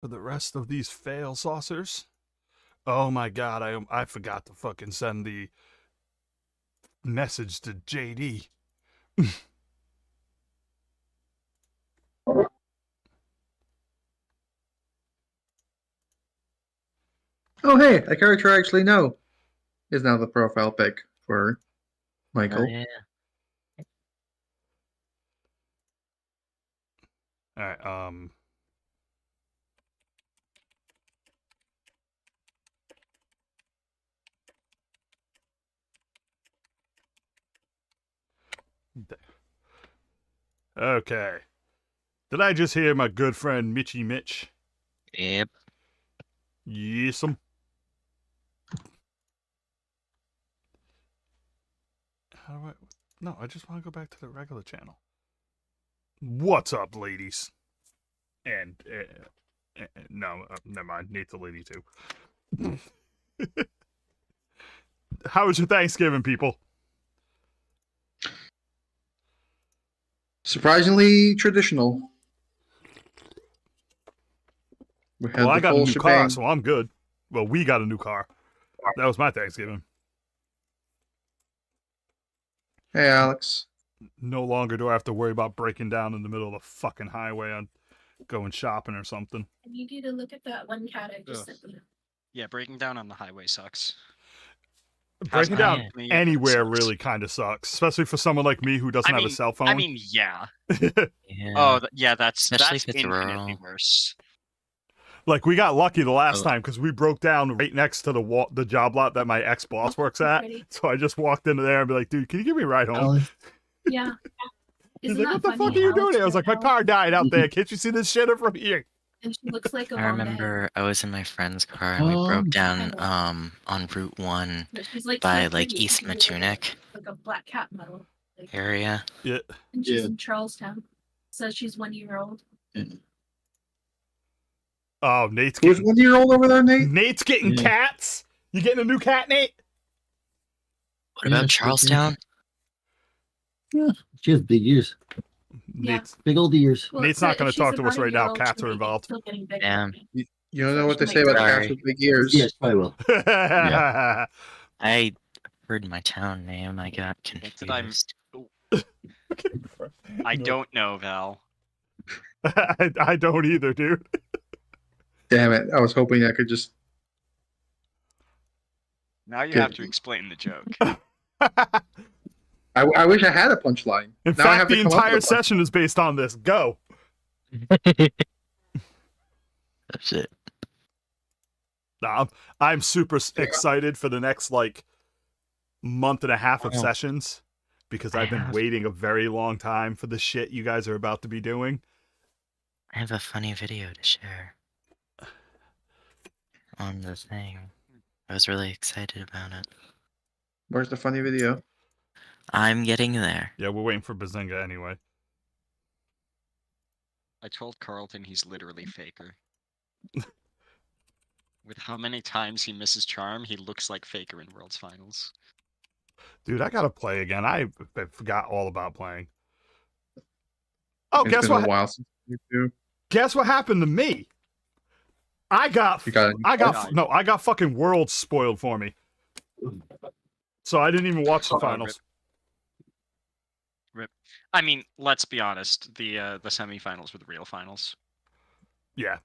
For the rest of these fail saucers. Oh my god, I forgot to fucking send the message to JD. Oh, hey, a character I actually know is now the profile pic for Michael. Oh, yeah. Alright, okay. Did I just hear my good friend Mitchy Mitch? Yep. Yes'm. How do I... No, I just want to go back to the regular channel. What's up, ladies? And, no, never mind. Nate's a lady, too. How was your Thanksgiving, people? Surprisingly traditional. We had Well, I the got a full new shebang. car, so I'm good. Well, we got a new car. That was my Thanksgiving. Hey, Alex. No longer do I have to worry about breaking down in the middle of the fucking highway on going shopping or something. And you need to look at that one cat I just sent you. Yeah, breaking down on the highway sucks. Breaking down happened to me, but it anywhere sucks. really kind of sucks, especially for someone like me who doesn't have a cell phone. I mean, yeah. Yeah. Oh, yeah, that's Especially if it's infinitely rural. worse. Like, we got lucky the last Oh. time because we broke down right next to the job lot that my ex-boss works at. So I just walked into there and be like, dude, can you give me a ride home? Alex, Yeah. He's Isn't like, what that the funny? fuck are you Alex doing? I was like, my Rebel, car died out there. Can't you see this shit from here? And she looks like a I remember I was in my friend's car and we broke down on Route 1 But she's like by so like pretty. East She's like a- Matunic like a black cat model. Like, area. Yeah. and she's Yeah. in Charlestown. Says she's 1 year old. Oh, Nate's Who's getting 1 year old over there, Nate? Nate's getting Yeah. cats. You getting a new cat, Nate? What about Yeah, Charlestown? she has big ears, Nate's big old ears. Well, Nate's so not going if to talk she's to us about a right year now. old, Cats she are may be involved. still getting bigger. Damn. You don't So know what she they say might about die. cats with big ears. Yes, I will. I heard my town name. I got That's what I'm- confused. I don't know, Val. I don't either, dude. Damn it. I was hoping I could just. Now you Good. have to explain the joke. I wish I had a punchline. In Now I fact, have to the come up with entire a punchline. session is based on this. Go. That's it. Nah, I'm super excited for the next like month and a half of Wow. sessions because I've been Yeah. waiting a very long time for the shit you guys are about to be doing. I have a funny video to share on the thing. I was really excited about it. Where's the funny video? I'm getting there. Yeah, we're waiting for Bazinga anyway. I told Carlton he's literally Faker. With how many times he misses charm, he looks like Faker in World's Finals. Dude, I gotta play again. I forgot all about playing. Oh, It's guess been what? a while since you two. Guess what happened to me? I got fucking Worlds spoiled for me. So I didn't even watch the finals. Rip. I mean, let's be honest. The semifinals were the real finals. Yeah.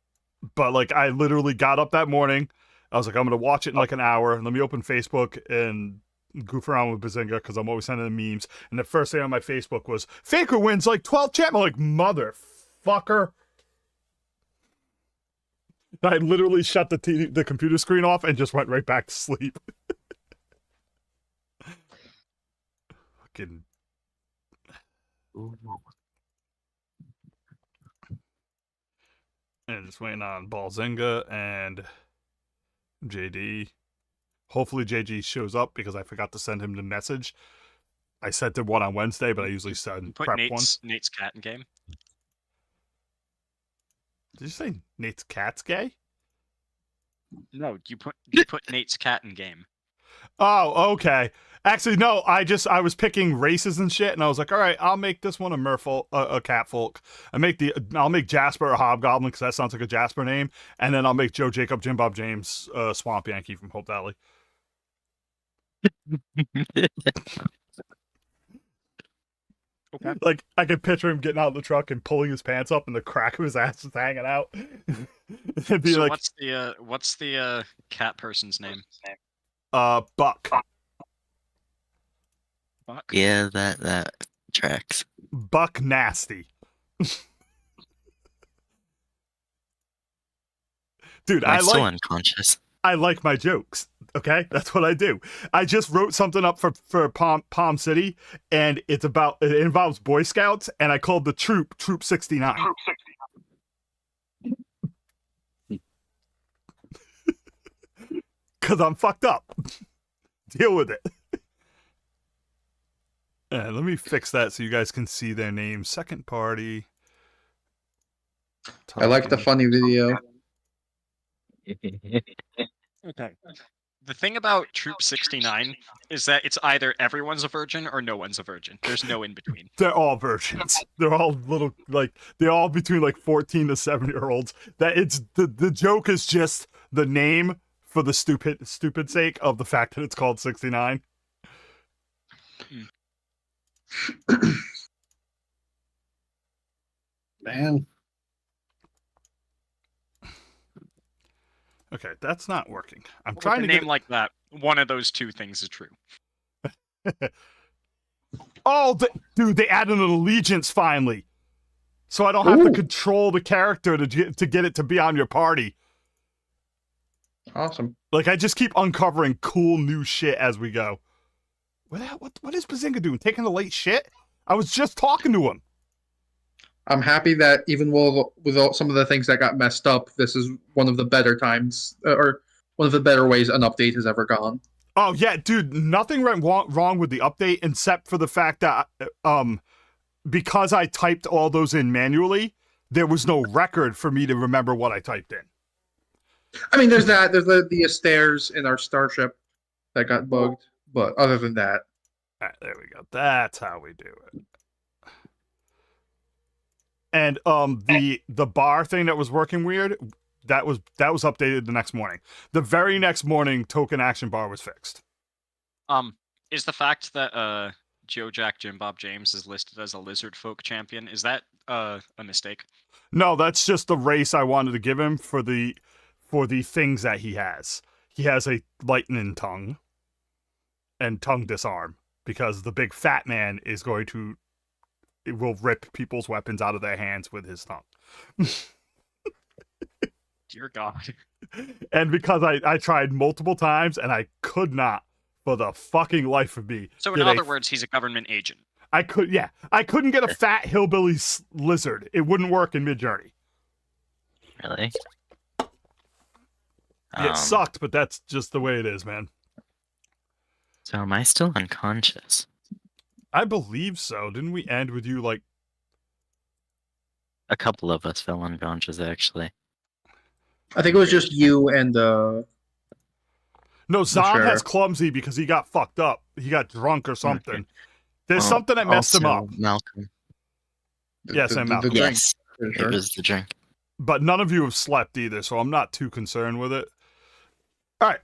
But like I literally got up that morning. I was like, I'm gonna watch it in like an hour. Let me open Facebook and goof around with Bazinga because I'm always sending them memes. And the first thing on my Facebook was Faker wins like 12 champ. I'm like, motherfucker. I literally shut the computer screen off and just went right back to sleep. Fucking. And just waiting on Balzinga and JD. Hopefully JD shows up because I forgot to send him the message. I sent him one on Wednesday, but I usually send Put prep ones. Nate's cat in game. Did you say Nate's cat's gay? No, you put Nate's cat in game. Oh, okay. Actually, no. I was picking races and shit, and I was like, all right, I'll make this one a merfolk, a catfolk. I'll make Jasper a hobgoblin because that sounds like a Jasper name, and then I'll make Joe Jacob Jim Bob James Swamp Yankee from Hope Valley. Okay. Like I could picture him getting out of the truck and pulling his pants up, and the crack of his ass is hanging out. It'd be So like, what's the cat person's name? Buck. Buck? Yeah, that tracks. Buck Nasty. Dude, Am I I still like unconscious? I like my jokes. Okay, that's what I do. I just wrote something up for Palm City, and it involves Boy Scouts, and I called the Troop 69. Because I'm fucked up. Deal with it. Let me fix that so you guys can see their names. Second party. I like the funny video. Okay. The thing about Troop 69 is that it's either everyone's a virgin or no one's a virgin. There's no in between. They're all virgins. They're all little, like, they're all between like 14 to 7-year-olds. That it's the joke is just the name for the stupid sake of the fact that it's called 69. Man. Okay, that's not working. I'm With trying a to name get. like that, one of those two things is true. Oh, dude, they added an allegiance finally, so I don't have to Ooh. control the character to get it to be on your party. Awesome. Like I just keep uncovering cool new shit as we go. What is Bazinga doing? Taking the late shit? I was just talking to him. I'm happy that even with all, some of the things that got messed up, this is one of the better times, or one of the better ways an update has ever gone. Oh yeah, dude, nothing went wrong with the update except for the fact that because I typed all those in manually, there was no record for me to remember what I typed in. I mean, there's that. There's the stairs in our starship that got bugged, but other than that, All right, there we go. That's how we do it. And the bar thing that was working weird, that was updated the next morning. The very next morning, token action bar was fixed. Is the fact that Joe Jack Jim Bob James is listed as a lizard folk champion, is that a mistake? No, that's just the race I wanted to give him for the things that he has. He has a lightning tongue and tongue disarm because the big fat man is going to it will rip people's weapons out of their hands with his tongue. Dear God. And because I tried multiple times and I could not for the fucking life of me. So in other words, he's a government agent. I couldn't get a fat hillbilly lizard. It wouldn't work in Midjourney. Really? It sucked, but that's just the way it is, man. So am I still unconscious? I believe so. Didn't we end with you like A couple of us fell unconscious, actually. I think it was just you and No, Zom Sure. has clumsy because he got fucked up. He got drunk or something. There's something that messed him up. Also, Malcolm. Yes, and Malcolm. drink, Yes, for it sure. was the drink. But none of you have slept either, so I'm not too concerned with it. All right,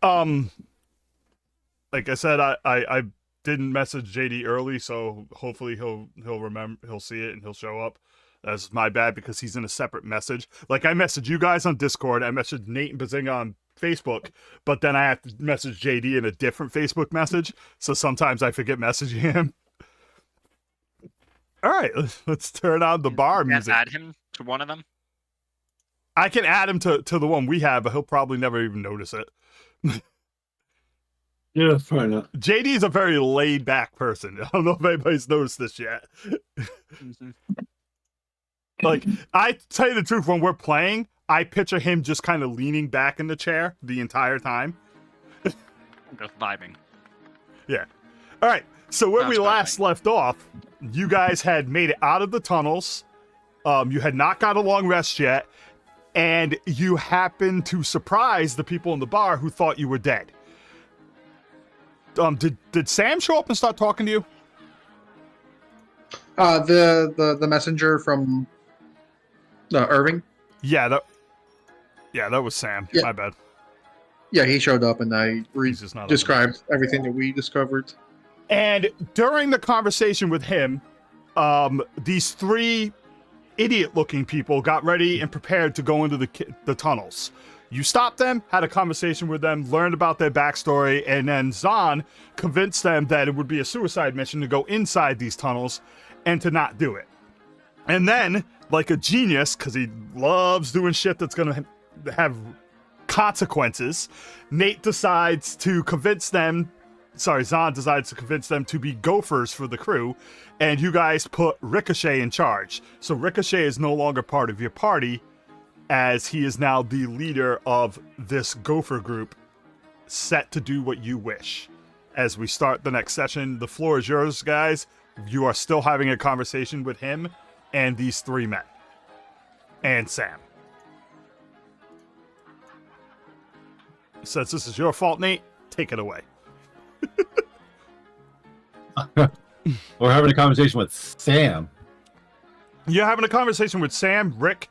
like I said, I didn't message JD early, so hopefully he'll remember, he'll see it and he'll show up. That's my bad because he's in a separate message. Like I messaged you guys on Discord, I messaged Nate and Bazinga on Facebook, but then I have to message JD in a different Facebook message, so sometimes I forget messaging him. All right, let's turn on the bar You can't music. add him to one of them? I can add him to the one we have, but he'll probably never even notice it. Yeah, fair enough. JD is a very laid back person. I don't know if anybody's noticed this yet. Like, I tell you the truth, when we're playing, I picture him just kind of leaning back in the chair the entire time. Just vibing. Yeah. All right. So when we Sounds about last left off, you guys had made it out of the tunnels. You had not got a long rest yet, and you happened to surprise the people in the bar who thought you were dead. did Sam show up and start talking to you? The messenger from Irving. Yeah, that was Sam. Yeah. My bad. Yeah, he showed up, and I He's just not on the described everything that we discovered. And during the conversation with him, these three idiot-looking people got ready and prepared to go into the tunnels. You stopped them, had a conversation with them, learned about their backstory, and then Zahn convinced them that it would be a suicide mission to go inside these tunnels and to not do it. And then, like a genius, because he loves doing shit that's going to have consequences, Nate decides to convince them, Zahn decides to convince them to be gophers for the crew, and you guys put Ricochet in charge. So Ricochet is no longer part of your party, as he is now the leader of this gopher group, set to do what you wish. As we start the next session, the floor is yours, guys. You are still having a conversation with him and these three men. And Sam. Since this is your fault, Nate, take it away. We're having a conversation with Sam. You're having a conversation with Sam, Rick,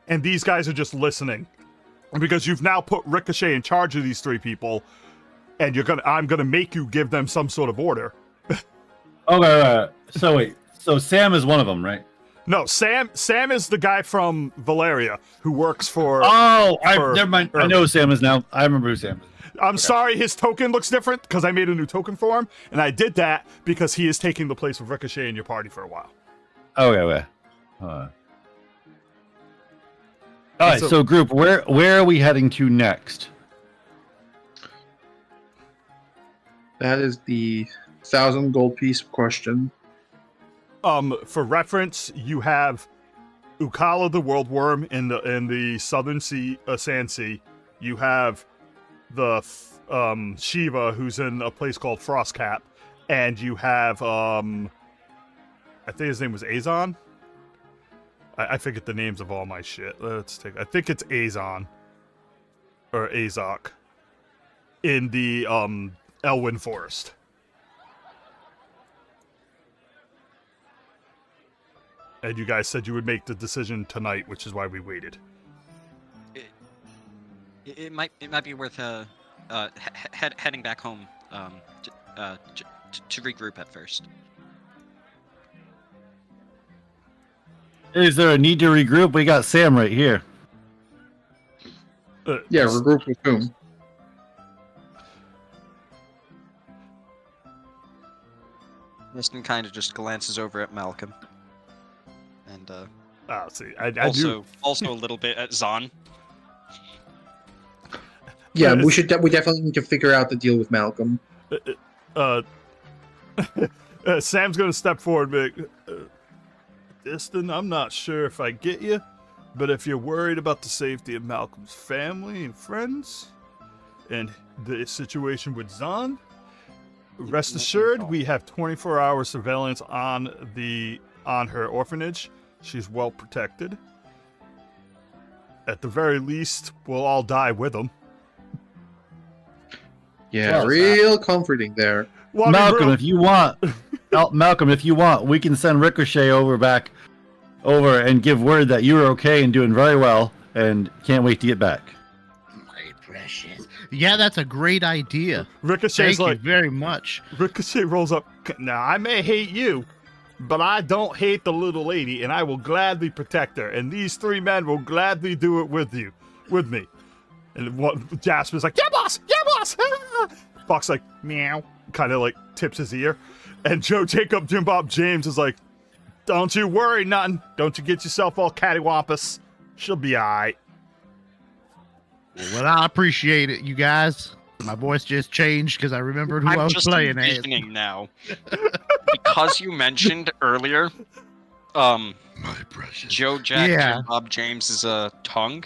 and these guys are just listening. Because you've now put Ricochet in charge of these three people, and I'm gonna make you give them some sort of order. Okay, so wait. So Sam is one of them, right? No, Sam is the guy from Valeria who works for... Never mind. I know who Sam is now. I remember who Sam is. I'm sorry, his token looks different because I made a new token for him, and I did that because he is taking the place of Ricochet in your party for a while. Okay. All right, so group, where are we heading to next? That is the 1,000 gold piece question. For reference, you have Ukala the World Worm in the Southern Sea, Sand Sea. You have the Shiva, who's in a place called Frostcap, and you have I think his name was Azon. I forget the names of all my shit. I think it's Azon or Azok in the Elwyn Forest. And you guys said you would make the decision tonight, which is why we waited. It might be worth heading back home to regroup at first. Is there a need to regroup? We got Sam right here. Yeah, regroup with whom? Miston kind of just glances over at Malcolm, and see, I do. also a little bit at Zahn. Yeah, we definitely need to figure out the deal with Malcolm. Sam's gonna step forward and be like, Diston, I'm not sure if I get you, but if you're worried about the safety of Malcolm's family and friends, and the situation with Zahn, rest assured, we have 24-hour surveillance on her orphanage. She's well protected. At the very least, we'll all die with them. Yeah, Well, real comforting there. Well, I mean, Malcolm, if you want, Malcolm, if you want, we can send Ricochet over and give word that you're okay and doing very well, and can't wait to get back. My precious. Yeah, that's a great idea. Ricochet's Thank like, you very much. Ricochet rolls up. Now, I may hate you, but I don't hate the little lady, and I will gladly protect her. And these three men will gladly do it with me. And Jasper's like, yeah, boss! Yeah, boss! Fox like, meow, kind of like tips his ear. And Joe Jacob Jim Bob James is like, don't you worry nothing. Don't you get yourself all cattywampus. She'll be all right. Well, I appreciate it, you guys. My voice just changed because I remembered who I was playing as. I'm just envisioning now. Because you mentioned earlier, My precious. Joe Jack Yeah. Jim Bob James's tongue.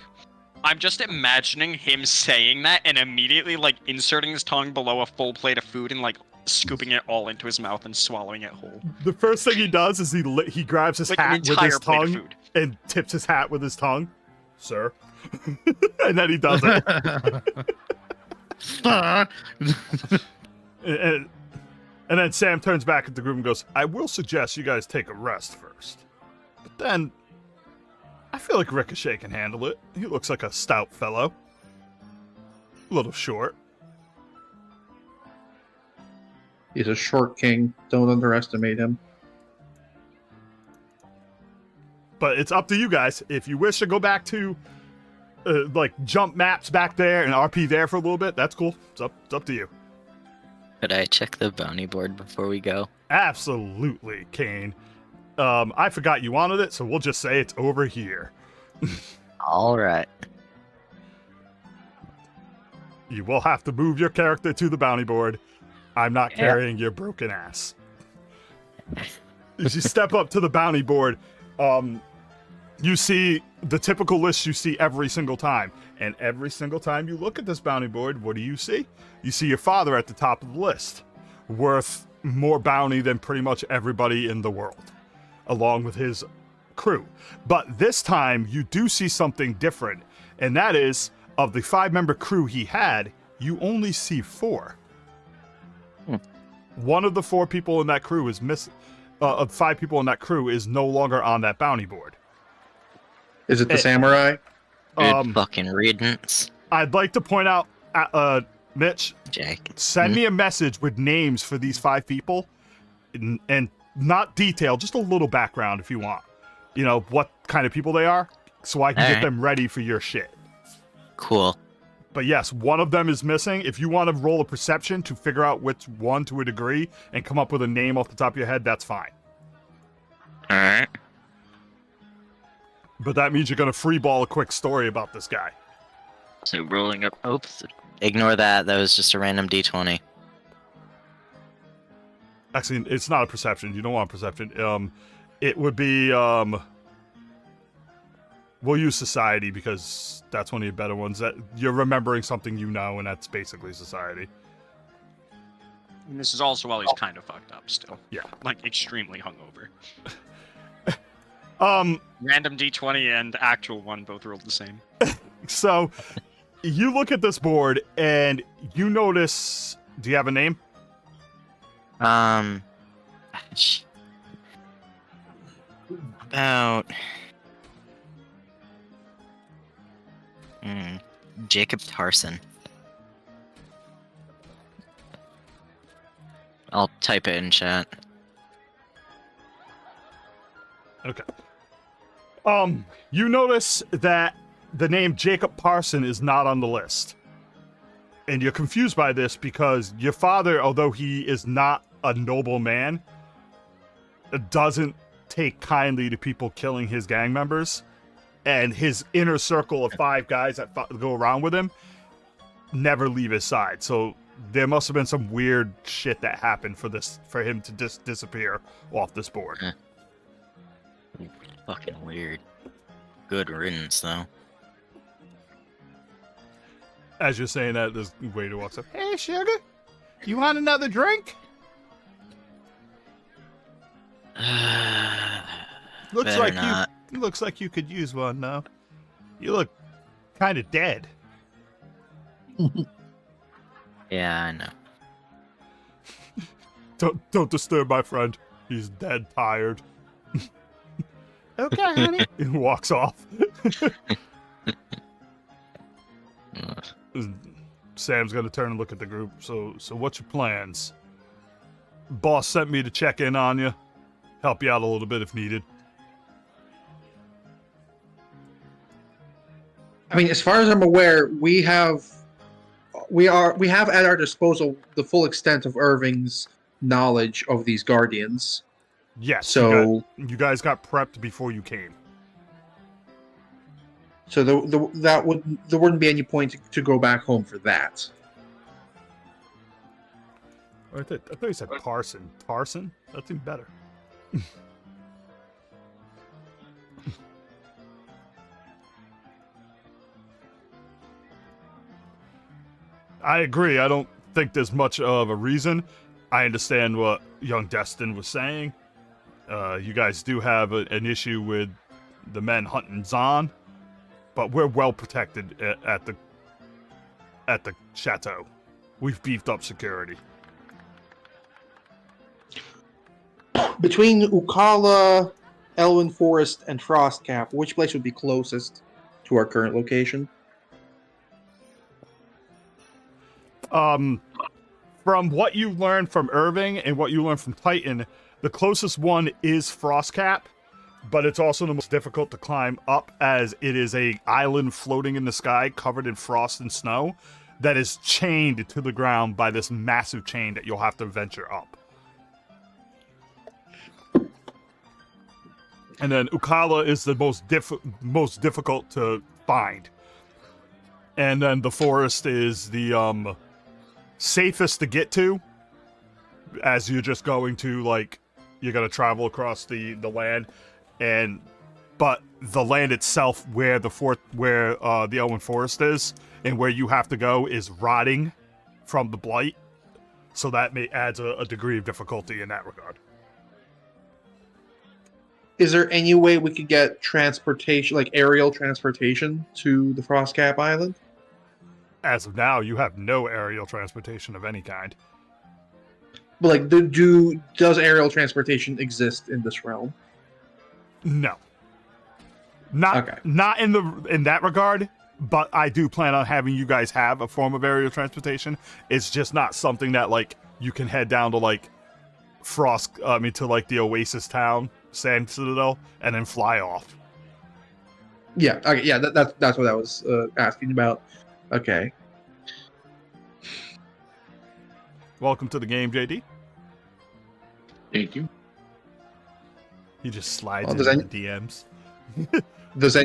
I'm just imagining him saying that and immediately like inserting his tongue below a full plate of food and like scooping it all into his mouth and swallowing it whole. The first thing he does is he grabs his Like an hat with entire his plate of tongue food. and tips his hat with his tongue. Sir. And then he does it. Sir. And, and then Sam turns back at the group and goes, I will suggest you guys take a rest first. But then, I feel like Ricochet can handle it. He looks like a stout fellow. A little short. He's a short king. Don't underestimate him. But it's up to you guys. If you wish to go back to, like, jump maps back there and RP there for a little bit, that's cool. It's up to you. Could I check the bounty board before we go? Absolutely, Kane. I forgot you wanted it, so we'll just say it's over here. All right. You will have to move your character to the bounty board. I'm not carrying your broken ass. As you step up to the bounty board, you see the typical list you see every single time. And every single time you look at this bounty board, what do you see? You see your father at the top of the list, worth more bounty than pretty much everybody in the world, along with his crew. But this time, you do see something different, and that is, of the 5-member crew he had, you only see 4. One of the 4 people in that crew is missing. Of 5 people in that crew is no longer on that bounty board. Is it the samurai? Good fucking riddance. I'd like to point out, Mitch, Jake. send me a message with names for these 5 people, and not detail, just a little background if you want. You know, what kind of people they are, so I can get Alright. them ready for your shit. Cool. But yes, one of them is missing. If you want to roll a perception to figure out which one to a degree and come up with a name off the top of your head, that's fine. Alright. But that means you're going to freeball a quick story about this guy. So rolling up. Oops. Ignore that. That was just a random d20. Actually, it's not a perception. You don't want a perception. It would be, we'll use society because that's one of your better ones. That you're remembering something you know, and that's basically society. And this is also while he's kind of fucked up still. Yeah. Like, extremely hungover. Um, Random d20 and actual one both rolled the same. so you look at this board and you notice, do you have a name? About Jacob Tarson. I'll type it in chat. Okay. You notice that the name Jacob Parson is not on the list. And you're confused by this because your father, although he is not a noble man, doesn't take kindly to people killing his gang members. And his inner circle of 5 guys that go around with him never leave his side. So there must have been some weird shit that happened for him to disappear off this board. Fucking weird. Good riddance, though. As you're saying that, this waiter walks up. Hey, sugar, you want another drink? Looks Better like not. you. Looks like you could use one now. You look kind of dead. Yeah, I know. Don't disturb my friend. He's dead tired. Okay, honey. He walks off. Sam's gonna turn and look at the group. So what's your plans? Boss sent me to check in on you, help you out a little bit if needed. I mean, as far as I'm aware, we have at our disposal the full extent of Irving's knowledge of these guardians. Yes. So you guys got prepped before you came. So there wouldn't be any point to go back home for that. I thought you said Parson. Tarson? That's even better. I agree. I don't think there's much of a reason. I understand what young Destin was saying. You guys do have an issue with the men hunting Zahn, but we're well protected at the chateau. We've beefed up security. Between Ukala, Elwyn Forest, and Frostcap, which place would be closest to our current location? From what you learned from Irving and what you learned from Titan, the closest one is Frostcap, but it's also the most difficult to climb up as it is a island floating in the sky covered in frost and snow that is chained to the ground by this massive chain that you'll have to venture up. And then Ukala is the most difficult to find. And then the forest is the safest to get to, as you're just going to, like, you're going to travel across the land, but the land itself where the Elwyn Forest is and where you have to go is rotting from the blight, so that adds a degree of difficulty in that regard. Is there any way we could get transportation, like aerial transportation, to the Frostcap Island? As of now, you have no aerial transportation of any kind. But like, does aerial transportation exist in this realm? No. Not in that regard, but I do plan on having you guys have a form of aerial transportation. It's just not something that, like, you can head down to, like, to, like, the Oasis town, Sand Citadel, and then fly off. Yeah, okay, yeah, that's what I was asking about. Okay. Welcome to the game, JD. Thank you. He just slides Well, into the DMs. Does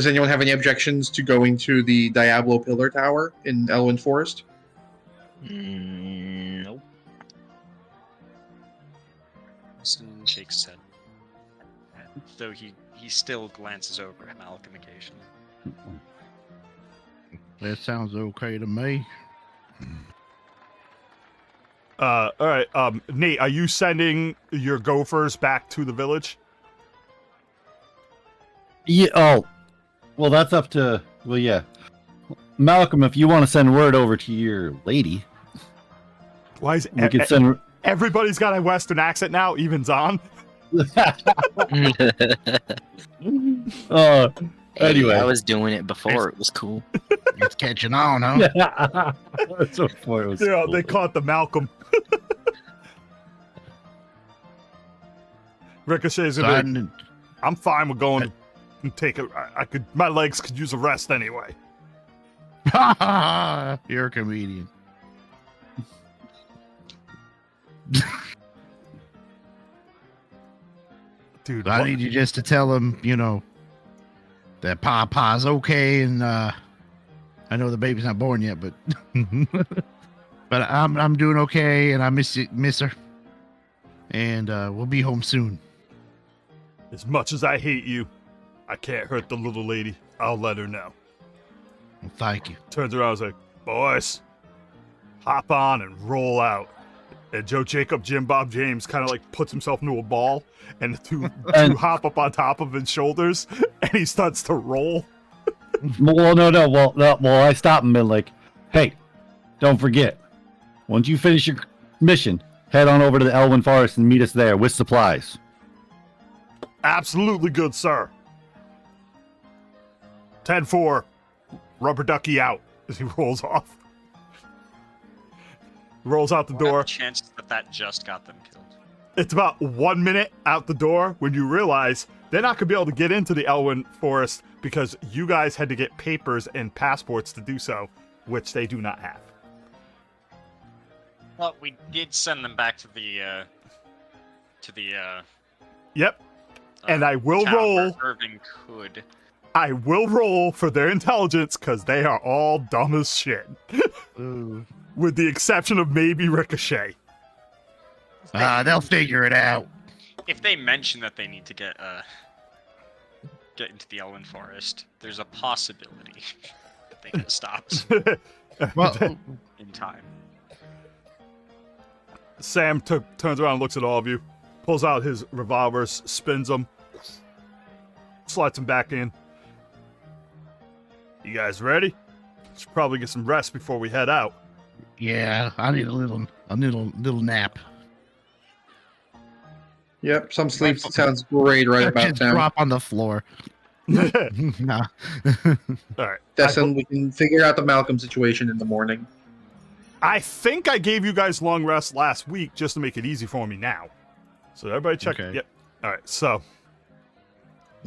anyone have any objections to going to the Diablo Pillar Tower in Elwyn Forest? Nope. Wilson shakes his head. Though he still glances over at Malcolm occasionally. That sounds okay to me. All right. Nate, are you sending your gophers back to the village? Yeah. Oh, well, that's up to. Well, yeah. Malcolm, if you want to send word over to your lady, Why is we could send. everybody's got a Western accent now? Even Zon. Anyway, I was doing it before. It was cool. It's catching on, huh? That's what it was. Yeah, cool. they caught the Malcolm. Ricochet's gonna be like, I'm fine with going and take it. My legs could use a rest anyway. You're a comedian. Dude, I need you just to tell him, that Pa's okay, and I know the baby's not born yet, but but I'm doing okay, and I miss her, and we'll be home soon. as much as I hate you, I can't hurt the little lady. I'll let her know. Well, thank you. Turns around and is like, boys, hop on and roll out. And Joe Jacob, Jim Bob James kind of like puts himself into a ball, and the two hop up on top of his shoulders, and he starts to roll. Well, no. Well, I stop him and like, hey, don't forget, once you finish your mission, head on over to the Elwyn Forest and meet us there with supplies. Absolutely good, sir. 10-4, rubber ducky out as he rolls off. Rolls out the What are door. the chances that just got them killed? It's about 1 minute out the door when you realize they're not going to be able to get into the Elwyn Forest because you guys had to get papers and passports to do so, which they do not have. Well, we did send them back to the Yep. And I will town roll. where Irving could. I will roll for their intelligence because they are all dumb as shit. Ooh. With the exception of maybe Ricochet. They'll figure it out. If they mention that they need to get into the Elwyn Forest, there's a possibility that they get stopped Well, in time. Sam turns around and looks at all of you, pulls out his revolvers, spins them, slides them back in. You guys ready? Should probably get some rest before we head out. yeah, I need a little nap. Yep, some sleep sounds great right about Just now. drop on the floor. All Nah. right. Destin, we can figure out the Malcolm situation in the morning. I think I gave you guys long rest last week just to make it easy for me now. So everybody check. Okay. Yep. All right. So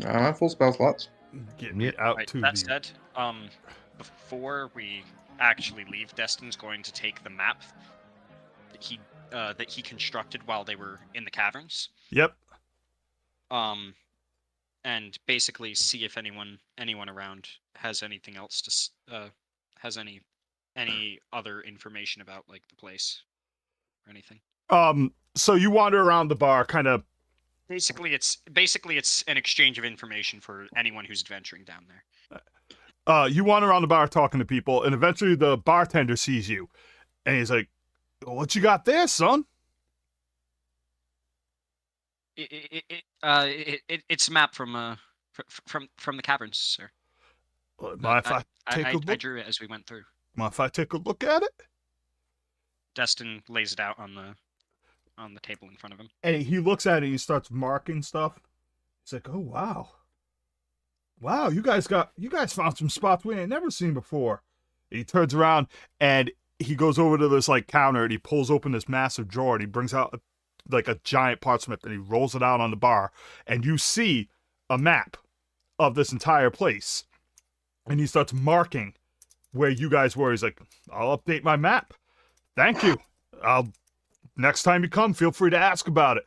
I have full spell slots. get me Yep. out Right, to that the. said, before we actually leave, Destin's going to take the map that he constructed while they were in the caverns, Yep. and basically see if anyone around has anything else has any other information about like the place or anything. So you wander around the bar, kind of. Basically, it's an exchange of information for anyone who's adventuring down there. You wander around the bar talking to people, and eventually the bartender sees you, and he's like, "What you got there, son?" It's a map from the caverns, sir. Mind if I take a I look? drew it as we went through. Mind if I take a look at it? Destin lays it out on the table in front of him. And he looks at it and he starts marking stuff. He's like, "Oh wow. Wow, you guys found some spots we ain't never seen before." And he turns around and he goes over to this like counter and he pulls open this massive drawer and he brings out like a giant parchment and he rolls it out on the bar, and you see a map of this entire place. And he starts marking where you guys were. He's like, "I'll update my map. Thank you. Next time you come, feel free to ask about it."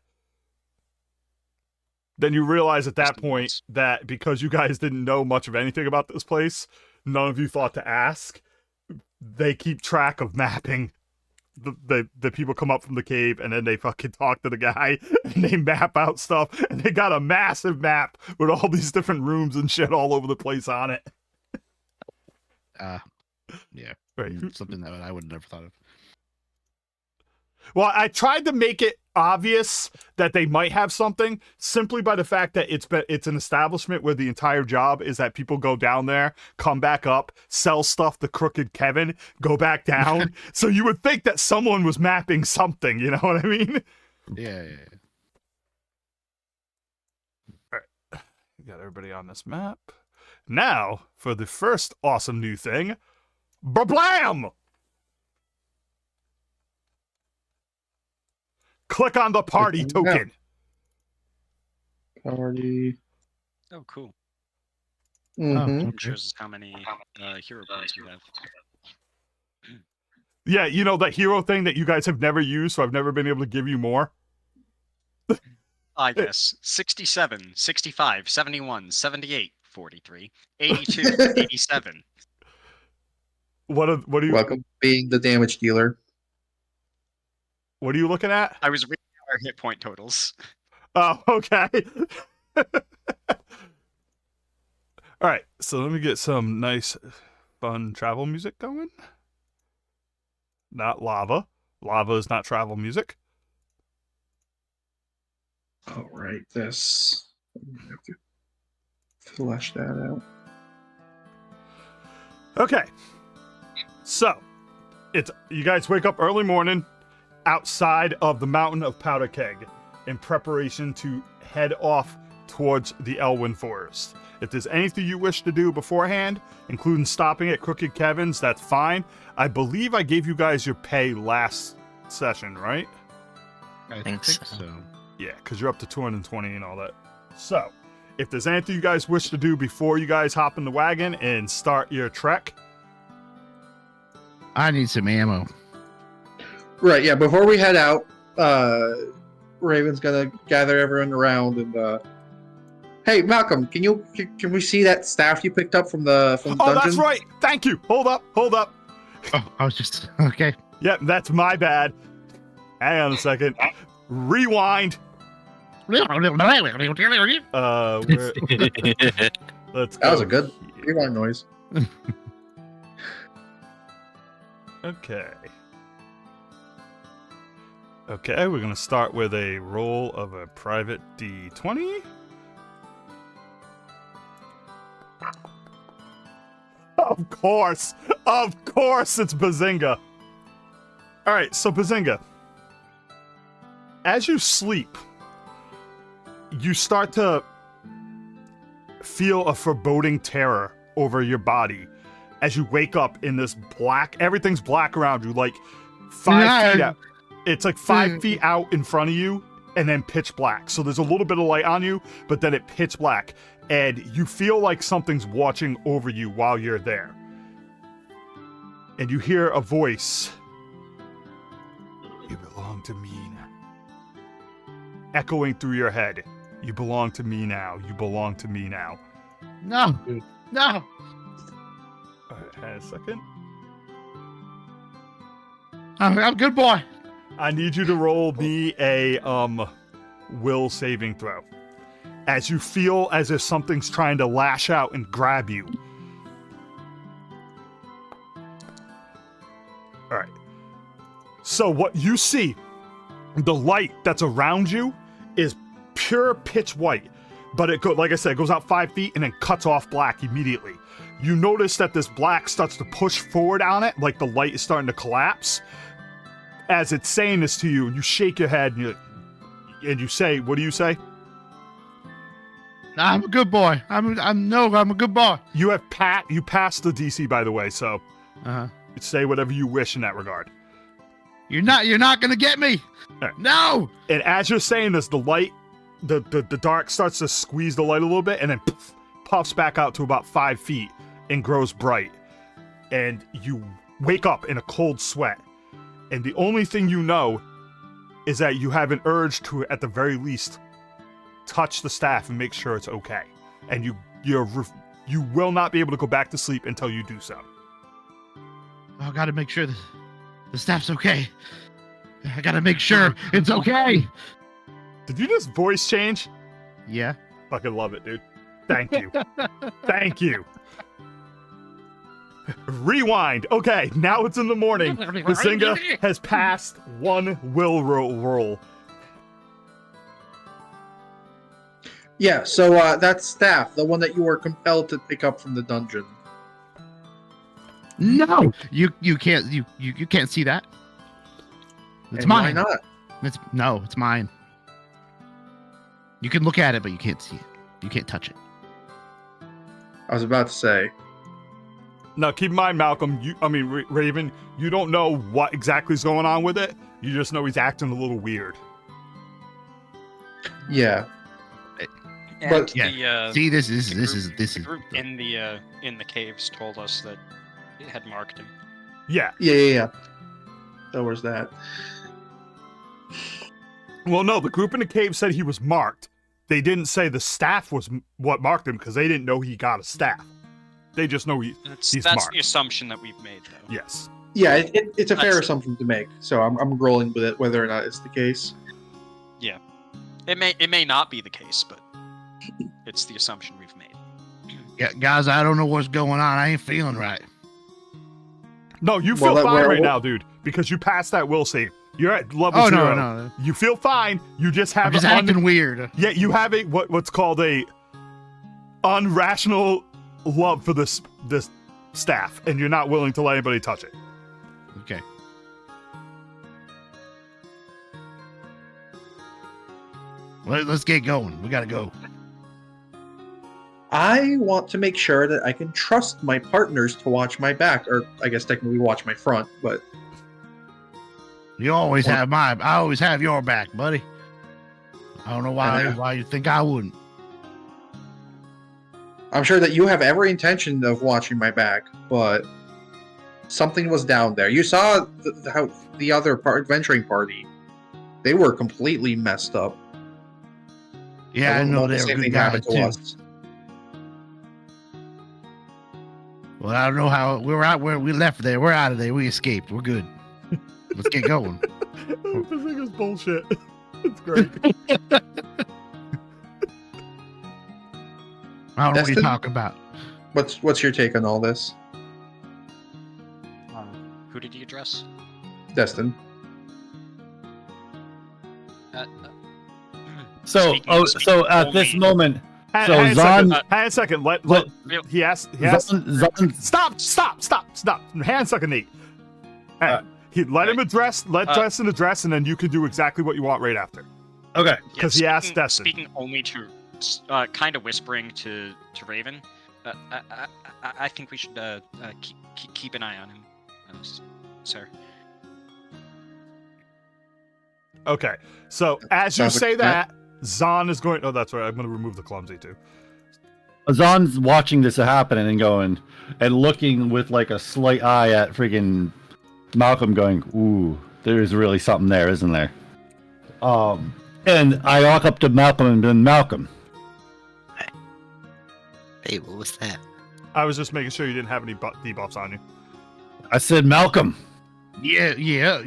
Then you realize at that point that because you guys didn't know much of anything about this place, none of you thought to ask. They keep track of mapping. The people come up from the cave and then they fucking talk to the guy and they map out stuff, and they got a massive map with all these different rooms and shit all over the place on it. Yeah. Right. Something that I would have never thought of. Well, I tried to make it obvious that they might have something simply by the fact that it's an establishment where the entire job is that people go down there, come back up, sell stuff to Crooked Kevin, go back down. So you would think that someone was mapping something, you know what I mean? Yeah. All right. We got everybody on this map. Now, for the first awesome new thing, Blam! Click on the party token. Party. Oh, cool. Mhm. It shows us how many hero points we have. Yeah, you know, that hero thing that you guys have never used, so I've never been able to give you more. Yes. 67, 65, 71, 78, 43, 82, 87. What are you Welcome being the damage dealer. What are you looking at? I was reading our hit point totals. Oh, okay. All right, so let me get some nice, fun travel music going. Not lava. Lava is not travel music. All right, this. I have to flesh that out. Okay. So, you guys wake up early morning outside of the mountain of Powder Keg in preparation to head off towards the Elwyn Forest. If there's anything you wish to do beforehand, including stopping at Crooked Kevin's, that's fine. I believe I gave you guys your pay last session, right? I think so. Yeah, because you're up to 220 and all that. So, if there's anything you guys wish to do before you guys hop in the wagon and start your trek. I need some ammo. Right, yeah. Before we head out, Raven's gonna gather everyone around and. Hey, Malcolm, can we see that staff you picked up from the dungeon? Oh, that's right. Thank you. Hold up. Oh, I was just okay. Yep, that's my bad. Hang on a second. Rewind. That Let's go. was a good rewind noise. Okay. Okay, we're gonna start with a roll of a private D20. Of course, it's Bazinga. All right, so Bazinga, as you sleep, you start to feel a foreboding terror over your body as you wake up in this black, everything's black around you, like 5 feet out. It's like 5 feet out in front of you and then pitch black. So there's a little bit of light on you, but then it pitch black. And you feel like something's watching over you while you're there. And you hear a voice. You belong to me now. Echoing through your head. You belong to me now. You belong to me now. No. No. All right, hang on a second. I'm a good boy. I need you to roll me a will saving throw. As you feel as if something's trying to lash out and grab you. All right. So what you see, the light that's around you is pure pitch white, but like I said, it goes out 5 feet and then cuts off black immediately. You notice that this black starts to push forward on it, like the light is starting to collapse. As it's saying this to you, and you shake your head and you say, what do you say? I'm a good boy. I'm a good boy. You passed the DC, by the way, so Uh-huh. say whatever you wish in that regard. You're not gonna get me. Right. No. And as you're saying this, the light, the dark starts to squeeze the light a little bit, and then puffs back out to about 5 feet and grows bright. And you wake up in a cold sweat. And the only thing you know is that you have an urge to, at the very least, touch the staff and make sure it's okay. And you will not be able to go back to sleep until you do so. I gotta make sure the staff's okay. I gotta make sure it's okay. Did you just voice change? Yeah. Fucking love it, dude. Thank you. Thank you. Rewind. Okay, now it's in the morning. Bazinga has passed one will roll. Yeah, so that staff, the one that you were compelled to pick up from the dungeon. No, you can't you can't see that. It's And why mine. not? It's mine. You can look at it, but you can't see it. You can't touch it. I was about to say. Now, keep in mind, Malcolm, Raven, you don't know what exactly is going on with it. You just know he's acting a little weird. Yeah. And But- the, See, this is the group in the caves told us that it had marked him. Yeah. Yeah. So where's that? Well, no, the group in the cave said he was marked. They didn't say the staff was what marked him because they didn't know he got a staff. They just know he's That's marked. the assumption that we've made, though. Yes. Yeah, it's a fair That's- assumption to make. So I'm rolling with it, whether or not it's the case. It may not be the case, but it's the assumption we've made. Yeah, guys, I don't know what's going on. I ain't feeling right. No, you feel Well, fine we're- right now, dude, because you passed that will save. You're at level Oh 0. no. You feel fine. You just have I'm just an acting weird. Yeah, you have a what's called a unrational love for this staff, and you're not willing to let anybody touch it. Okay. Let's get going. We gotta go. I want to make sure that I can trust my partners to watch my back, or I guess technically watch my front, but You always have I always have your back, buddy. I don't know why you think I wouldn't. I'm sure that you have every intention of watching my back, but something was down there. You saw how the other adventuring party, they were completely messed up. Yeah, I wouldn't know want the they were same good thing guys happened to too. us. Well, I don't know how we're out. Where we left there, we're out of there. We escaped. We're good. Let's get going. This thing is bullshit. It's great. I don't know what you're Destin? talking about. What's your take on all this, Who did he address? Destin? So, Speaking at this only- moment, Hang So on a second. Zahn- Hang on a second. Let he asked. Zahn, Stop! Hang on a second, Nate. Let him address. Let Destin address, and then you can do exactly what you want right after. Okay. Yeah, 'Cause he asked speaking- Destin. Speaking only to, kind of whispering to Raven. I think we should keep an eye on him, sir. Okay, so as you Sounds like say a plan. that, Zahn is going. Oh, that's right. I'm going to remove the clumsy too. Azan's watching this happening and going and looking with like a slight eye at friggin' Malcolm, going, "Ooh, there's really something there, isn't there?" And I walk up to Malcolm and then Malcolm. Hey, what was that? I was just making sure you didn't have any debuffs on you. I said, Malcolm. Yeah.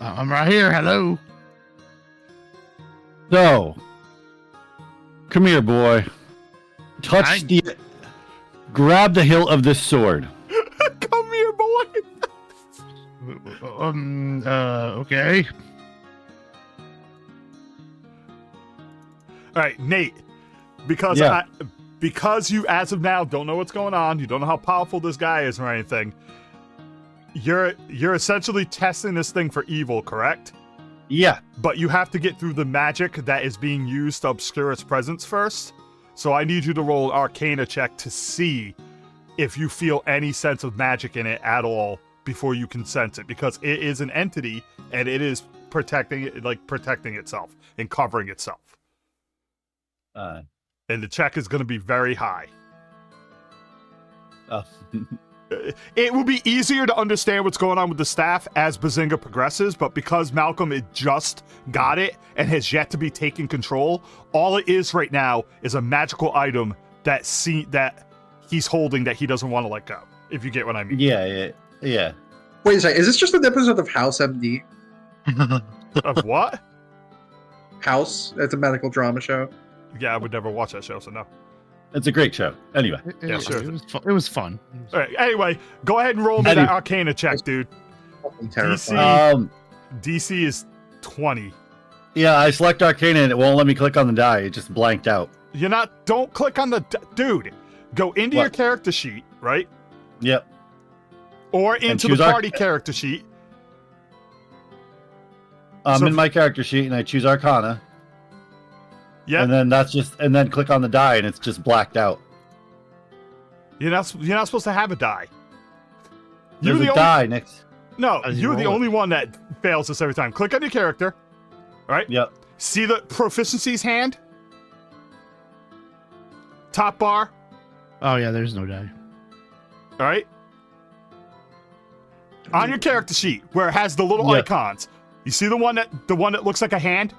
I'm right here. Hello. So, come here, boy. I- Grab the hilt of this sword. Come here, boy. Okay. All right, Nate. Because Yeah. because you, as of now, don't know what's going on. You don't know how powerful this guy is or anything. You're essentially testing this thing for evil, correct? Yeah. But you have to get through the magic that is being used to obscure its presence first. So I need you to roll an Arcana check to see if you feel any sense of magic in it at all before you can sense it, because it is an entity and it is protecting itself and covering itself. And the check is going to be very high. It will be easier to understand what's going on with the staff as Bazinga progresses, but because Malcolm had just got it and has yet to be taken control, all it is right now is a magical item that he's holding that he doesn't want to let go, if you get what I mean. Yeah. Wait a second. Is this just an episode of House MD? Of what? House? It's a medical drama show. Yeah, I would never watch that show, so no. It's a great show. Anyway. Yeah, sure. It was fun. All right, anyway, go ahead and roll me that Arcana check, dude. Fucking terrifying. DC is 20. Yeah, I select Arcana and it won't let me click on the die. It just blanked out. Don't click on the, dude, go into your What? character sheet, right? Yep. Or into the choose party character sheet. I'm So- in my character sheet and I choose Arcana. Yep. And then click on the die and it's just blacked out. You're not supposed to have a die. There's a die next. No, As you you're the roll it. only one that fails this every time. Click on your character. Right? Yep. See the proficiencies hand? Top bar. Oh yeah, there's no die. All right. On your character sheet, where it has the little Yeah. icons, you see the one that looks like a hand?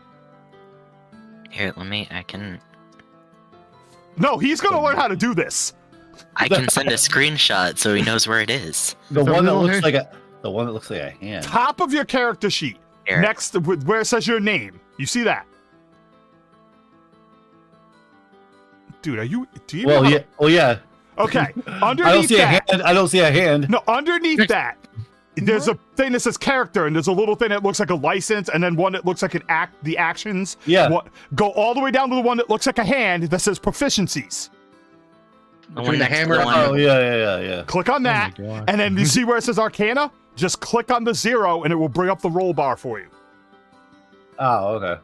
Here, I can No, he's gonna learn how to do this. send a screenshot so he knows where it is. The The one that little looks hair- like a hand. Top of your character sheet, Here. next where it says your name. You see that? Dude, do you know how to- Well, yeah. Okay, I don't underneath see a that. hand. I don't see a hand. No, underneath that, there's a thing that says character, and there's a little thing that looks like a license, and then one that looks like the actions. Yeah. Go all the way down to the one that looks like a hand that says proficiencies. The Between one the next to hammer the and one. Oh yeah. Click on that, Oh my God. and then you see where it says Arcana? Just click on the 0, and it will bring up the roll bar for you. Oh, okay.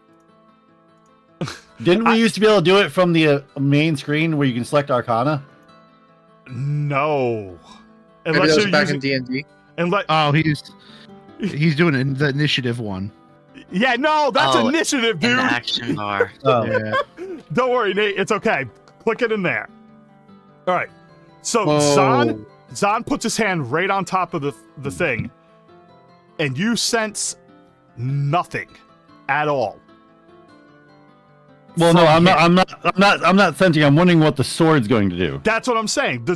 Didn't we used to be able to do it from the main screen where you can select Arcana? No. Maybe Unless that was you're back using, in D&D. Oh, he's doing the initiative one. yeah, no, that's Oh, initiative, In dude. the action bar. Oh, Yeah. Don't worry, Nate. It's okay. Click it in there. All right. So Whoa. Zahn puts his hand right on top of the thing, and you sense nothing at all. Well, no, From I'm him. not sensing. I'm wondering what the sword's going to do. That's what I'm saying.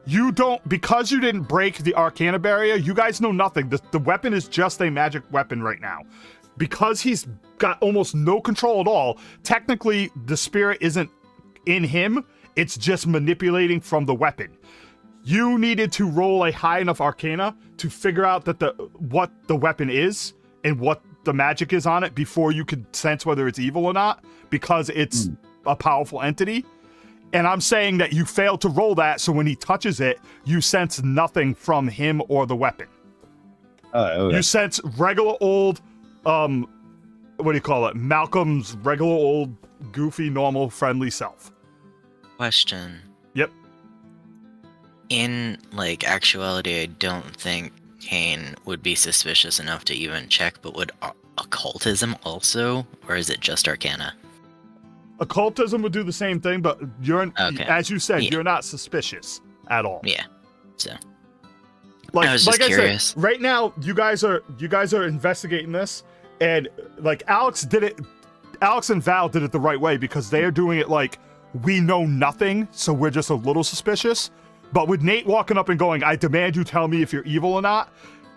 You don't, because you didn't break the Arcana barrier. You guys know nothing. The weapon is just a magic weapon right now. Because he's got almost no control at all. Technically, the spirit isn't in him. It's just manipulating from the weapon. You needed to roll a high enough Arcana to figure out that what the weapon is and what the magic is on it before you could sense whether it's evil or not, because it's a powerful entity. And I'm saying that you failed to roll that, so when he touches it, you sense nothing from him or the weapon. Okay. You sense regular old, what do you call it? Malcolm's regular old, goofy, normal, friendly self. Question. Yep. In like actuality, I don't think Kane would be suspicious enough to even check, but would occultism also, or is it just Arcana? Occultism would do the same thing, but Okay. as you said, Yeah. you're not suspicious at all. Yeah. So Like, I was just curious. said, right now you guys are investigating this, and like Alex and Val did it the right way because they are doing it like we know nothing, so we're just a little suspicious. But with Nate walking up and going, "I demand you tell me if you're evil or not,"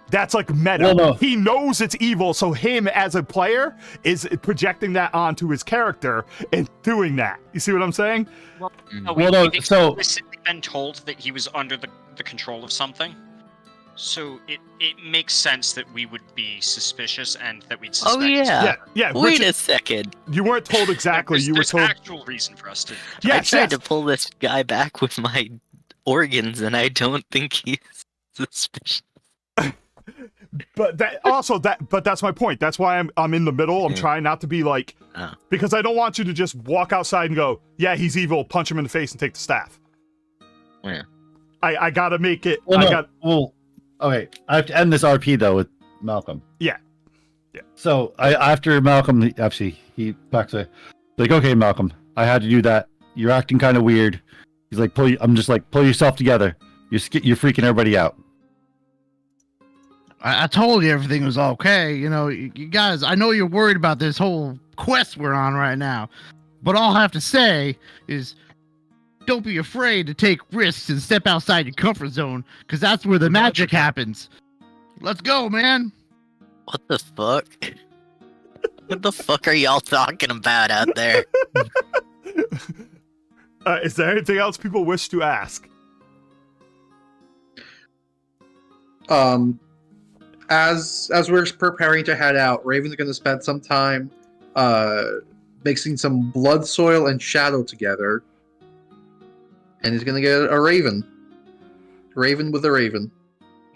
that's like meta. Well, no. He knows it's evil, so him as a player is projecting that onto his character and doing that. You see what I'm saying? No, Well, no, we've so- explicitly been told that he was under the control of something. So it makes sense that we would be suspicious and that we'd suspect. Oh yeah. Yeah. Wait Richard, a second. you weren't told exactly. There's, You were there's told. actual reason for us to. Yeah, I tried yes. to pull this guy back with my organs, and I don't think he's suspicious. But that's my point. That's why I'm in the middle. I'm Yeah. trying not to be like, Oh. because I don't want you to just walk outside and go, "Yeah, he's evil." Punch him in the face and take the staff. Yeah. I gotta make it. Well, I no. got. Well, okay. I have to end this RP though with Malcolm. Yeah. So after Malcolm, he backs away. Like, okay, Malcolm, I had to do that. You're acting kind of weird. He's like, I'm just like, pull yourself together. You're freaking everybody out. I told you everything was okay. You know, you guys, I know you're worried about this whole quest we're on right now, but all I have to say is don't be afraid to take risks and step outside your comfort zone, because that's where the magic happens. Let's go, man. What the fuck? What the fuck are y'all talking about out there? Is there anything else people wish to ask? As we're preparing to head out, Raven's going to spend some time mixing some blood soil and shadow together, and he's going to get a raven. Raven with a raven.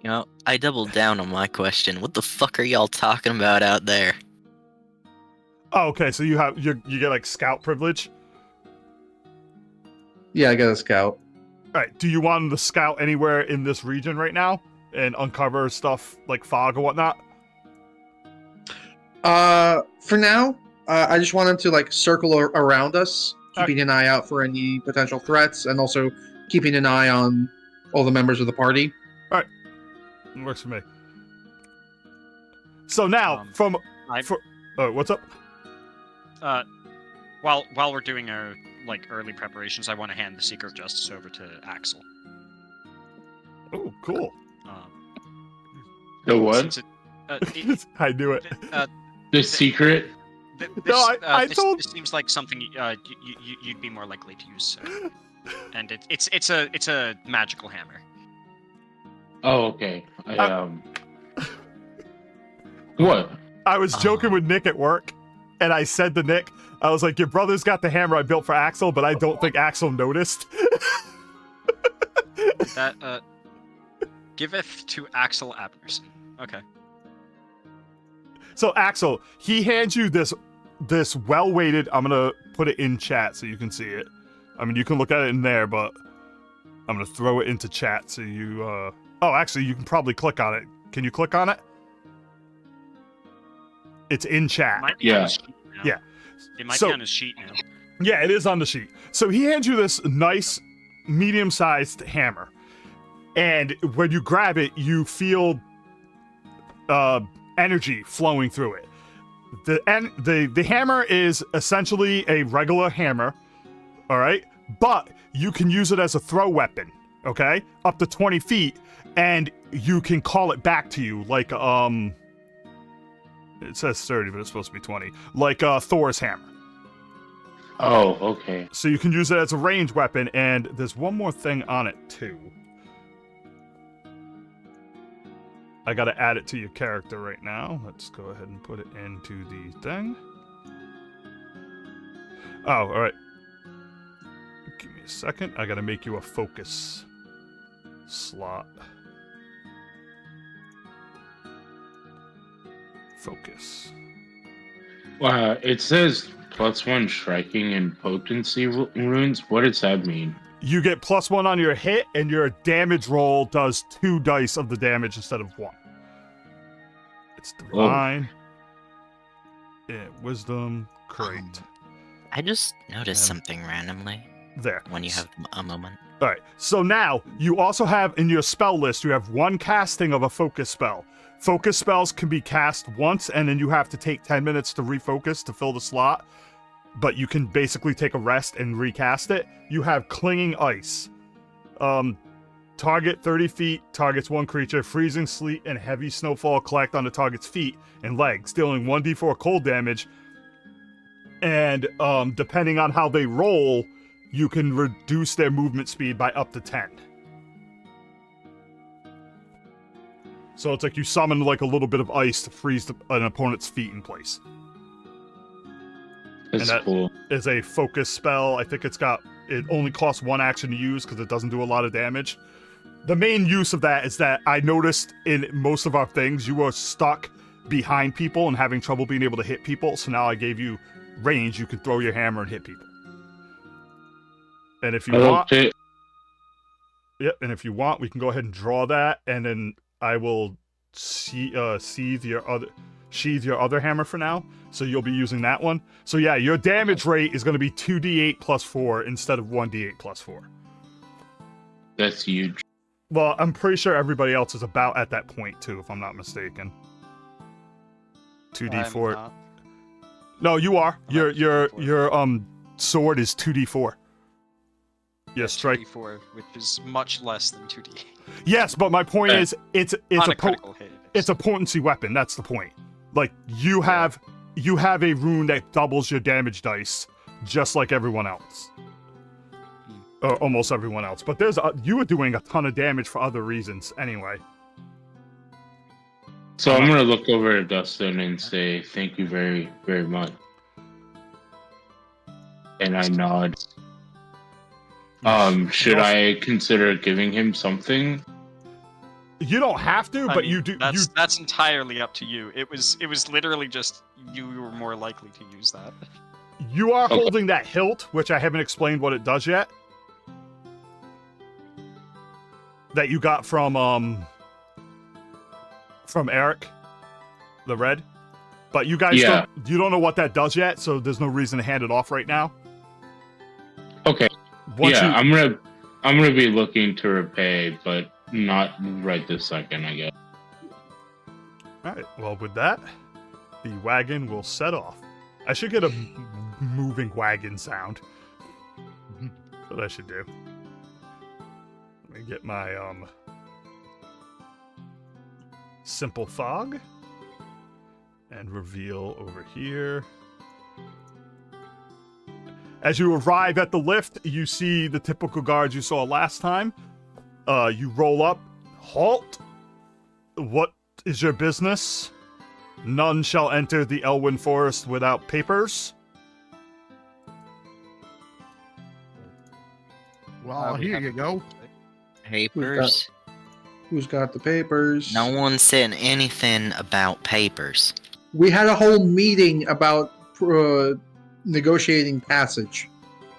You know, I doubled down on my question. What the fuck are y'all talking about out there? Oh, okay. So you get like scout privilege. Yeah, I got a scout. All right. Do you want him to scout anywhere in this region right now and uncover stuff like fog or whatnot? For now, I just want him to like circle around us, keeping an eye out for any potential threats, and also keeping an eye on all the members of the party. It works for me. So now, what's up? While we're doing our like early preparations, I want to hand the Seeker of Justice over to Axel. Oh, cool. The what? Since it, I knew it. The secret? This seems like something you'd be more likely to use. So. And it's a magical hammer. Oh, okay. What? I was joking with Nick at work, and I said to Nick, I was like, "Your brother's got the hammer I built for Axel, but I don't think Axel noticed." That giveth to Axel Abnerson. Okay. So Axel, he hands you this well-weighted. I'm gonna put it in chat so you can see it. I mean, you can look at it in there, but I'm gonna throw it into chat so you. Oh, actually, you can probably click on it. Can you click on it? It's in chat. Yeah. Yeah. It might So- be on his sheet now. Yeah, it is on the sheet. So he hands you this nice, medium-sized hammer, and when you grab it, you feel energy flowing through it. The hammer is essentially a regular hammer, all right, but you can use it as a throw weapon, okay, up to 20 feet, and you can call it back to you like it says 30, but it's supposed to be 20, like Thor's hammer. Oh, okay. So you can use it as a ranged weapon, and there's one more thing on it, too. I gotta add it to your character right now. Let's go ahead and put it into the thing. Oh, alright. Give me a second. I gotta make you a focus slot. Focus. It says +1 striking and potency runes. What does that mean? You get +1 on your hit, and your damage roll does 2 dice of the damage instead of 1. It's divine. Yeah, wisdom. Great. I just noticed Yeah. something randomly There. when you have a moment. All right. So now you also have in your spell list, you have 1 casting of a focus spell. Focus spells can be cast once, and then you have to take 10 minutes to refocus to fill the slot. But you can basically take a rest and recast it. You have Clinging Ice. Target 30 feet, targets 1 creature. Freezing sleet and heavy snowfall collect on the target's feet and legs, dealing 1d4 cold damage. And depending on how they roll, you can reduce their movement speed by up to 10. So it's like you summon like a little bit of ice to freeze an opponent's feet in place. That's that- cool. Is a focus spell. I think it only costs 1 action to use because it doesn't do a lot of damage. The main use of that is that I noticed in most of our things you were stuck behind people and having trouble being able to hit people. So now I gave you range. You could throw your hammer and hit people. And if you I want, loved it. yep. And if you want, we can go ahead and draw that, and then I will sheathe your other hammer for now. So you'll be using that one. So yeah, your damage rate is going to be 2d8 plus 4 instead of 1d8 plus 4. That's huge. Well, I'm pretty sure everybody else is about at that point too, if I'm not mistaken. 2d4. I'm not. No, you are. I'm Your at your 2d4. your sword is 2d4. Yeah, strike. 2d4, which is much less than 2d8. Yes, but my point is, it's On a a critical hit. it's a potency weapon. That's the point. Like you have a rune that doubles your damage dice, just like everyone else, or almost everyone else. But you were doing a ton of damage for other reasons anyway. So I'm gonna look over at Dustin and say thank you very, very much. And I nod. Should I consider giving him something? You don't have to, I but mean, you do. That's entirely up to you. It was literally just you were more likely to use that. You are Okay. holding that hilt, which I haven't explained what it does yet. That you got from Eric, the red. But you guys Yeah. don't know what that does yet, so there's no reason to hand it off right now. Okay. Once yeah, you- I'm gonna be looking to repay, but not right this second, I guess. All right. Well, with that, the wagon will set off. I should get a moving wagon sound. That's what I should do. Let me get my simple fog and reveal over here. As you arrive at the lift, you see the typical guards you saw last time. You roll up. Halt. What is your business? None shall enter the Elwyn Forest without papers. Well, here you go. Papers? Who's got the papers? No one said anything about papers. We had a whole meeting about negotiating passage.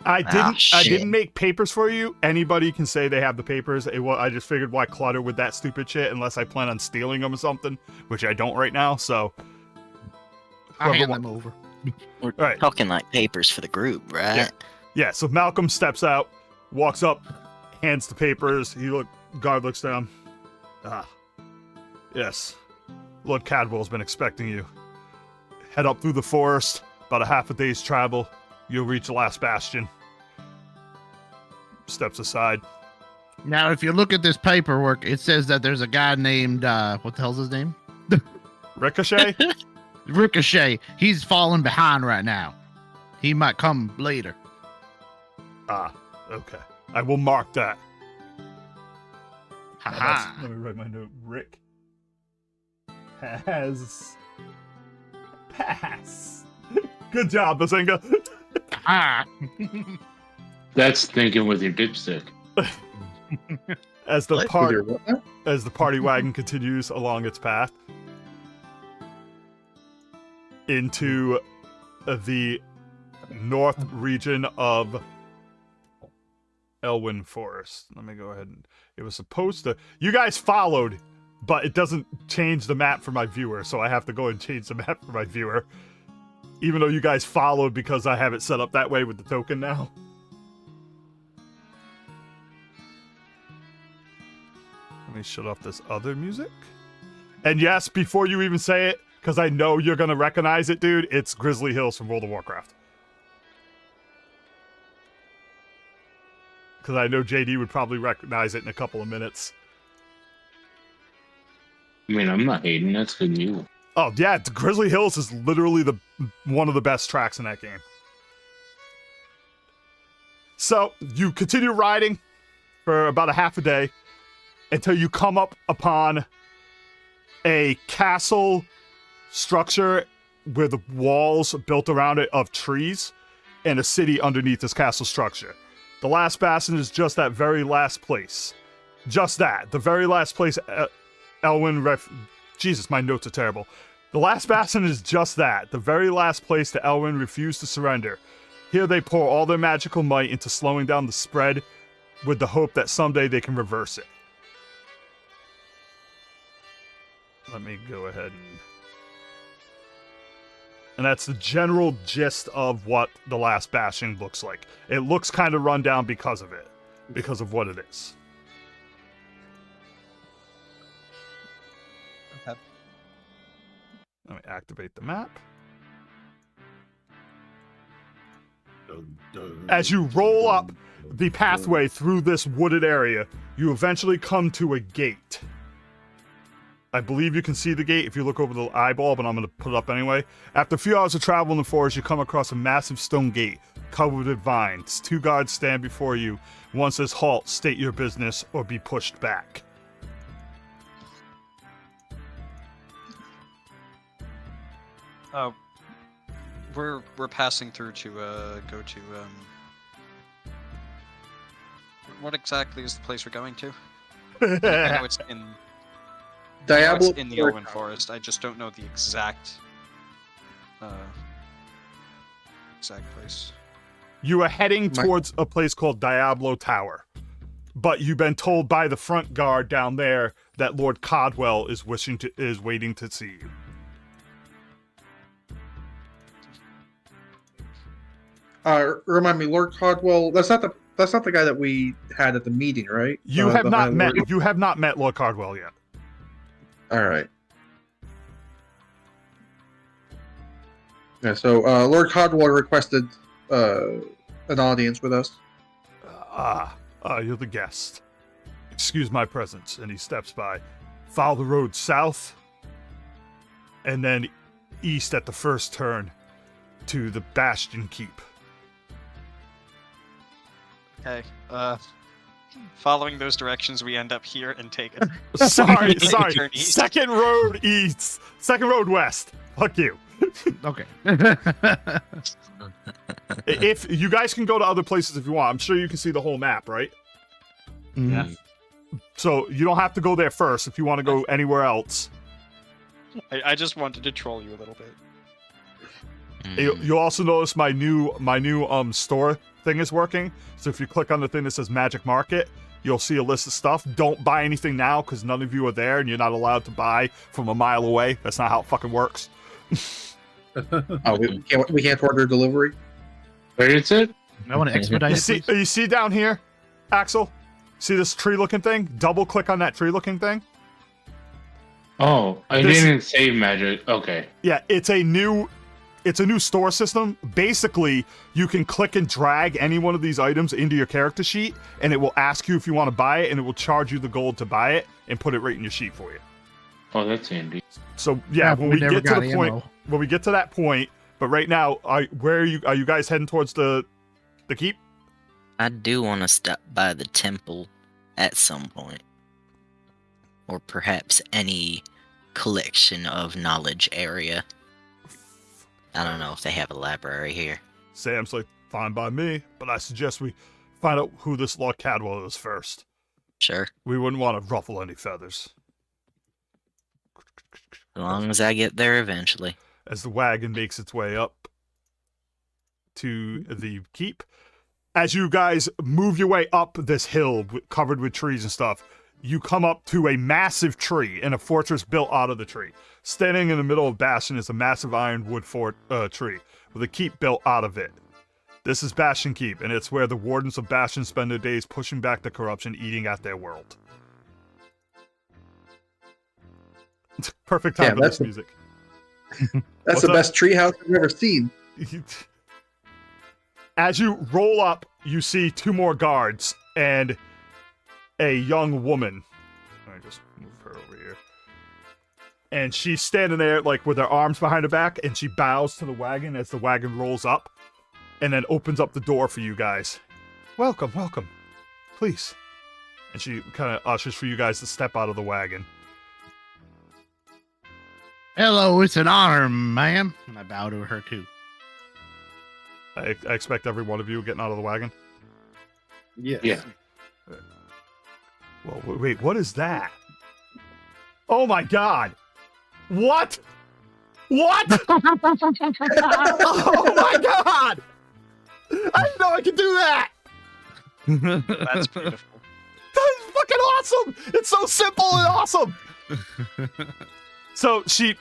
I shit. didn't make papers for you. Anybody can say they have the papers. I just figured why clutter with that stupid shit unless I plan on stealing them or something, which I don't right now. So I'll Whoever hand them over. We're Right. talking like papers for the group, right? yeah. So Malcolm steps out, walks up, hands the papers. Guard looks down. Ah, yes. Lord Cadwell's been expecting you. Head up through the forest. About a half a day's travel. You'll reach the last bastion. Steps aside. Now, if you look at this paperwork, it says that there's a guy named what the hell's his name? Ricochet? Ricochet. He's falling behind right now. He might come later. Ah, okay. I will mark that. Haha. Let me write my note. Rick has pass. Good job, Bazinga. Ah. That's thinking with your dipstick. As the With your what? party wagon continues along its path. into the north region of Elwyn Forest. Let me go ahead and... It was supposed to... You guys followed, but it doesn't change the map for my viewer, so I have to go and change the map for my viewer. Even though you guys followed because I have it set up that way with the token now. Let me shut off this other music. And yes, before you even say it, because I know you're going to recognize it, dude, it's Grizzly Hills from World of Warcraft. Because I know JD would probably recognize it in a couple of minutes. I mean, I'm not hating. That's good news. Oh, yeah, Grizzly Hills is literally one of the best tracks in that game. So, you continue riding for about a half a day until you come up upon a castle structure with the walls built around it of trees and a city underneath this castle structure. The last bastion is just that very last place. Just that. The very last place Elwyn Jesus, my notes are terrible. The last bastion is just that. The very last place that Elwyn refused to surrender. Here they pour all their magical might into slowing down the spread with the hope that someday they can reverse it. Let me go ahead and that's the general gist of what the last bastion looks like. It looks kind of run down because of it. Because of what it is. Okay. Let me activate the map. As you roll up the pathway through this wooded area, you eventually come to a gate. I believe you can see the gate if you look over the eyeball, but I'm going to put it up anyway. After a few hours of travel in the forest, you come across a massive stone gate covered with vines. 2 guards stand before you. One says, "Halt, state your business, or be pushed back." We're passing through to go to what exactly is the place we're going to? I know it's in Diablo it's in the Elwyn Forest. I just don't know the exact place. You are heading towards a place called Diablo Tower. But you've been told by the front guard down there that Lord Codwell is waiting to see you. Remind me, Lord Codwell. That's not the guy that we had at the meeting, right? You have not met Lord Codwell yet. All right. Yeah. So Lord Codwell requested an audience with us. You're the guest. Excuse my presence. And he steps by. Follow the road south, and then east at the first turn to the Bastion Keep. Okay. Following those directions, we end up here and take it. Sorry. Turn east. Second road east. Second road west. Fuck you. Okay. If you guys can go to other places if you want, I'm sure you can see the whole map, right? Yeah. So you don't have to go there first if you want to go anywhere else. I just wanted to troll you a little bit. You'll also notice my new store thing is working. So if you click on the thing that says Magic Market, you'll see a list of stuff. Don't buy anything now because none of you are there and you're not allowed to buy from a mile away. That's not how it fucking works. We can't order delivery. Where is it? I want to expedite it, please. You see down here, Axel? See this tree-looking thing? Double click on that tree-looking thing. Oh, I didn't say magic. Okay. Yeah, it's a new store system. Basically, you can click and drag any one of these items into your character sheet, and it will ask you if you want to buy it, and it will charge you the gold to buy it and put it right in your sheet for you. Oh, that's handy. So yeah, when we we never get to got the point, ammo. when we get to that point, but right now, are you guys heading towards the keep? I do want to stop by the temple at some point. Or perhaps any collection of knowledge area. I don't know if they have a library here. Sam's like, fine by me, but I suggest we find out who this Lord Cadwell is first. Sure. We wouldn't want to ruffle any feathers. As long as I get there eventually. as the wagon makes its way up to the keep. As you guys move your way up this hill covered with trees and stuff, you come up to a massive tree in a fortress built out of the tree. Standing in the middle of Bastion is a massive ironwood tree with a keep built out of it. This is Bastion Keep, and it's where the wardens of Bastion spend their days pushing back the corruption, eating at their world. Perfect time for this music. That's the best treehouse I've ever seen. As you roll up, you see two more guards and a young woman. Let me just move her over here. And she's standing there, like, with her arms behind her back, and she bows to the wagon as the wagon rolls up, and then opens up the door for you guys. Welcome, welcome. Please. And she kind of ushers for you guys to step out of the wagon. Hello, it's an honor, ma'am. And I bow to her too. I expect every one of you getting out of the wagon. Yes. Yeah. Well, wait, what is that? Oh my god! What? What? Oh my god! I didn't know I could do that! That's beautiful. That's fucking awesome! It's so simple and awesome! So she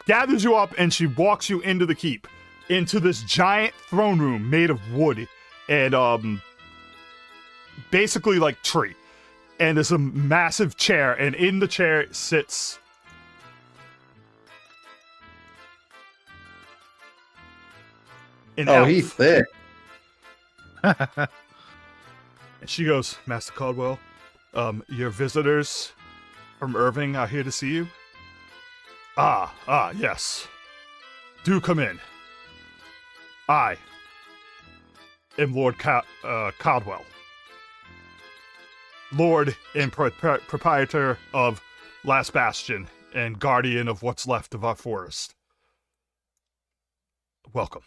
gathers you up and she walks you into the keep, into this giant throne room made of wood and basically like tree. And there's a massive chair, and in the chair sits an elf. He's thick. And she goes, Master Caldwell, your visitors from Irving are here to see you. Yes. Do come in. I am Lord Caldwell, Lord and proprietor of Last Bastion and guardian of what's left of our forest. Welcome.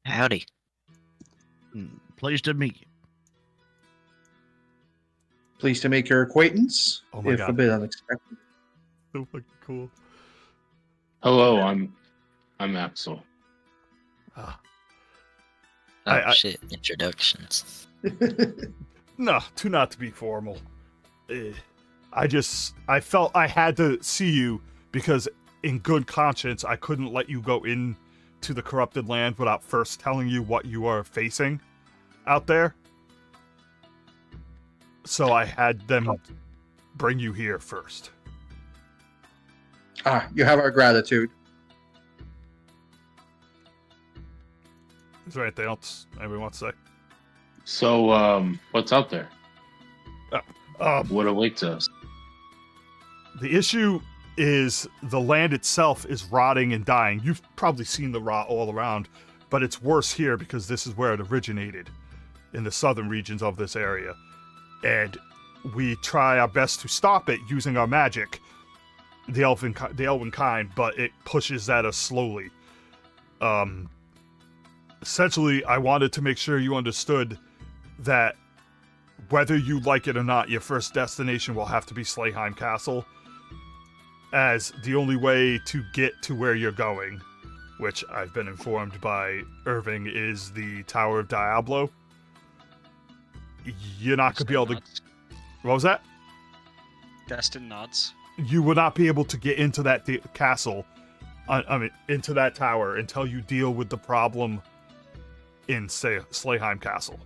Howdy. Pleased to meet you. Pleased to make your acquaintance. Oh my if God. a bit unexpected. So fucking cool. Hello, I'm Axel. Ah. Oh shit, introductions. No, not to be formal. I felt I had to see you because in good conscience I couldn't let you go in to the corrupted land without first telling you what you are facing out there. So I had them bring you here first. You have our gratitude. Is there anything else anybody wants to say? So, what's out there? Um, What awaits us? The issue is the land itself is rotting and dying. You've probably seen the rot all around, but it's worse here because this is where it originated, in the southern regions of this area. And we try our best to stop it using our magic, the elven kind, but it pushes at us slowly. Essentially, I wanted to make sure you understood that whether you like it or not, your first destination will have to be Slayheim Castle, as the only way to get to where you're going, which I've been informed by Irving, is the Tower of Diablo. You're not going to be able to... What was that? Destin nods. You will not be able to get into that castle, into that tower, until you deal with the problem in, say, Slayheim Castle.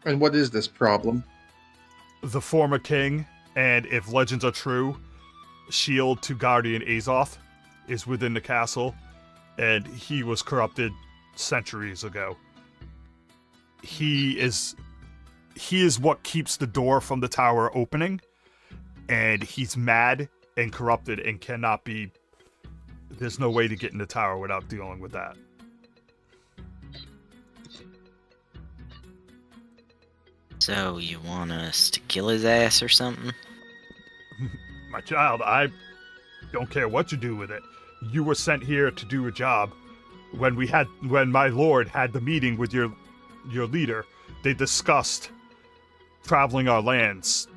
And what is this problem? The former king, and if legends are true, shield to Guardian Azoth is within the castle, and he was corrupted centuries ago. He is what keeps the door from the tower opening, and he's mad and corrupted and cannot be... There's no way to get in the tower without dealing with that. So you want us to kill his ass or something? My child, I don't care what you do with it. You were sent here to do a job. When my lord had the meeting with your leader, they discussed traveling our lands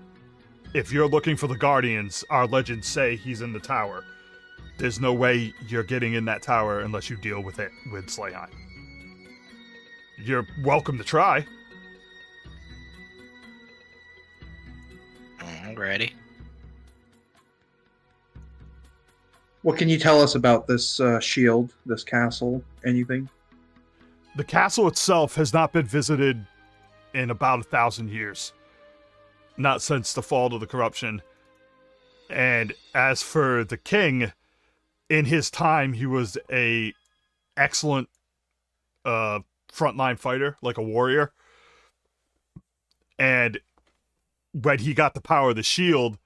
If you're looking for the Guardians, our legends say he's in the tower. There's no way you're getting in that tower unless you deal with it with Slayheim. You're welcome to try. Alrighty. What can you tell us about this shield, this castle? Anything? The castle itself has not been visited in about 1,000 years. Not since the fall of the corruption. And as for the king, in his time, he was a excellent frontline fighter, like a warrior. And when he got the power of the shield,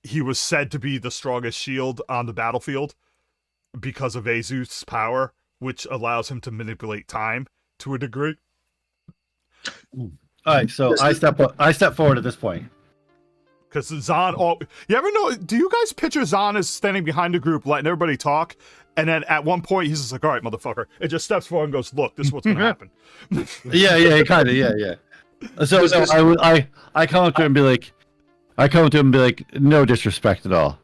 he was said to be the strongest shield on the battlefield because of Azuth's power, which allows him to manipulate time to a degree. All right, so I step forward at this point. Because Zahn, you ever know? Do you guys picture Zahn as standing behind the group, letting everybody talk, and then at one point he's just like, "All right, motherfucker," and just steps forward and goes, "Look, this is what's gonna happen." Yeah, kind of, yeah. So I come up to him and be like, no disrespect at all,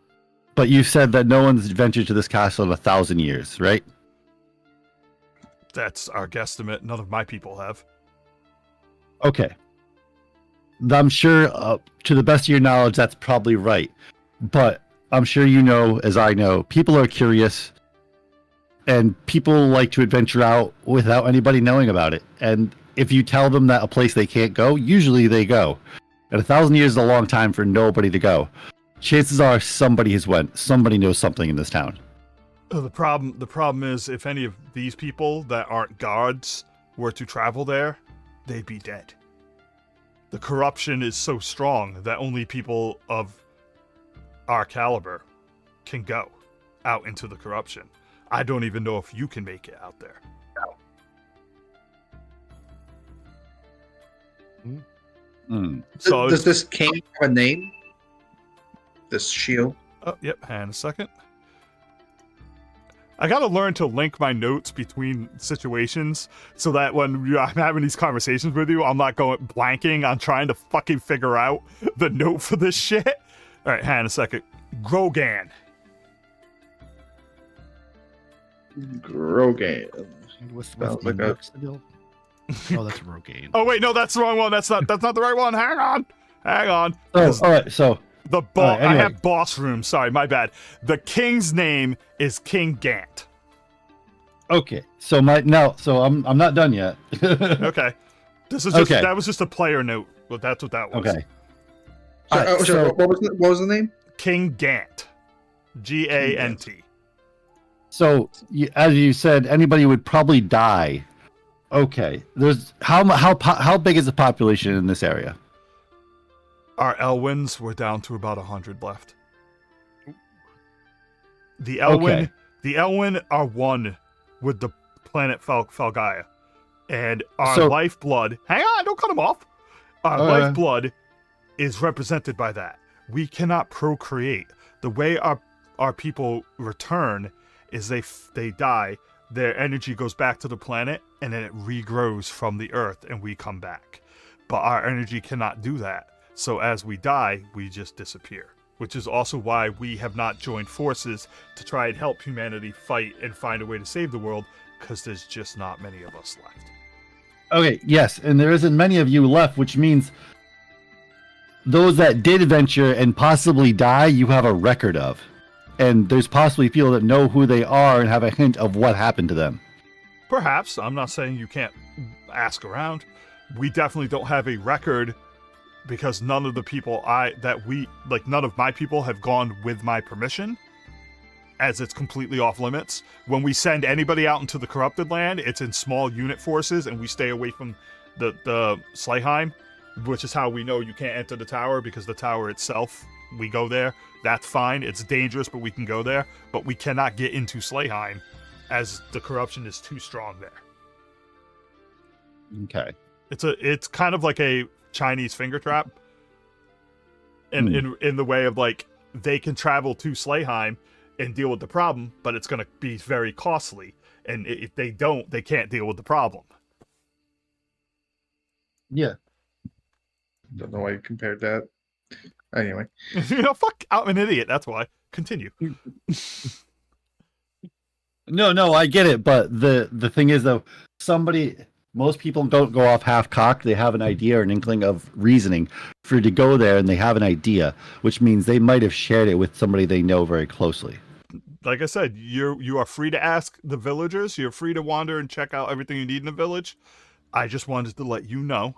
but you said that no one's ventured to this castle in 1,000 years, right? That's our guesstimate. None of my people have. Okay. I'm sure, to the best of your knowledge, that's probably right. But I'm sure you know, as I know, people are curious, and people like to adventure out without anybody knowing about it. And if you tell them that a place they can't go, usually they go. And 1,000 years is a long time for nobody to go. Chances are somebody has went. Somebody knows something in this town. The problem is, if any of these people that aren't gods were to travel there, they'd be dead. The corruption is so strong that only people of our caliber can go out into the corruption. I don't even know if you can make it out there. So Does this king have a name? This shield? Oh, yep, hang on a second. I gotta learn to link my notes between situations so that when I'm having these conversations with you, I'm not going blanking on trying to fucking figure out the note for this shit. All right, hang on a second. Grogan. Grogan. With Sounds like a- Minoxidil? Oh, that's Rogaine. Oh wait, no, that's the wrong one. That's not the right one. Hang on. Oh, all right, so The boss. anyway. I have boss room. Sorry, my bad. The king's name is King Gant. okay, so I'm not done yet. Okay. This is just Okay. that was just a player note. But that's what that was. Okay. So, Alright, so- what was the name? King Gant. Gant. So, as you said, anybody would probably die. Okay. There's how big is the population in this area? Our Elwins were down to about 100 left. The Elwin are one with the planet Falgaia. And our lifeblood... Hang on, don't cut him off! Our lifeblood is represented by that. We cannot procreate. The way our people return is they die, their energy goes back to the planet, and then it regrows from the earth, and we come back. But our energy cannot do that. So as we die, we just disappear. Which is also why we have not joined forces to try and help humanity fight and find a way to save the world, because there's just not many of us left. Okay, yes, and there isn't many of you left, which means those that did venture and possibly die, you have a record of. And there's possibly people that know who they are and have a hint of what happened to them. Perhaps. I'm not saying you can't ask around. We definitely don't have a record because none of the people none of my people have gone with my permission, as it's completely off limits. When we send anybody out into the corrupted land, it's in small unit forces, and we stay away from the Slayheim, which is how we know you can't enter the tower, because the tower itself, we go there. That's fine. It's dangerous, but we can go there. But we cannot get into Slayheim, as the corruption is too strong there. Okay. It's kind of like a Chinese finger trap, in the way of like they can travel to Slayheim and deal with the problem, but it's going to be very costly. And if they don't, they can't deal with the problem. Yeah. Don't know why you compared that. Anyway, Fuck, I'm an idiot. That's why. Continue. No, I get it, but the thing is though, most people don't go off half cocked. They have an idea or an inkling of reasoning for you to go there, and they have an idea, which means they might have shared it with somebody they know very closely. Like I said, you are free to ask the villagers. You're free to wander and check out everything you need in the village. I just wanted to let you know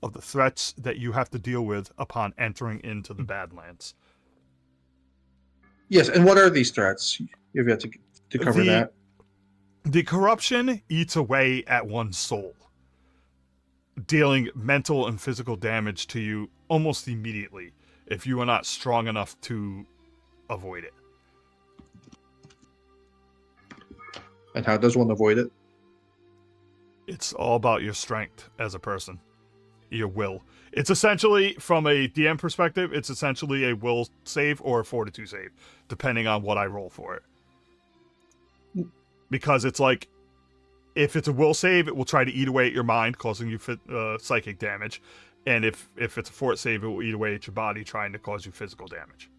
of the threats that you have to deal with upon entering into the Badlands. yes. And what are these threats? You've got to cover that. The corruption eats away at one's soul, dealing mental and physical damage to you almost immediately if you are not strong enough to avoid it. And how does one avoid it? It's all about your strength as a person, your will. It's essentially, from a DM perspective, it's essentially a will save or a fortitude save, depending on what I roll for it. Because it's like, if it's a will save, it will try to eat away at your mind, causing you psychic damage. And if it's a fort save, it will eat away at your body, trying to cause you physical damage.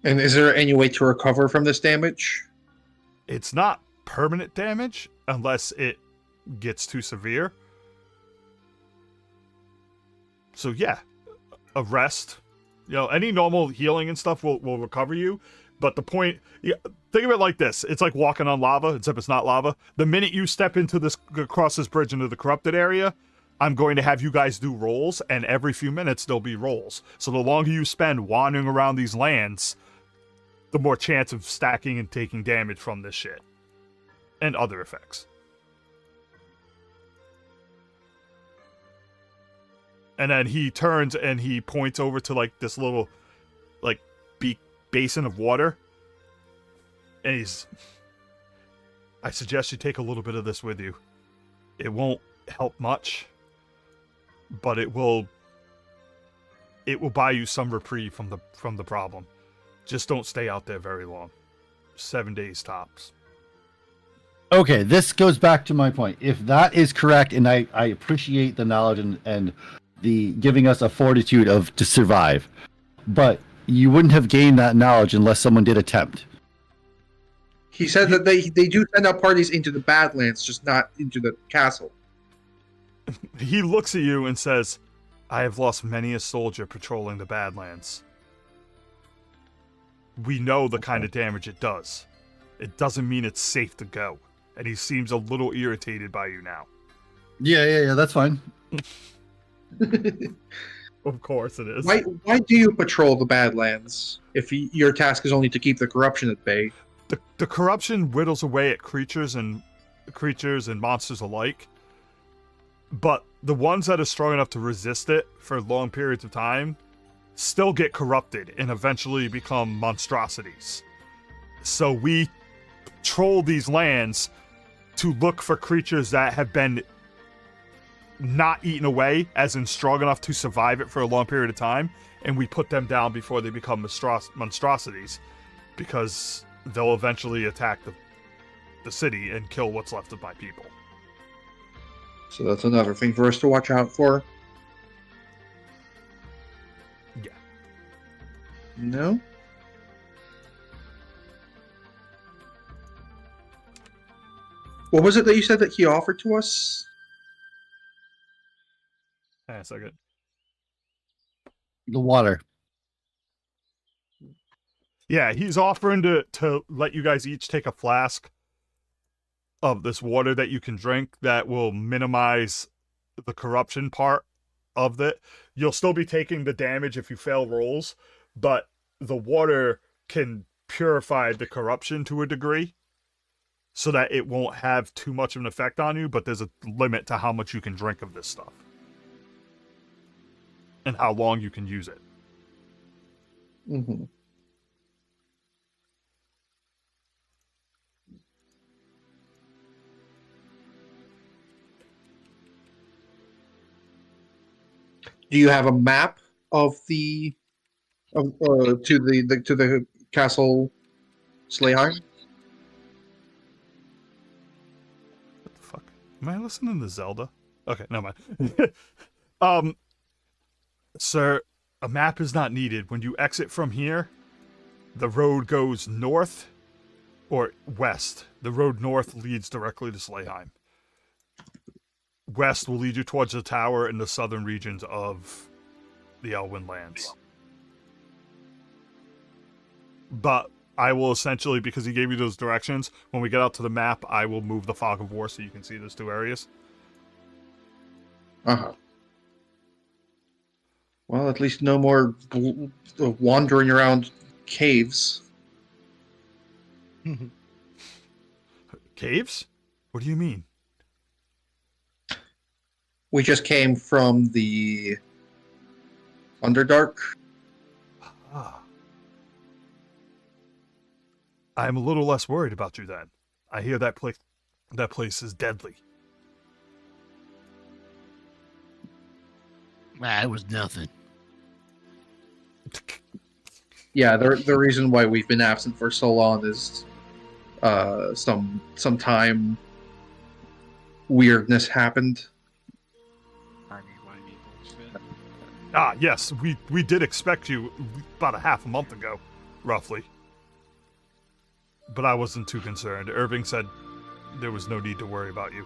And is there any way to recover from this damage? It's not permanent damage unless it gets too severe. So yeah, a rest. Any normal healing and stuff will recover you. But the point, think of it like this. It's like walking on lava, except it's not lava. The minute you step across this bridge into the corrupted area, I'm going to have you guys do rolls, and every few minutes there'll be rolls. So the longer you spend wandering around these lands, the more chance of stacking and taking damage from this shit. And other effects. And then he turns and he points over to like this little basin of water. And I suggest you take a little bit of this with you. It won't help much, but it will buy you some reprieve from the problem. Just don't stay out there very long. 7 days tops. Okay, this goes back to my point. If that is correct, and I appreciate the knowledge and the giving us a fortitude to survive, but you wouldn't have gained that knowledge unless someone did attempt. He said that they do send out parties into the Badlands, just not into the castle. He looks at you and says, I have lost many a soldier patrolling the Badlands. We know the kind of damage it does. It doesn't mean it's safe to go. And he seems a little irritated by you now. Yeah, that's fine. Of course it is. Why do you patrol the Badlands if your task is only to keep the corruption at bay? The corruption whittles away at creatures and monsters alike. But the ones that are strong enough to resist it for long periods of time still get corrupted and eventually become monstrosities. So we patrol these lands to look for creatures that have been not eaten away, as in strong enough to survive it for a long period of time, and we put them down before they become monstrosities, because they'll eventually attack the city and kill what's left of my people. So that's another thing for us to watch out for. Yeah. No? What was it that you said that he offered to us? Hang on a second. The water. Yeah, he's offering to let you guys each take a flask of this water that you can drink that will minimize the corruption part of it. You'll still be taking the damage if you fail rolls, but the water can purify the corruption to a degree so that it won't have too much of an effect on you, but there's a limit to how much you can drink of this stuff and how long you can use it. Mm-hmm. Do you have a map of the to the castle Slayheim? What the fuck? Am I listening to Zelda? Okay, never mind. Sir, a map is not needed. When you exit from here, the road goes north or west. The road north leads directly to Slayheim. West will lead you towards the tower in the southern regions of the Elwyn lands. But I will essentially, because he gave you those directions, when we get out to the map, I will move the fog of war so you can see those two areas. Uh-huh. Well, at least no more wandering around caves. Caves? What do you mean? We just came from the Underdark. Ah. I'm a little less worried about you then. I hear that place is deadly. It was nothing. Yeah, the reason why we've been absent for so long is some time weirdness happened. Ah, yes, we did expect you about a half a month ago, roughly. But I wasn't too concerned. Irving said there was no need to worry about you.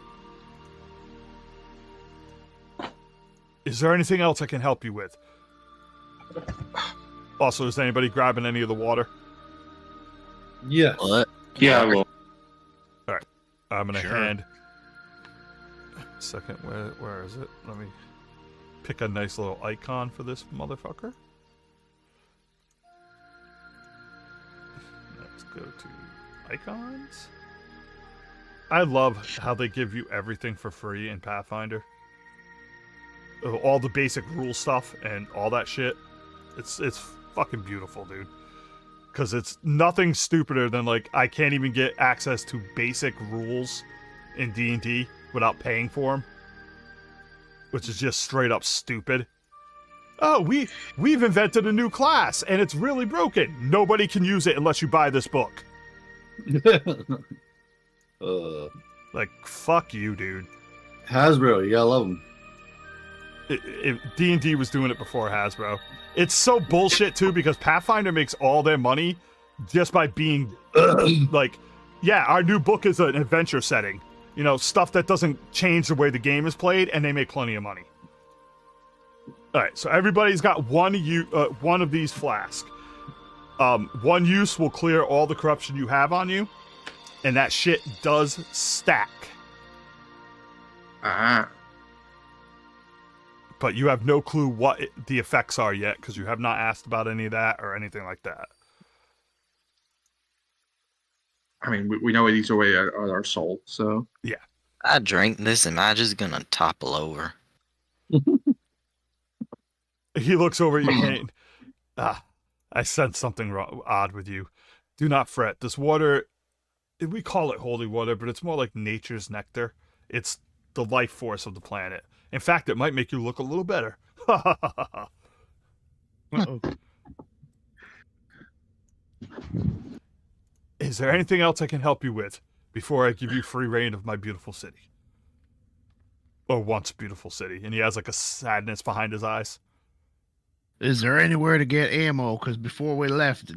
Is there anything else I can help you with? Also, is anybody grabbing any of the water? Yes. What? Yeah, well, I'm gonna Sure. hand. Second, where is it? Let me pick a nice little icon for this motherfucker. Let's go to icons. I love how they give you everything for free in Pathfinder. All the basic rule stuff and all that shit. It's fucking beautiful, dude. Because it's nothing stupider than, like, I can't even get access to basic rules in D&D without paying for them. Which is just straight up stupid. Oh, we've invented a new class, and it's really broken. Nobody can use it unless you buy this book. Like, fuck you, dude. Hasbro, you gotta love them. D&D was doing it before Hasbro. It's so bullshit, too, because Pathfinder makes all their money just by being, like, yeah, our new book is an adventure setting. You know, stuff that doesn't change the way the game is played, and they make plenty of money. Alright, so everybody's got one of these flasks. One use will clear all the corruption you have on you, and that shit does stack. Ah. But you have no clue what the effects are yet, because you have not asked about any of that or anything like that. I mean, we know it eats away at our soul, so... I drink this, am I just gonna topple over? He looks over at you, Kane. I sense something odd with you. Do not fret. This water, we call it holy water, but it's more like nature's nectar. It's the life force of the planet. In fact, it might make you look a little better. Uh-oh. Is there anything else I can help you with before I give you free reign of my beautiful city? Or once beautiful city. And he has like a sadness behind his eyes. Is there anywhere to get ammo? Because before we left,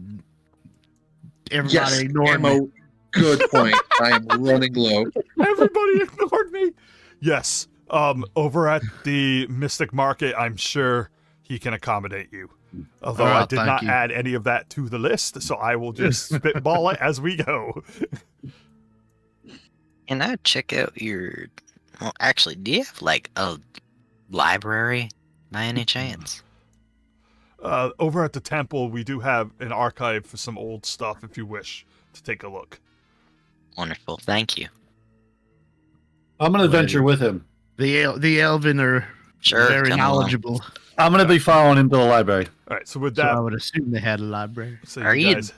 everybody Yes, ignored me. ammo. Good point. I am running low. Everybody ignored me. Yes. Over at the Mystic Market, I'm sure he can accommodate you. Although I did thank not you. add any of that to the list, so I will just spitball it as we go. Can I check out your... Well, actually, do you have, like, a library by any chance? Over at the temple, we do have an archive for some old stuff if you wish to take a look. Wonderful, thank you. I'm gonna venture with him. The Elven are Sure, very come along. knowledgeable, I'm gonna be following him to the library. All right, so with so I that, would assume they had a library. so Are you- guys,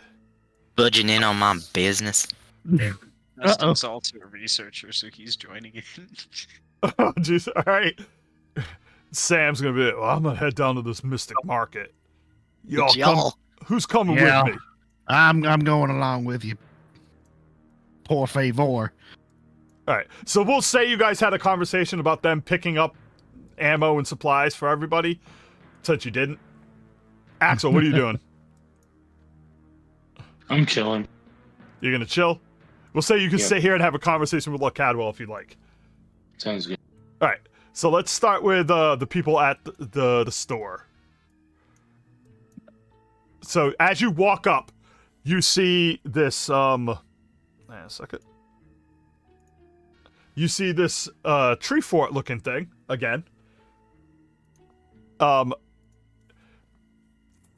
Budging in on my business. Dustin's also a researcher, so he's joining in. oh jeez, all right. Sam's gonna be like, well, I'm gonna head down to this Mystic Market. Y'all. Who's coming Yeah. with me? I'm going along with you. Por favor. All right, so we'll say you guys had a conversation about them picking up ammo and supplies for everybody. Since you didn't. Axel, what are you doing? I'm chilling. You're gonna chill? We'll say you can Yep. sit here and have a conversation with Cadwell if you'd like. Sounds good. All right. So let's start with the people at the store. So as you walk up, you see this hang on a second. You see this tree fort looking thing again.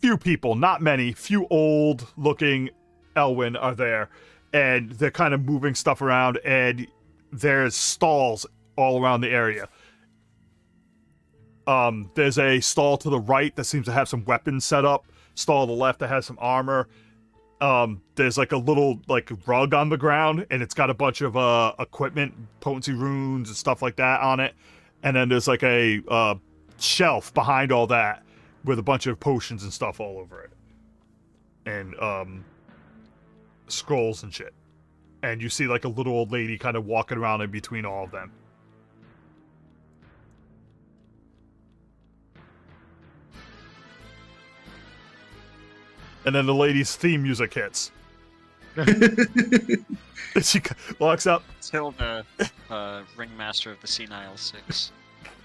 Few people, not many, few old looking Elwyn are there, and they're kind of moving stuff around, and there's stalls all around the area. There's a stall to the right that seems to have some weapons set up. Stall to the left that has some armor. There's like a little like rug on the ground, and it's got a bunch of equipment, potency runes and stuff like that on it. And then there's like a shelf behind all that with a bunch of potions and stuff all over it, and scrolls and shit. And you see like a little old lady kind of walking around in between all of them. And then the lady's theme music hits. She walks up. Tilda, ringmaster of the Senile Six.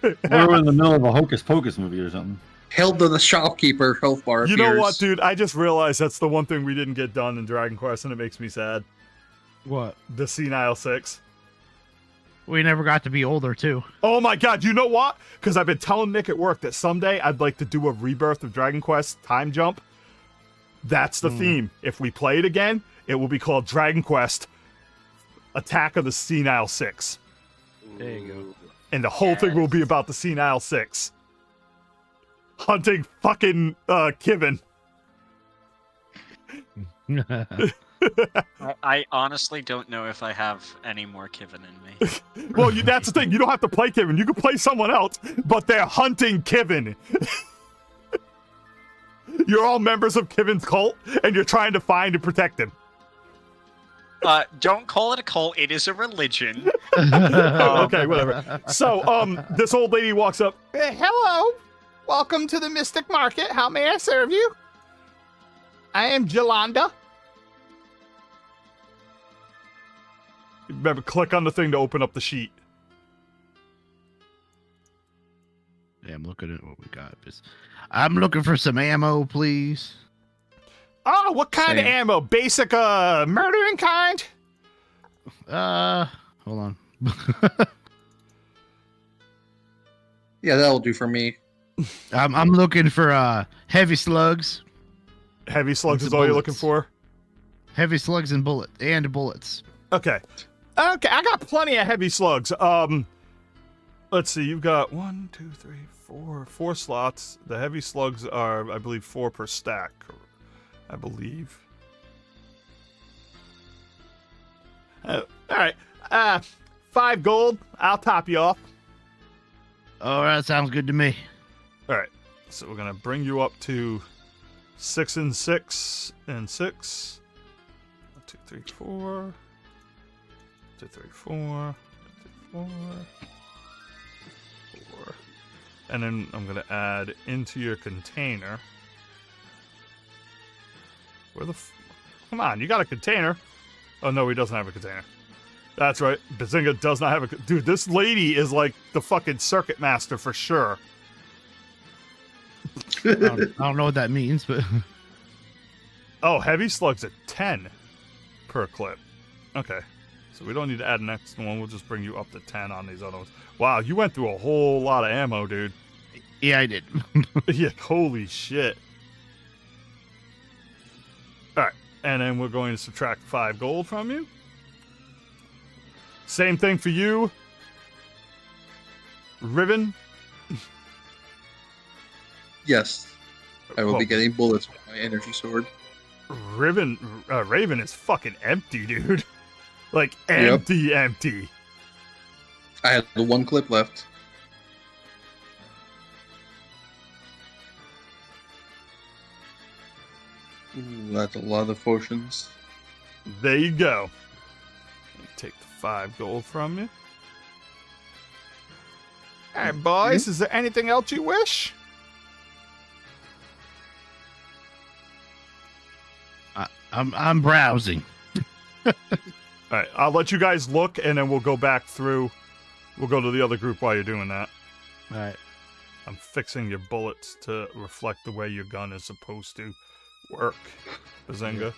We're in the middle of a Hocus Pocus movie or something. Hilda the shopkeeper health bar You appears. know what, dude? I just realized that's the one thing we didn't get done in Dragon Quest, and it makes me sad. What? The Senile Six. We never got to be older too. Oh my god, you know what? Because I've been telling Nick at work that someday I'd like to do a rebirth of Dragon Quest time jump. That's the theme. If we play it again, it will be called Dragon Quest Attack of the Senile Six. There you go. And the whole thing will be about the Senile Six. Hunting fucking Kivin. I honestly don't know if I have any more Kivin in me. Well, that's the thing. You don't have to play Kivin. You can play someone else, but they're hunting Kivin. You're all members of Kivin's cult, and you're trying to find and protect him. Don't call it a cult. It is a religion. Okay, whatever. So, this old lady walks up. Hello. Welcome to the Mystic Market. How may I serve you? I am Jolanda. Remember, click on the thing to open up the sheet. Yeah, I'm looking at what we got. I'm looking for some ammo, please. Oh, what kind of Same. ammo? Basic, murdering kind? Hold on. Yeah, that'll do for me. I'm looking for heavy slugs. Heavy slugs With is the all you're looking bullets. for? Heavy slugs and bullets. Okay. Okay, I got plenty of heavy slugs. Let's see, you've got 1, 2, 3, 4 slots. The heavy slugs are, I believe, 4 per stack. I believe. All right. 5 gold. I'll top you off. All right, sounds good to me. All right. So we're gonna bring you up to 6 and 6 and 6. 1, 2, 3, 4. 2, 3, 4. 4. 4. And then I'm gonna add into your container. Where the? Come on, you got a container. Oh no, he doesn't have a container. That's right. Bazinga does not have a. Dude, this lady is like the fucking circuit master for sure. I don't know what that means, but Oh, heavy slugs at 10 per clip. Okay. So we don't need to add an next one. We'll just bring you up to 10 on these other ones. Wow, you went through a whole lot of ammo, dude. yeah, I did. Yeah, holy shit. Alright, and then we're going to subtract 5 gold from you. Same thing for you. Riven. Yes, I will Well, be getting bullets with my energy sword. Raven is fucking empty, dude. Like, empty. I had the 1 clip left. Ooh, that's a lot of potions. There you go. Take the 5 gold from you. Alright, boys, is there anything else you wish? I'm browsing. All right, I'll let you guys look, and then we'll go back through. We'll go to the other group while you're doing that. All right. I'm fixing your bullets to reflect the way your gun is supposed to work, Bazinga.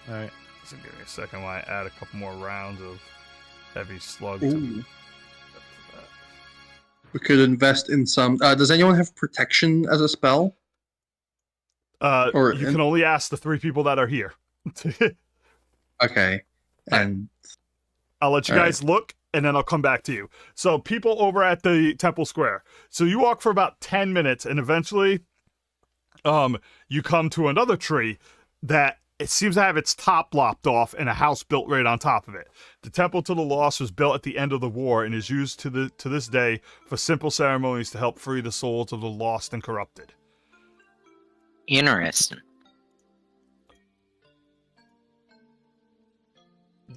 All right. So give me a second while I add a couple more rounds of heavy slug. Ooh. We could invest in some. Does anyone have protection as a spell? Or You can only ask the 3 people that are here. Okay. And I'll let you All guys look, and then I'll come back to you. So people over at the Temple Square. So you walk for about 10 minutes, and eventually you come to another tree that it seems to have its top lopped off and a house built right on top of it. The Temple to the Lost was built at the end of the war and is used to this day for simple ceremonies to help free the souls of the lost and corrupted. Interesting.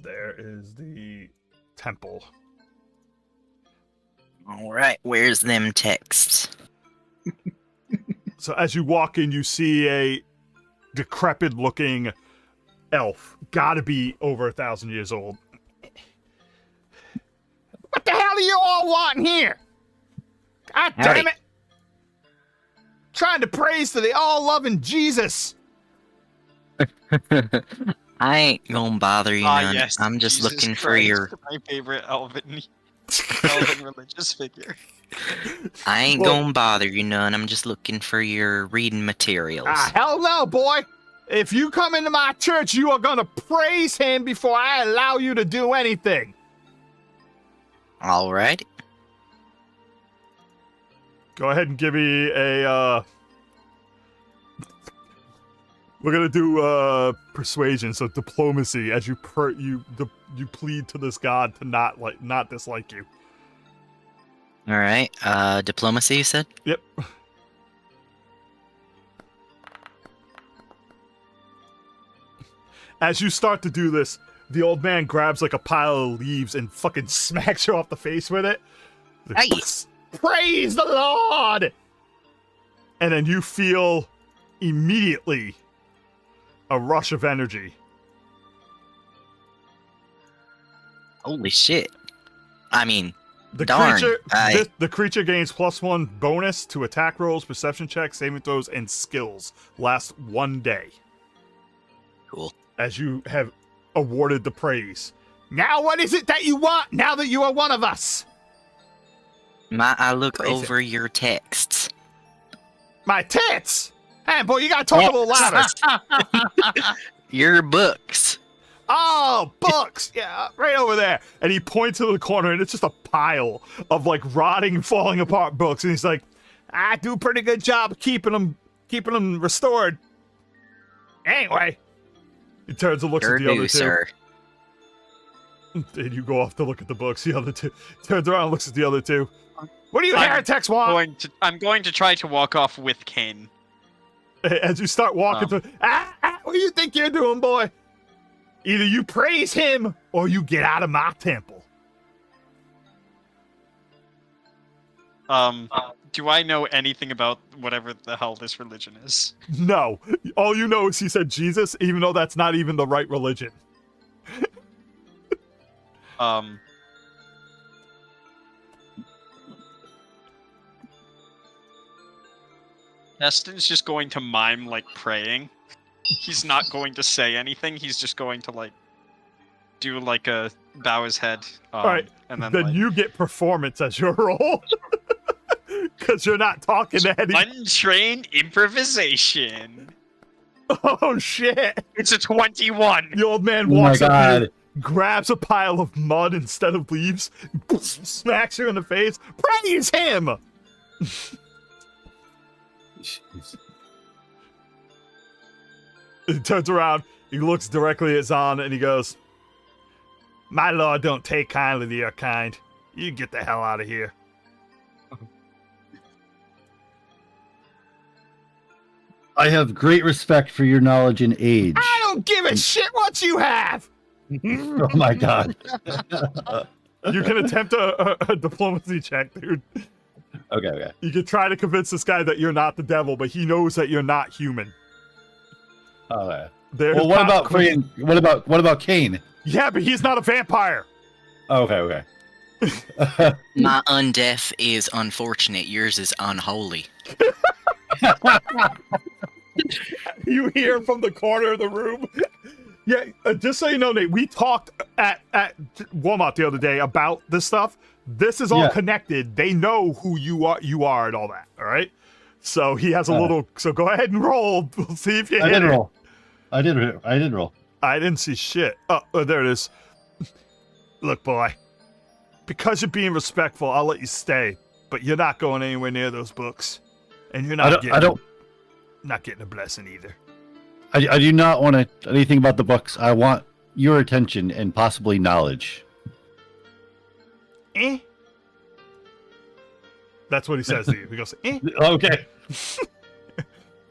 There is the temple. All right, where's them texts? So as you walk in, you see a decrepit-looking elf. Gotta be over 1,000 years old. What the hell are you all wanting here? God Howdy. damn it! Trying to praise to the all-loving Jesus. I ain't gonna bother you none. Yes. I'm just Jesus looking for Christ, your. my favorite elven religious figure. I ain't Well- gonna bother you none. I'm just looking for your reading materials. Ah, hell no, boy. If you come into my church, you are gonna praise him before I allow you to do anything. All right. Go ahead and give me a, we're gonna do persuasion, so diplomacy, as you you plead to this god to not dislike you. All right. Diplomacy, you said? Yep. As you start to do this, the old man grabs like a pile of leaves and fucking smacks you off the face with it. Hey. Praise the Lord! And then you feel immediately a rush of energy. Holy shit. I mean, The Darn, creature I- the creature gains +1 bonus to attack rolls, perception checks, saving throws, and skills. Lasts 1 day. cool. As you have awarded the praise. Now what is it that you want now that you are one of us? I look Praise over your texts. My tits! Hey, boy, you gotta talk a little louder. Your books. Oh, books! Yeah, right over there. And he points to the corner, and it's just a pile of like rotting, falling apart books. And he's like, I do a pretty good job of keeping them restored. Anyway, he turns and looks Sure at the other do, two. sir. And you go off to look at the books. The other two turns around and looks at the other two. what do you I'm heretics want? I'm going to try to walk off with Kane. As you start walking through, What do you think you're doing, boy? either you praise him or you get out of my temple. Do I know anything about whatever the hell this religion is? No. All you know is he said Jesus, even though that's not even the right religion. Destin's just going to mime like praying. He's not going to say anything. He's just going to like do like a bow his head. All right. and then Then like, you get performance as your role. Because you're not talking to any. untrained improvisation. Oh, shit. It's a 21. The old man Oh my walks up god. here, grabs a pile of mud instead of leaves, smacks you in the face. Praise him! Jeez. He turns around, he looks directly at Zahn, and he goes, My lord don't take kindly to your kind. You get the hell out of here. I have great respect for your knowledge and age. I don't give a shit what you have. Oh my god. You can attempt a diplomacy check, dude. Okay. You can try to convince this guy that you're not the devil, but he knows that you're not human. Okay. There's Well, what about consequences. what about Kane? Yeah, but he's not a vampire. Oh, okay. My undeath is unfortunate. Yours is unholy. You hear from the corner of the room. Yeah, just so you know, Nate, we talked at Walmart the other day about this stuff. This is all Yeah. connected. They know who you are, and all that. All right. So he has a little. So go ahead and roll. We'll see if you I hit did it. roll. I did roll. I didn't see shit. Oh, there it is. Look, boy. Because you're being respectful, I'll let you stay. But you're not going anywhere near those books, and you're not. Not getting a blessing either. I do not want anything about the books. I want your attention and possibly knowledge. Eh? That's what he says to you. He goes, eh? Okay.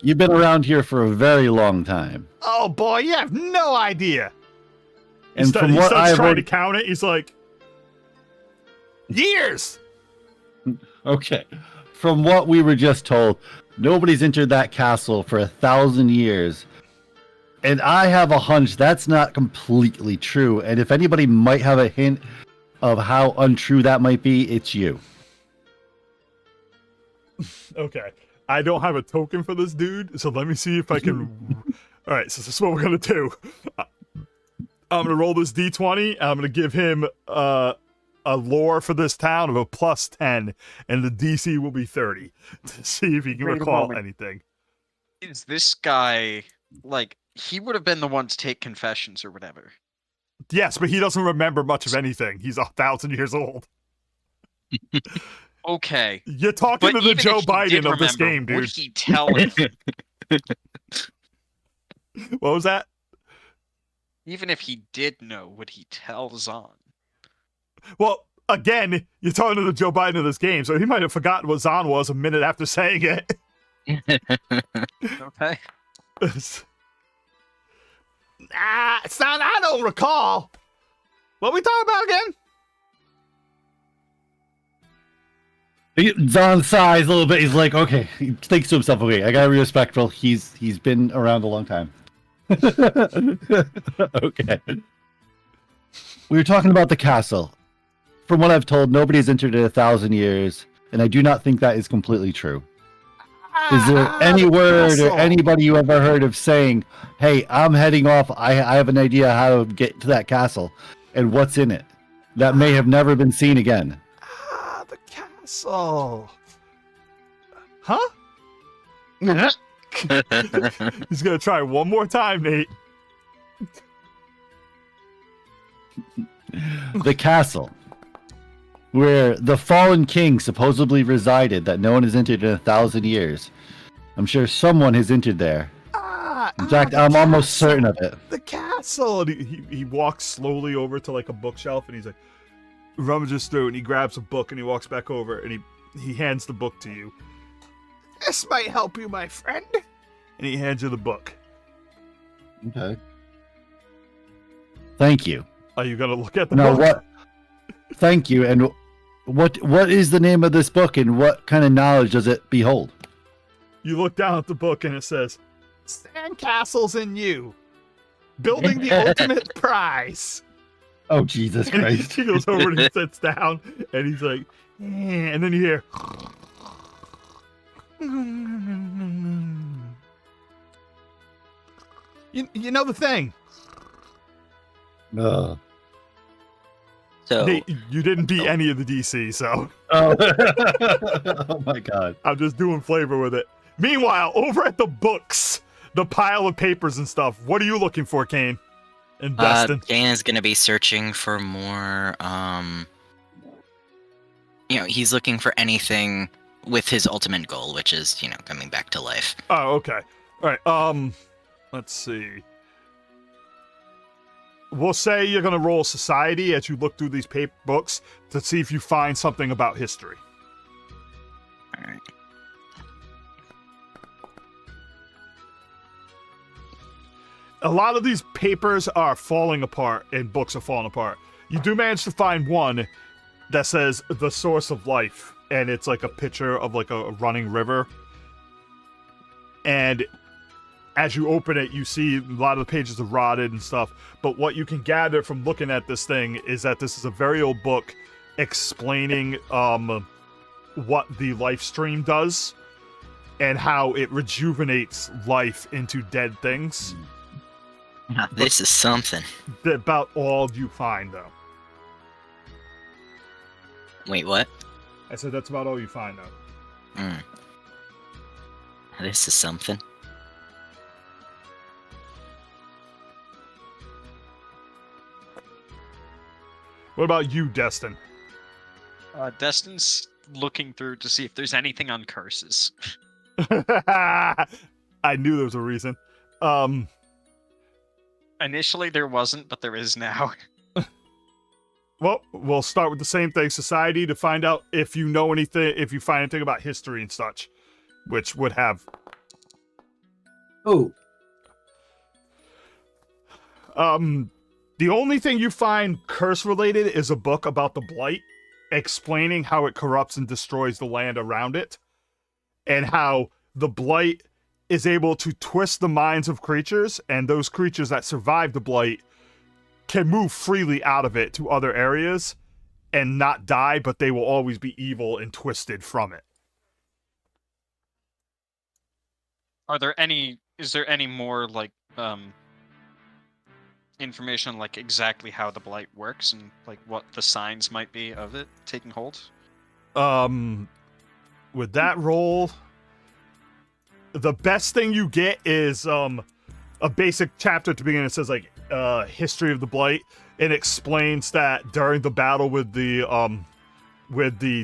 You've been around here for a very long time. Oh boy, you have no idea. And he from what starts I've trying heard, to count it. He's like, years. okay, from what we were just told, nobody's entered that castle for 1,000 years. And I have a hunch that's not completely true. And if anybody might have a hint of how untrue that might be, it's you. Okay, I don't have a token for this dude, so let me see if I can. All right, so this is what we're gonna do. I'm gonna roll this d20. And I'm gonna give him a lore for this town of a +10, and the DC will be 30 to see if he can Wait a recall moment. anything. Is this guy like he would have been the one to take confessions or whatever? Yes, but he doesn't remember much of anything. He's 1,000 years old. Okay. You're talking But to the even Joe if he did Biden of this remember, game, would dude. he tell if, What was that? even if he did know, would he tell Zahn? Well, again, you're talking to the Joe Biden of this game, so he might have forgotten what Zahn was a minute after saying it. Okay. Son, I don't recall. What we talking about again? Zahn sighs a little bit. He's like, okay. He thinks to himself, okay, I gotta be respectful. He's been around a long time. Okay. We were talking about the castle. From what I've told, nobody's entered it 1,000 years, and I do not think that is completely true. Is there any the word or castle. anybody you ever heard of saying, hey, I'm heading off, I have an idea how to get to that castle, and what's in it? That may have never been seen again. The castle. Huh? He's gonna try one more time, Nate. The castle, where the fallen king supposedly resided that no one has entered in 1,000 years. I'm sure someone has entered there. In fact, the I'm almost castle. certain of it. The castle. And he walks slowly over to like a bookshelf, and he's like, rummages through, and he grabs a book, and he walks back over, and he hands the book to you. This might help you, my friend. And he hands you the book. Okay. Thank you. Are you gonna look at the Now book? what? Thank you. And what is the name of this book, and what kind of knowledge does it behold? You look down at the book, and it says, "Sandcastles in you, building the ultimate prize." Oh, Jesus And Christ. he goes over and he sits down, and he's like, "Eh," and then you hear. You know the thing. Ugh. So, Nate, you didn't beat any of the DC, so Oh. Oh my God. I'm just doing flavor with it. Meanwhile, over at the books, the pile of papers and stuff, what are you looking for, Kane? And Destin? Dane is going to be searching for more, he's looking for anything with his ultimate goal, which is, coming back to life. Oh, okay. All right. Let's see. We'll say you're gonna roll society as you look through these paper books to see if you find something about history. Alright. A lot of these papers are falling apart and books are falling apart. You do manage to find one that says the source of life, and it's like a picture of like a running river. And as you open it, you see a lot of the pages are rotted and stuff. But what you can gather from looking at this thing is that this is a very old book explaining what the life stream does and how it rejuvenates life into dead things. Now, this is something. That's about all you find, though. Wait, what? I said that's about all you find, though. This is something. What about you, Destin? Destin's looking through to see if there's anything on curses. I knew there was a reason. Initially there wasn't, but there is now. Well, we'll start with the same thing, society, to find out if you know anything, if you find anything about history and such, which would have. Oh. The only thing you find curse related is a book about the blight, explaining how it corrupts and destroys the land around it, and how the blight is able to twist the minds of creatures, and those creatures that survive the blight can move freely out of it to other areas and not die, but they will always be evil and twisted from it. Is there any more like information on like exactly how the blight works and like what the signs might be of it taking hold? With that roll, the best thing you get is a basic chapter at the beginning. It says like history of the blight. It explains that during the battle with the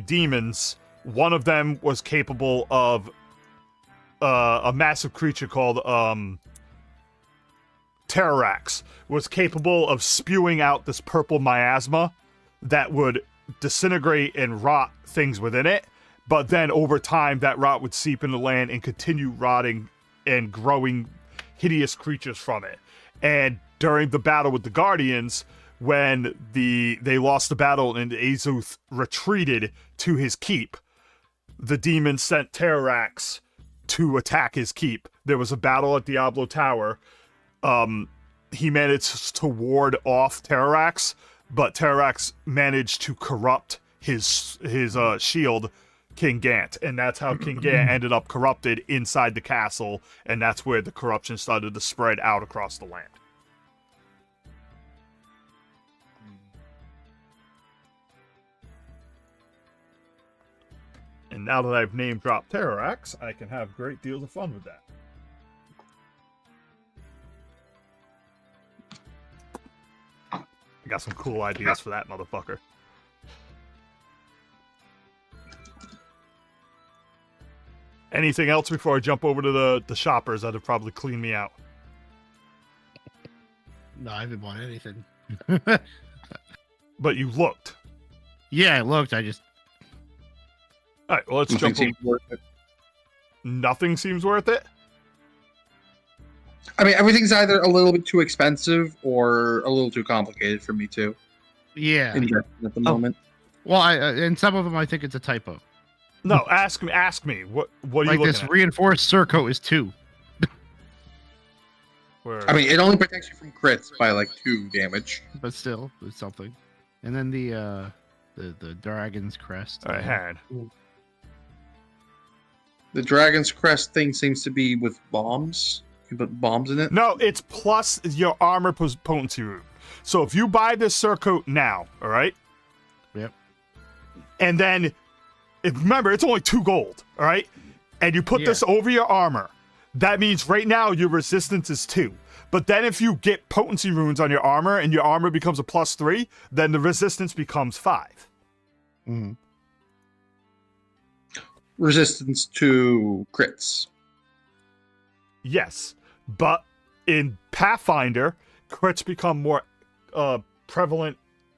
demons, one of them was capable of a massive creature called Terrarax, was capable of spewing out this purple miasma that would disintegrate and rot things within it. But then over time, that rot would seep into the land and continue rotting and growing hideous creatures from it. And during the battle with the Guardians, when they lost the battle and Azuth retreated to his keep, the demons sent Terrarax to attack his keep. There was a battle at Diablo Tower. He managed to ward off Terrarax, but Terrarax managed to corrupt his shield, King Gant, and that's how King Gant ended up corrupted inside the castle, and that's where the corruption started to spread out across the land. And now that I've name-dropped Terrarax, I can have great deals of fun with that. I got some cool ideas for that motherfucker. Anything else before I jump over to the shoppers that have probably cleaned me out? No, I haven't bought anything. But you looked. Yeah, I looked. I just. All right, well, let's Nothing jump over. seems worth it. Nothing seems worth it? I mean, everything's either a little bit too expensive or a little too complicated for me to Yeah. invest in at the moment. Well, and some of them I think it's a typo. No, ask me. What are you Like looking this at? reinforced Surco is 2. Where- I mean, it only protects you from crits by like 2 damage. But still, it's something. And then the dragon's crest. All right, hang on. The Dragon's Crest thing seems to be with bombs. You put bombs in it. No, it's plus your armor potency root. So if you buy this surcoat now, all right? Yep. And then, remember, it's only 2 gold, all right? And you put this over your armor. That means right now your resistance is 2. But then if you get potency runes on your armor and your armor becomes a +3, then the resistance becomes 5. Mm-hmm. Resistance to crits. Yes, but in Pathfinder, crits become more prevalent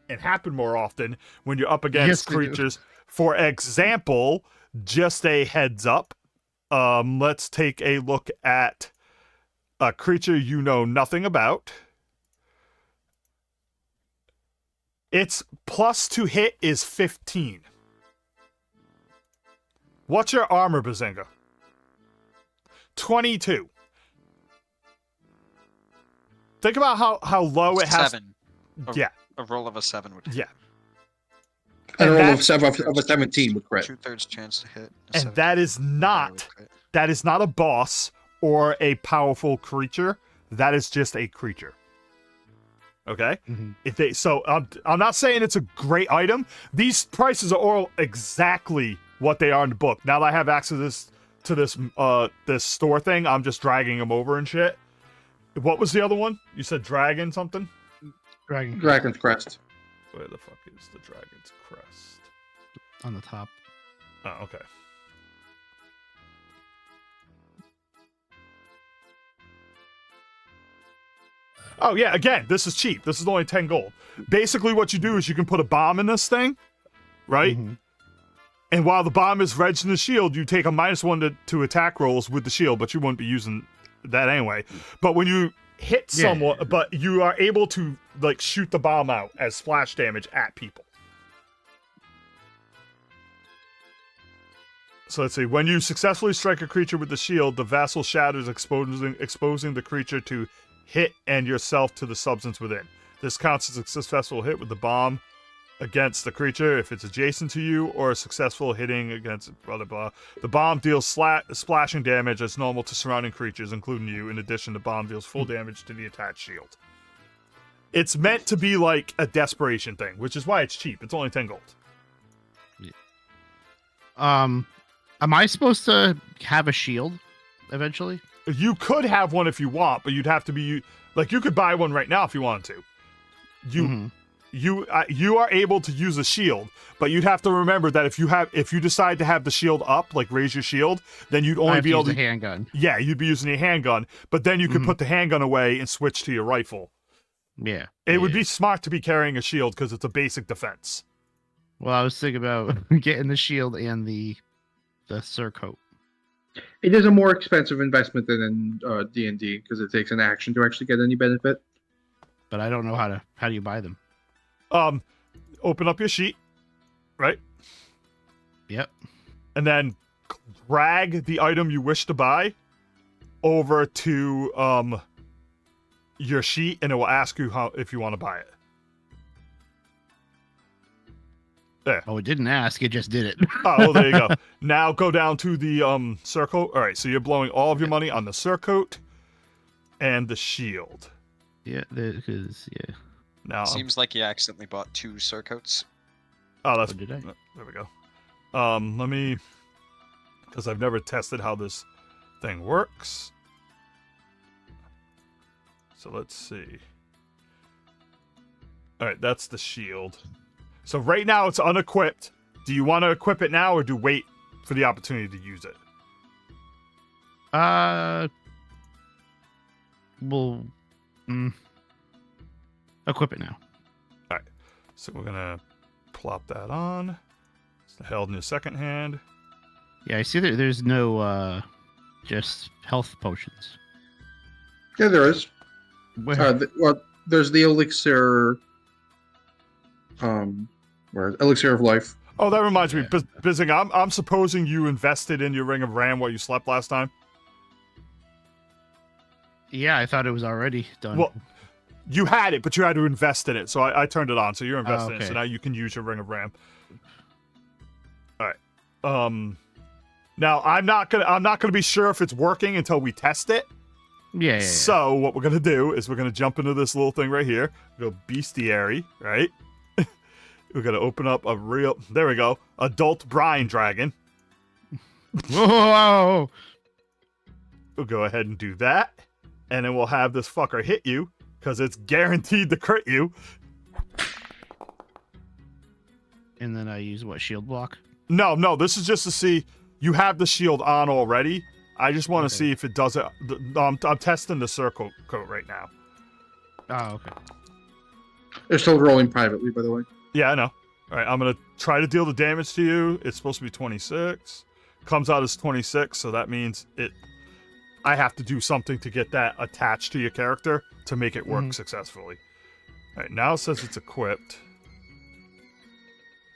and happen more often when you're up against Yes, they do. creatures. For example, just a heads up, let's take a look at a creature you know nothing about. Its plus to hit is 15. What's your armor, Bazinga? 22. Think about how low it has. 7. Yeah. A roll of a 7 would hit. Yeah. And a roll that's- of a 17 would crit. 2/3 chance to hit. a And 17 that is would not crit. a boss or a powerful creature. That is just a creature. Okay. Mhm. I'm not saying it's a great item. These prices are all exactly what they are in the book. Now that I have access to this store thing, I'm just dragging them over and shit. What was the other one? You said dragon something? Dragon's Crest. Where the fuck is the dragon's crest? on the top. Oh, okay. Oh yeah, again, this is cheap. This is only 10 gold. Basically what you do is you can put a bomb in this thing, right? Mhm. And while the bomb is wedged in the shield, you take a -1 to attack rolls with the shield, but you won't be using that anyway. But when you hit Yeah. someone, but you are able to like shoot the bomb out as splash damage at people. So let's see. When you successfully strike a creature with the shield, the vassal shatters, exposing the creature to hit and yourself to the substance within. This counts as a successful hit with the bomb against the creature if it's adjacent to you, or a successful hitting against blah blah blah. The bomb deals splashing damage as normal to surrounding creatures, including you. In addition, the bomb deals full damage to the attached shield. It's meant to be like a desperation thing, which is why it's cheap. It's only 10 gold. Am I supposed to have a shield eventually? You could have one if you want, but you'd have to be like, you could buy one right now if you wanted to. Mhm. You are able to use a shield, but you'd have to remember that if you decide to have the shield up, like raise your shield, then you'd I only have be to able use to a handgun. Yeah, you'd be using a handgun, but then you could Mhm. put the handgun away and switch to your rifle. Yeah. It would yeah. be smart to be carrying a shield because it's a basic defense. Well, I was thinking about getting the shield and the surcoat. It is a more expensive investment than in D&D because it takes an action to actually get any benefit. But I don't know how do you buy them? Open up your sheet, right? Yep. And then drag the item you wish to buy over to your sheet, and it will ask you if you want to buy it. There. Oh, it didn't ask, it just did it. Oh, there you go. Now go down to the surcoat. All right, so you're blowing all of your money on the surcoat and the shield. Yeah, because yeah. Now, Seems like you accidentally bought 2 surcoats. oh, that's Oh, did I? There we go. Let me, because I've never tested how this thing works. So let's see. All right, that's the shield. So right now it's unequipped. Do you want to equip it now, or do wait for the opportunity to use it? Well, equip it now. So we're gonna plop that on. It's held in your second hand. Yeah, I see that there's no just health potions. Yeah, there is. Where? Well, there's the elixir. Where elixir of life. Oh, that reminds me, Yeah. Bizzing. I'm supposing you invested in your Ring of Ram while you slept last time. Yeah, I thought it was already done. Well, you had it, but you had to invest in it, so I turned it on. So you're invested in it, so okay. now you can use your Ring of Ram. All right. Now I'm not gonna be sure if it's working until we test it. yeah. So what we're gonna do is we're gonna jump into this little thing right here. Go bestiary, right? We're gonna open up a real. There we go. Adult brine dragon. Whoa! We'll go ahead and do that, and then we'll have this fucker hit you because it's guaranteed to crit you. And then I use what, shield block? No, this is just to see you have the shield on already. I just want to Okay. see if it does it. I'm testing the circle coat right now. Oh, okay. They're still rolling privately, by the way. Yeah, I know. All right, I'm gonna try to deal the damage to you. It's supposed to be 26. Comes out as 26, so that means I have to do something to get that attached to your character to make it work Mhm. successfully. All right, now it says it's equipped.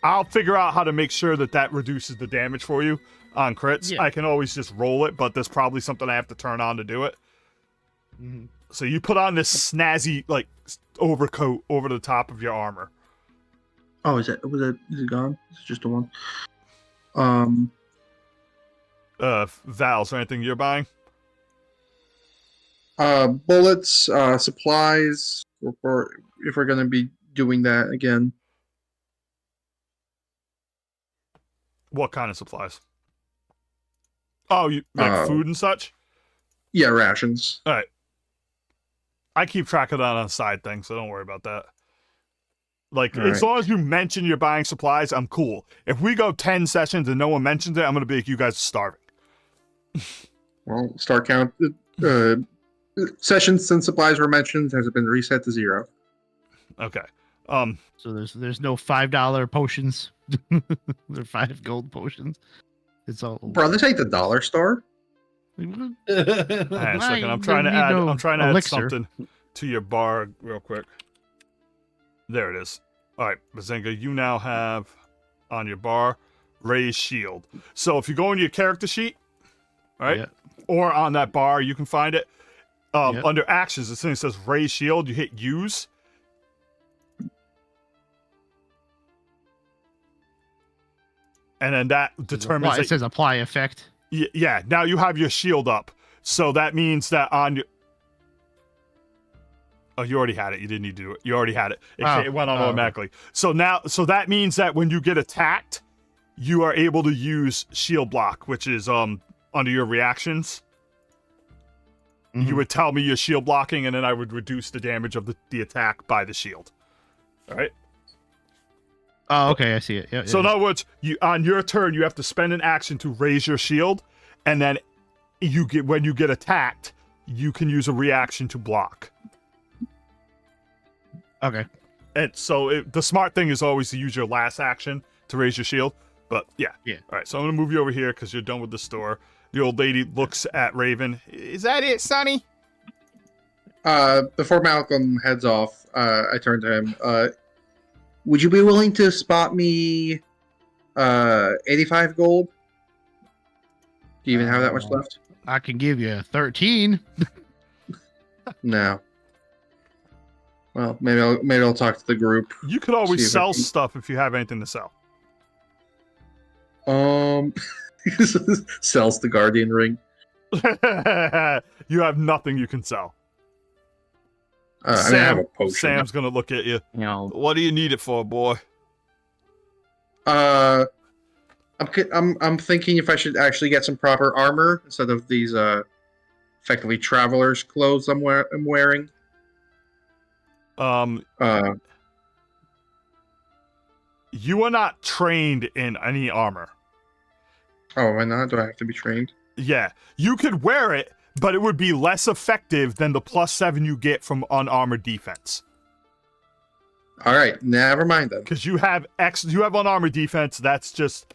I'll figure out how to make sure that reduces the damage for you on crits. Yeah. I can always just roll it, but there's probably something I have to turn on to do it. Mm-hmm. So you put on this snazzy like overcoat over the top of your armor. Oh, is it gone? Is it just the one? Vals or anything you're buying? Bullets, supplies, if we're gonna be doing that again. What kind of supplies? Oh, you like food and such? Yeah, rations. All right. I keep track of that on a side thing, so don't worry about that. Like, All as right. long as you mention you're buying supplies, I'm cool. If we go 10 sessions and no one mentions it, I'm gonna be like, you guys are starving. Well, star count. Sessions since supplies were mentioned has been reset to 0. Okay. So there's no $5 potions. They're 5 gold potions. It's all. Bro, this ain't the dollar store. Hang on a second. I'm trying to add something to your bar real quick. There it is. All right, Bazinga, you now have on your bar raised shield. So if you go into your character sheet, right, Yeah. or on that bar, you can find it. Yep. Under actions, as soon as it says raise shield, you hit use. And then that determines It says apply effect. yeah, now you have your shield up. So that means that on your... Oh, you already had it. You didn't need to do it. You already had it. It went on automatically. So that means that when you get attacked, you are able to use shield block, which is under your reactions. Mhm. You would tell me you're shield blocking, and then I would reduce the damage of the attack by the shield. All right? Oh, okay, I see it. Yeah, So in other words, on your turn, you have to spend an action to raise your shield, and then when you get attacked, you can use a reaction to block. Okay. And so the smart thing is always to use your last action to raise your shield. But yeah. Yeah. All right, so I'm going to move you over here because you're done with the store. The old lady looks at Raven. Is that it, Sonny? Before Malcolm heads off, I turn to him. Would you be willing to spot me 85 gold? Do you even have that much left? I can give you 13. No. Well, maybe I'll talk to the group. You could always See if I sell can- stuff if you have anything to sell. Sells the Guardian ring. You have nothing you can sell. I mean, I have a potion. Sam's going to look at you. You know, What do you need it for, boy? I'm thinking if I should actually get some proper armor instead of these effectively traveler's clothes I'm wearing. You are not trained in any armor. Oh, am I not? Do I have to be trained? Yeah, you could wear it, but it would be less effective than the +7 you get from unarmored defense. All right, never mind then. Because you have unarmored defense. That's just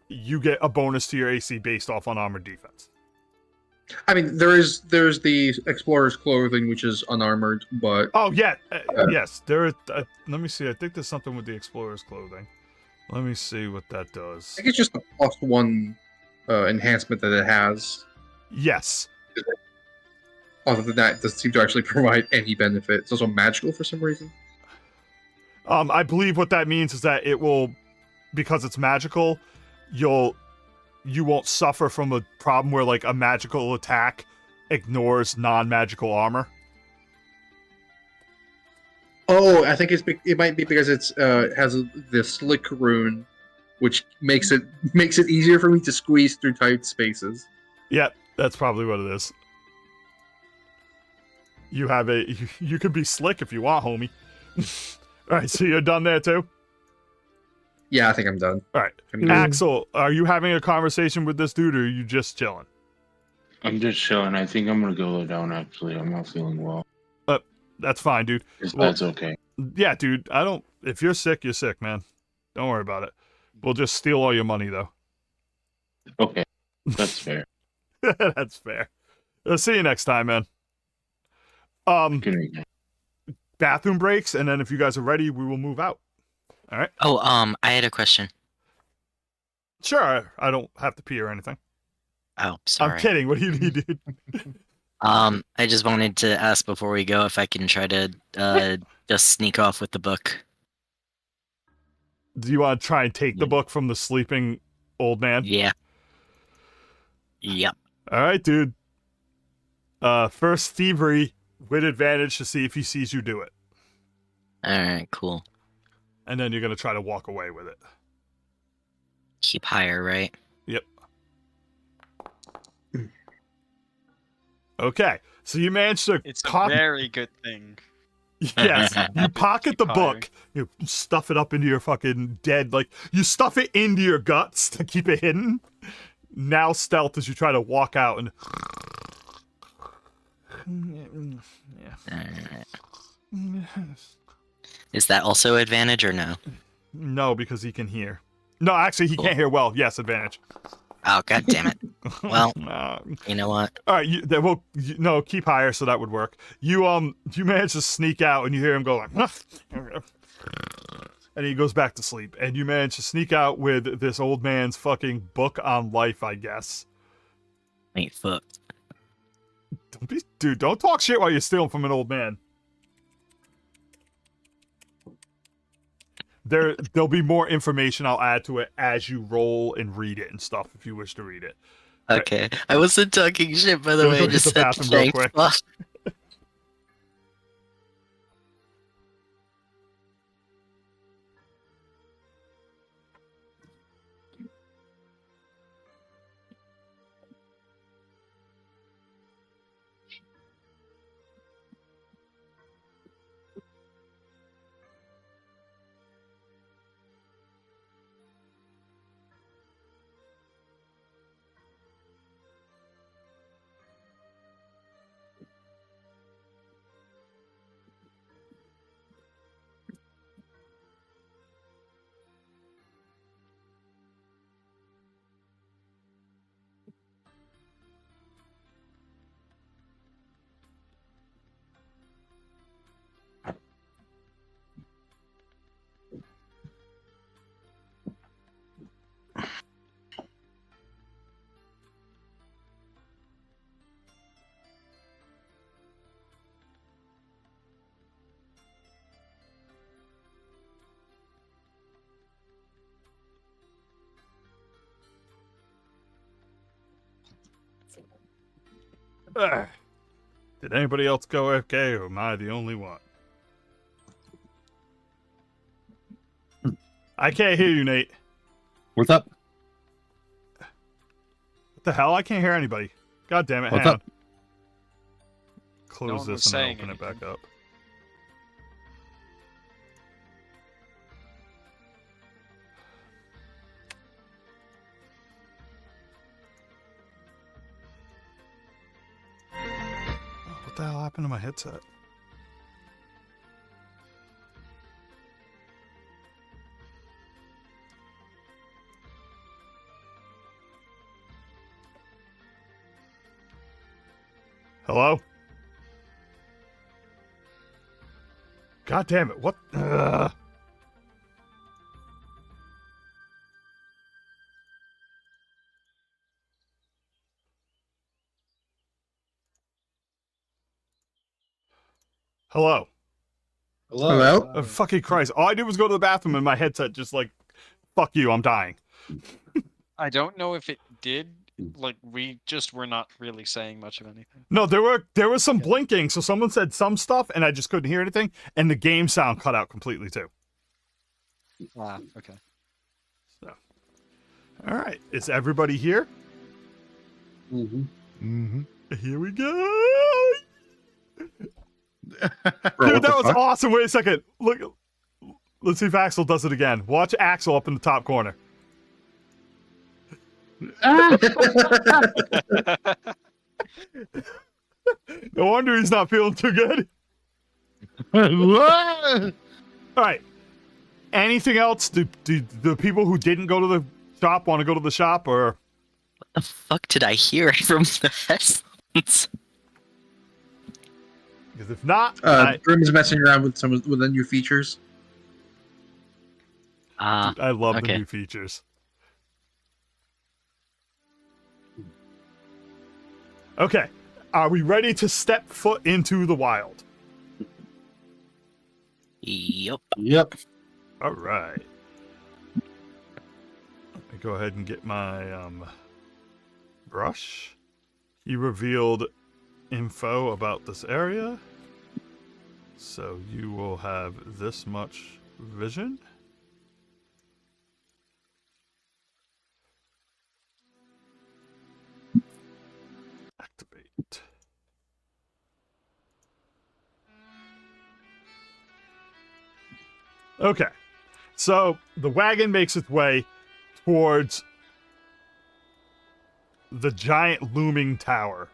you get a bonus to your AC based off unarmored defense. I mean, there's the explorer's clothing, which is unarmored, but Oh yeah, yes. There. Let me see. I think there's something with the explorer's clothing. Let me see what that I does. think it's just a +1 enhancement that it has. Yes. Other than that, it doesn't seem to actually provide any benefit. It's also magical for some reason. I believe what that means is that it will, because it's magical, you won't suffer from a problem where like a magical attack ignores non-magical armor. Oh, I think it might be because it has the slick rune, which makes it easier for me to squeeze through tight spaces. Yep, that's probably what it is. You could be slick if you want, homie. All right, so you're done there too? Yeah, I think I'm done. All right. I'm Axel, are you having a conversation with this dude or are you just chilling? I'm just chilling. I think I'm gonna go lay down. Actually, I'm not feeling well. That's fine, dude. If Well- that's okay. Yeah, dude, if you're sick, you're sick, man. Don't worry about it. We'll just steal all your money, though. Okay, that's fair. That's fair. See you next time, man. Good night. Bathroom breaks, and then if you guys are ready, we will move out. All right? oh, I had a question. Sure, I don't have to pee or anything. Oh, sorry. I'm kidding. What do you need, dude? I just wanted to ask before we go if I can try to just sneak off with the book. Do you want to try and take the book from the sleeping old man? Yeah. Yep. All right, dude. First thievery with advantage to see if he sees you do it. Alright, cool. And then you're going to try to walk away with it. Keep higher, right? Yep. Okay, so you managed to It's a very good thing. Yes, you pocket the Keep book, you stuff it up into your fucking dead, like, you stuff it into your guts to keep it hidden. Now stealth as you try to walk out and... Is that also advantage or no? No, because he can hear. No, actually, he can't hear well. Yes, advantage. Oh, god damn it. Well, you know what? All right, no, keep higher, so that would work. You manage to sneak out, and you hear him go like, and he goes back to sleep. And you manage to sneak out with this old man's fucking book on life, I guess. Ain't fucked. Don't talk shit while you're stealing from an old man. There'll be more information I'll add to it as you roll and read it and stuff if you wish to read it. Okay. I wasn't talking shit, by the Go way. I hit just the said bathroom real thanks. quick. Fuck. Did anybody else go AFK, or am I the only one? I can't hear you, Nate. What's up? What the hell? I can't hear anybody. God damn it. What's hang up? on. Close No one was this and then saying open it back up. What the hell happened to my headset? Hello? God damn it, what? Hello? Hello? Oh, fucking Christ. All I did was go to the bathroom and my headset just like, fuck you, I'm dying. I don't know if it did. Like, we just were not really saying much of anything. No, there was some blinking, so someone said some stuff and I just couldn't hear anything, and the game sound cut out completely too. Ah, okay. So, all right, is everybody here? Mm-hmm. Mm-hmm. Here we go. Bro, Dude, what that the was fuck? awesome. Wait a second. Look, let's see if Axel does it again. Watch Axel up in the top corner. No wonder he's not feeling too good. What? All right. Anything else? Do the people who didn't go to the shop want to go to the shop, or? What the fuck did I hear from the headphones? Because if not, Grim is messing around with with the new features. Ah, I love the okay. new features. Okay. are we ready to step foot into the wild? Yep. Yep. All right. Let me go ahead and get my brush. He revealed info about this area. So you will have this much vision. Activate. Okay. So the wagon makes its way towards the giant looming tower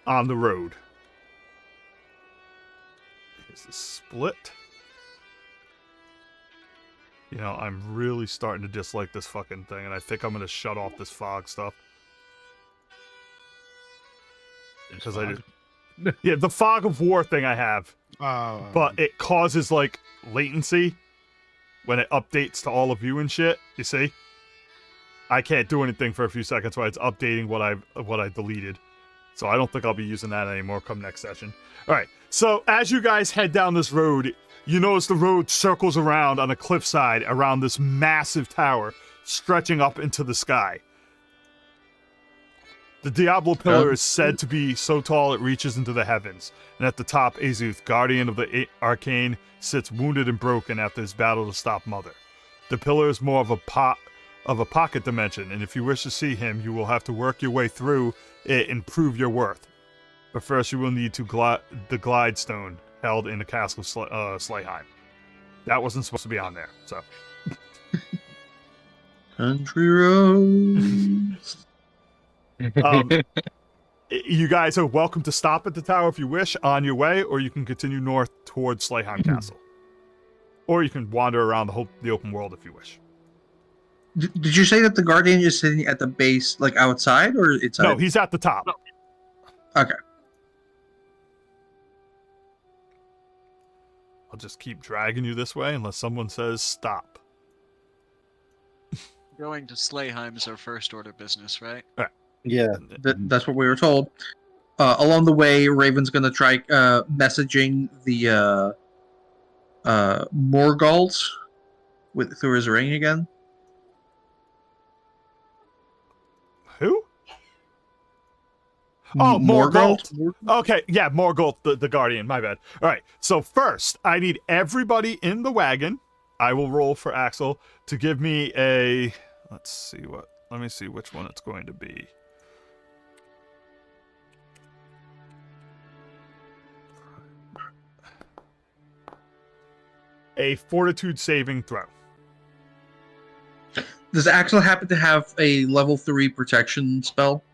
on the road. Here's the split. You know, I'm really starting to dislike this fucking thing, and I think I'm going to shut off this fog stuff. Because I just... Yeah, the fog of war thing I have. But it causes, like, latency when it updates to all of you and shit. You see? I can't do anything for a few seconds while it's updating what I deleted. So I don't think I'll be using that anymore come next session. Alright, so as you guys head down this road, you notice the road circles around on a cliffside around this massive tower stretching up into the sky. The Diablo Pillar is said to be so tall it reaches into the heavens, and at the top, Azuth, guardian of the arcane, sits wounded and broken after his battle to stop Mother. The pillar is more of a pocket dimension, and if you wish to see him, you will have to work your way through it and prove your worth. But first, you will need to the glide stone held in the castle of Slayheim. That wasn't supposed to be on there, so. Country roads. You guys are welcome to stop at the tower if you wish on your way, or you can continue north towards Slayheim Castle. Or you can wander around the open world if you wish. Did you say that the Guardian is sitting at the base, like outside, or inside? No, he's at the top. Okay. I'll just keep dragging you this way unless someone says stop. Going to Slayheim's our first order business, right? Yeah. That's what we were told. Along the way, Raven's gonna try messaging the Morgult through his ring again. Who? Oh, Morgult. Morgult? Okay, yeah, Morgult, the Guardian. My bad. All right, so first, I need everybody in the wagon. I will roll for Axel to give me a... Let me see which one it's going to be. A fortitude saving throw. Does Axel happen to have a level 3 protection spell?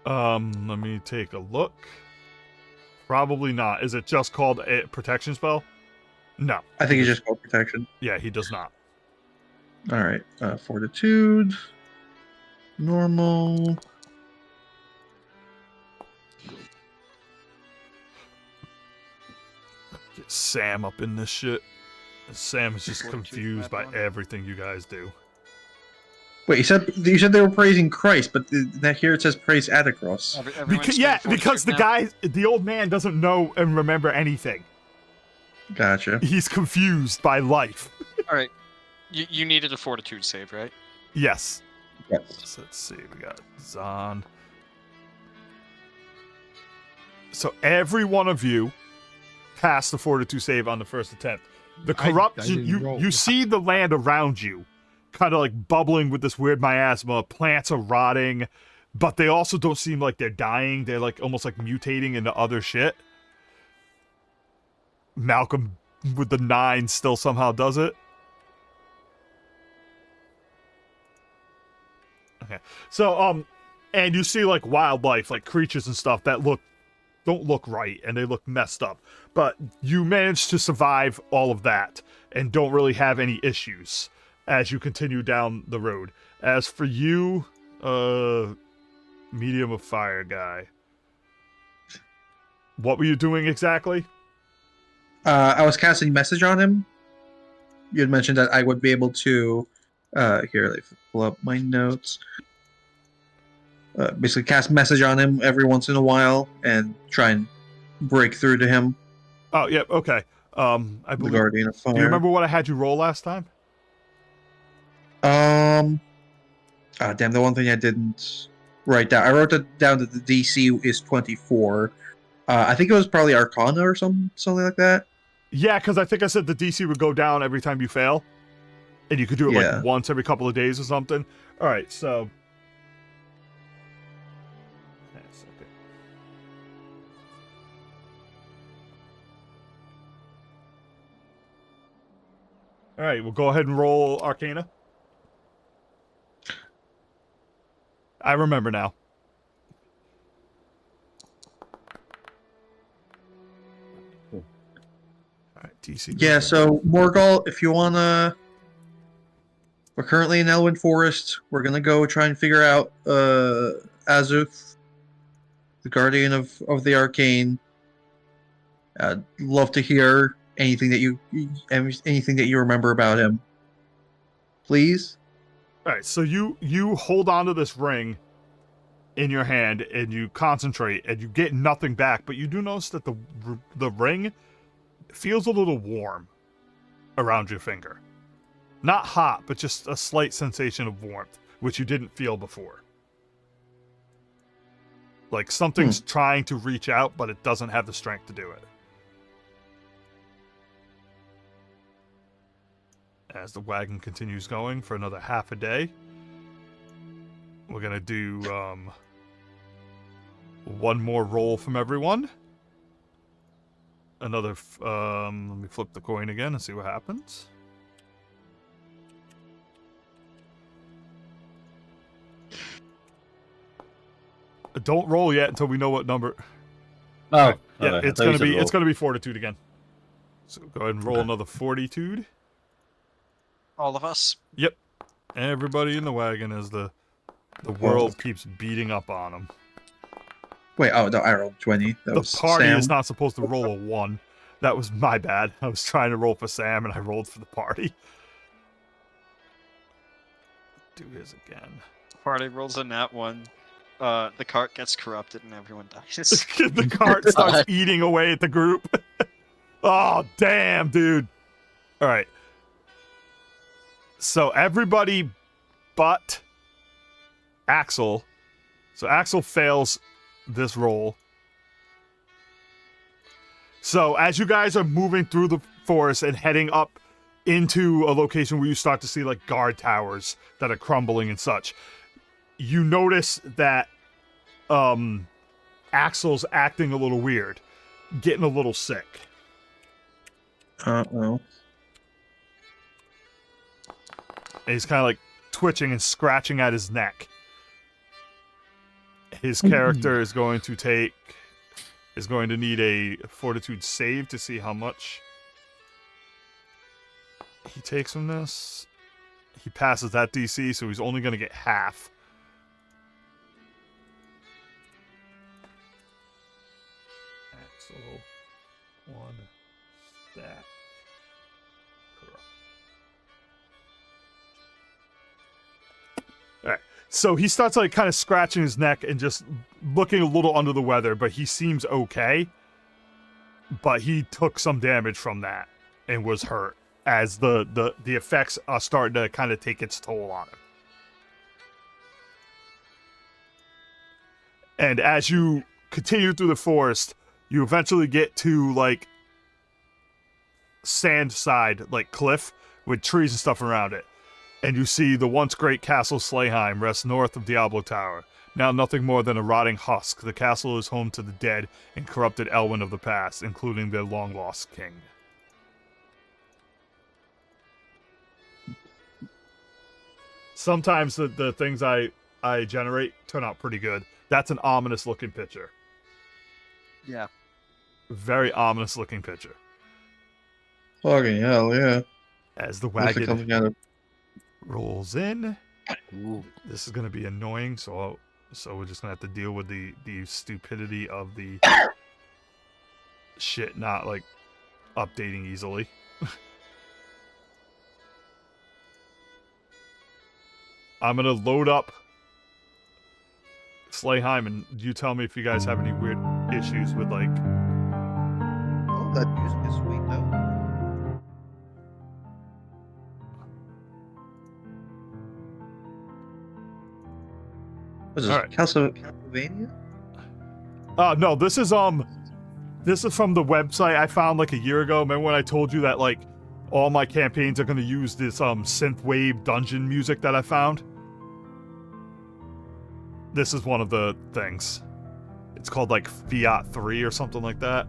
Let me take a look. Probably not. Is it just called a protection spell? No. I think it's just called protection. Yeah, he does not. All right. Fortitude. Normal. Get Sam up in this shit. Sam is just confused by everything you guys do. Wait, you said they were praising Christ, but here it says praise Atticross. Because the old man doesn't know and remember anything. Gotcha. He's confused by life. All right, you needed a fortitude save, right? Yes. Yes. So let's see. We got Zahn. So every one of you passed the fortitude save on the first attempt. The corruption, you see the land around you kind of like bubbling with this weird miasma. Plants are rotting, but they also don't seem like they're dying. They're like almost like mutating into other shit. Malcolm with the 9 still somehow does it. Okay. So, and you see like wildlife, like creatures and stuff that don't look right and they look messed up. But you manage to survive all of that and don't really have any issues as you continue down the road. As for you, medium of fire guy, what were you doing exactly? I was casting message on him. You had mentioned that I would be able to. Here, let me pull up my notes. basically cast message on him every once in a while and try and break through to him. Oh, yeah, okay. I The believe. Guardian of Fire. Do you remember what I had you roll last time? Damn, the one thing I didn't write down. I wrote it down that the DC is 24. I think it was probably Arcana or something like that. Yeah, because I think I said the DC would go down every time you fail. And you could do it Yeah. like once every couple of days or something. All right, so. All right, we'll go ahead and roll Arcana. I remember now. All right, DC. Yeah, so Morgul, if you wanna, we're currently in Elwyn Forest. We're gonna go try and figure out Azuth, the Guardian of the Arcane. I'd love to hear anything that you remember about him. Please. All right, so you hold on to this ring in your hand and you concentrate and you get nothing back, but you do notice that the ring feels a little warm around your finger. Not hot, but just a slight sensation of warmth, which you didn't feel before. Like something's trying to reach out, but it doesn't have the strength to do it. As the wagon continues going for another half a day, we're going to do one more roll from everyone. Another, let me flip the coin again and see what happens. Don't roll yet until we know what number. Oh, Yeah, okay. it's I thought you gonna said be roll. it's gonna be fortitude again. So go ahead and roll another fortitude. All of us. Yep, everybody in the wagon as the world keeps beating up on them. Wait, oh no, I rolled 20. That The was party Sam. is not supposed to roll a 1. That was my bad. I was trying to roll for Sam and I rolled for the party. Do his again. Party rolls a nat 1. The cart gets corrupted and everyone dies. The cart starts eating away at the group. Oh, damn, dude. All right. So everybody but Axel. So Axel fails this roll. So as you guys are moving through the forest and heading up into a location where you start to see like guard towers that are crumbling and such, you notice that Axel's acting a little weird, getting a little sick. Uh-oh. And he's kind of like twitching and scratching at his neck. His character is going to need a fortitude save to see how much he takes from this. He passes that DC, so he's only going to get half. Axel, 1 stack. Alright, so he starts like kind of scratching his neck and just looking a little under the weather, but he seems okay. But he took some damage from that and was hurt as the effects are starting to kind of take its toll on him. And as you continue through the forest, you eventually get to like sand side, like cliff with trees and stuff around it. And you see the once great castle Slayheim rests north of Diablo Tower. Now nothing more than a rotting husk, the castle is home to the dead and corrupted Elwyn of the past, including their long-lost king. Sometimes the things I generate turn out pretty good. That's an ominous-looking picture. Yeah. Very ominous-looking picture. Fucking hell, yeah. As the Looks like wagon something out of... rolls in. Ooh. This is going to be annoying, so we're just going to have to deal with the stupidity of the shit not, like, updating easily. I'm going to load up Slayheim, and you tell me if you guys have any weird issues with like. Oh, that music is sweet though. What's this? All right. Castlevania? No, this is from the website I found like a year ago. Remember when I told you that like all my campaigns are going to use this synthwave dungeon music that I found? This is one of the things. It's called like Fiat 3 or something like that.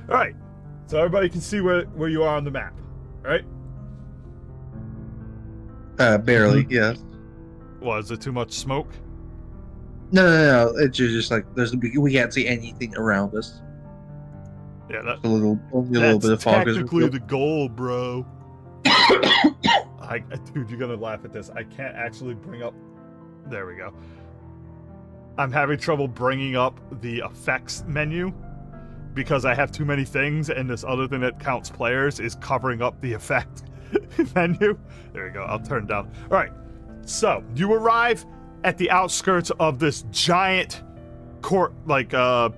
All right, so everybody can see where you are on the map, right? Barely, yes. Was it too much smoke? No. It's just like we can't see anything around us. Yeah, Only a little bit of fog. Technically the goal, bro. Dude, you're gonna laugh at this. I can't actually bring up. There we go. I'm having trouble bringing up the effects menu because I have too many things, and this other thing that counts players is covering up the effect menu. There we go. I'll turn down. All right. So you arrive at the outskirts of this giant courtyard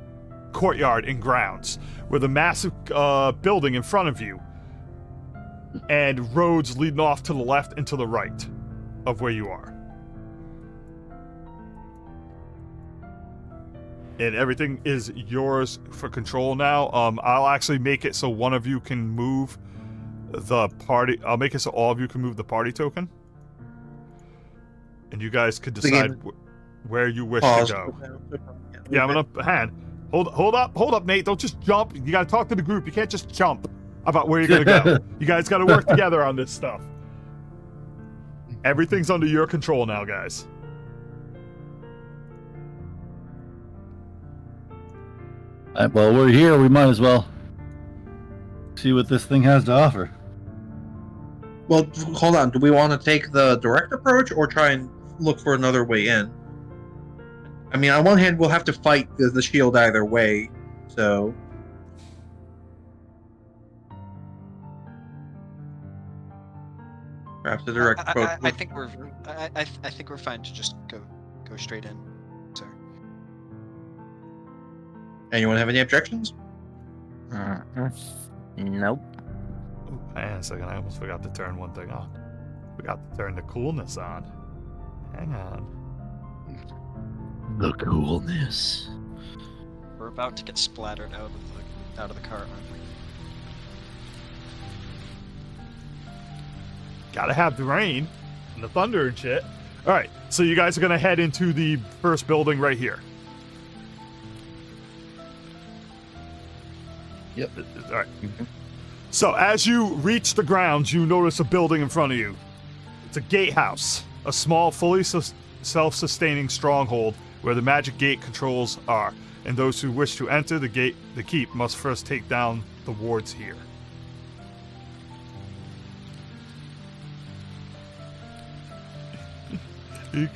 and grounds with a massive building in front of you and roads leading off to the left and to the right of where you are. And everything is yours for control now. I'll actually make it so one of you can move the party. I'll make it so all of you can move the party token. And you guys could decide where you wish to go. Yeah, I'm gonna hold up, Nate. Don't just jump. You gotta talk to the group. You can't just jump about where you're gonna go. You guys gotta work together on this stuff. Everything's under your control now, guys. Well, we're here. We might as well see what this thing has to offer. Well, hold on. Do we want to take the direct approach or try and look for another way in? I mean, on one hand, we'll have to fight the shield either way, so... Perhaps the direct approach... I think we're fine to just go straight in, sir. Anyone have any objections? Nope. Ooh, hang on a second. I almost forgot to turn one thing on. Forgot to turn the coolness on. Hang on. The coolness. We're about to get splattered out of the car, aren't we? Gotta have the rain and the thunder and shit. All right, so you guys are gonna head into the first building right here. Yep. All right. So as you reach the grounds, you notice a building in front of you. It's a gatehouse, a small, fully self-sustaining stronghold where the magic gate controls are, and those who wish to enter the keep must first take down the wards here. Get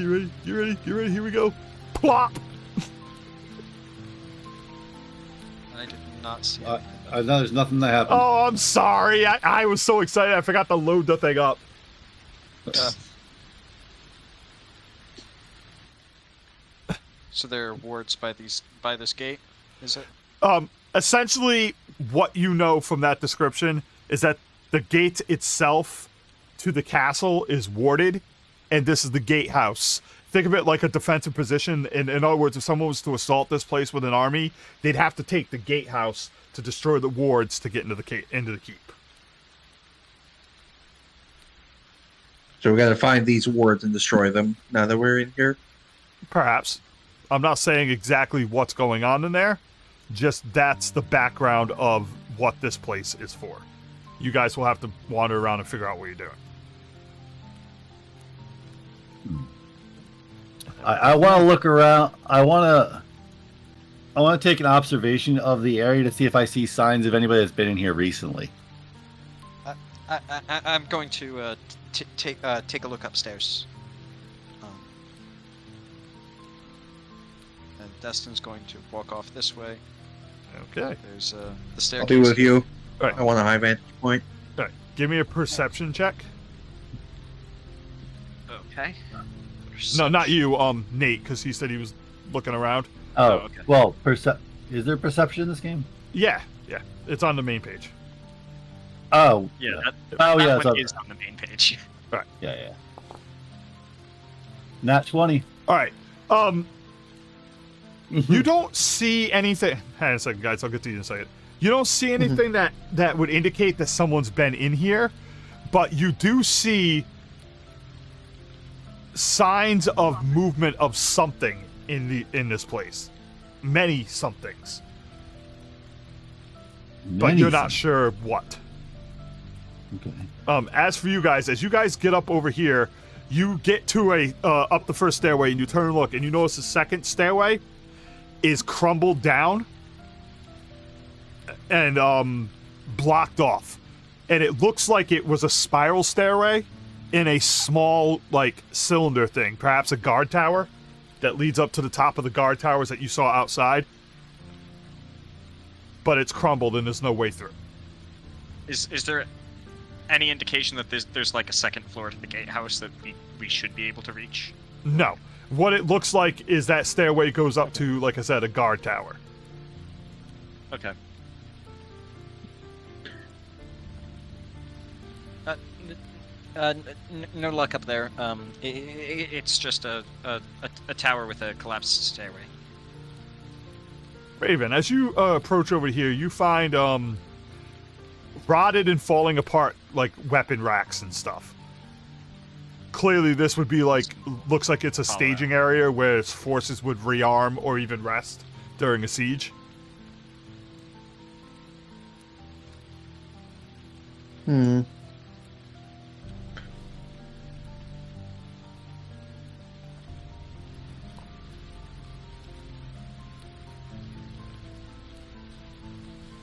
ready, here we go. Plop! I did not see No, there's nothing that happened. Oh, I'm sorry. I was so excited I forgot to load the thing up. So there are wards by this gate, is it? Essentially, what you know from that description is that the gate itself to the castle is warded, and this is the gatehouse. Think of it like a defensive position. In other words, if someone was to assault this place with an army, they'd have to take the gatehouse to destroy the wards to get into the keep. So we gotta find these wards and destroy them now that we're in here? Perhaps. I'm not saying exactly what's going on in there. Just that's the background of what this place is for. You guys will have to wander around and figure out what you're doing. I want to look around. I want to take an observation of the area to see if I see signs of anybody that's been in here recently. I'm going to take a look upstairs. And Destin's going to walk off this way. Okay. There's the staircase. I'll be with you. All right. I want a high vantage point. All right. Give me a perception check. Okay. No, not you. Nate, because he said he was looking around. Oh, okay. well, is there perception in this game? Yeah, it's on the main page. Oh, Yeah, yeah. that Yeah, one it's is on the main page. Yeah. Nat 20. All right. You don't see anything. Hang on a second, guys. I'll get to you in a second. You don't see anything that would indicate that someone's been in here, but you do see signs of movement of something in this place. Many somethings, but you're not sure what. Okay. As for you guys, as you guys get up over here, you get to a up the first stairway and you turn and look, and you notice the second stairway is crumbled down and blocked off, and it looks like it was a spiral stairway in a small like cylinder thing, perhaps a guard tower that leads up to the top of the guard towers that you saw outside, but it's crumbled and there's no way through. Is there any indication that there's like a second floor to the gatehouse that we should be able to reach? No. What it looks like is that stairway goes up to, like I said, a guard tower. Okay. No luck up there. It's just a tower with a collapsed stairway. Raven, as you approach over here, you find rotted and falling apart like weapon racks and stuff. Clearly, this would be like, looks like it's a staging area where its forces would rearm or even rest during a siege.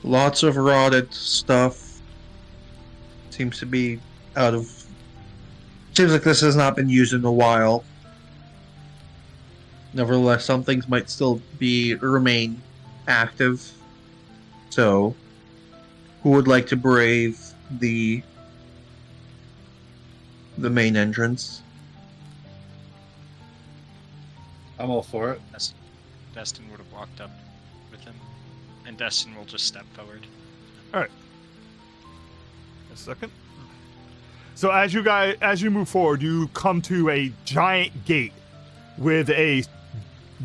Lots of rotted stuff. Seems to be out of. Seems like this has not been used in a while. Nevertheless, some things might still remain active. So, who would like to brave the main entrance? I'm all for it. Destin would have walked up with him, and Destin will just step forward. All right. A second. So as you move forward, you come to a giant gate with a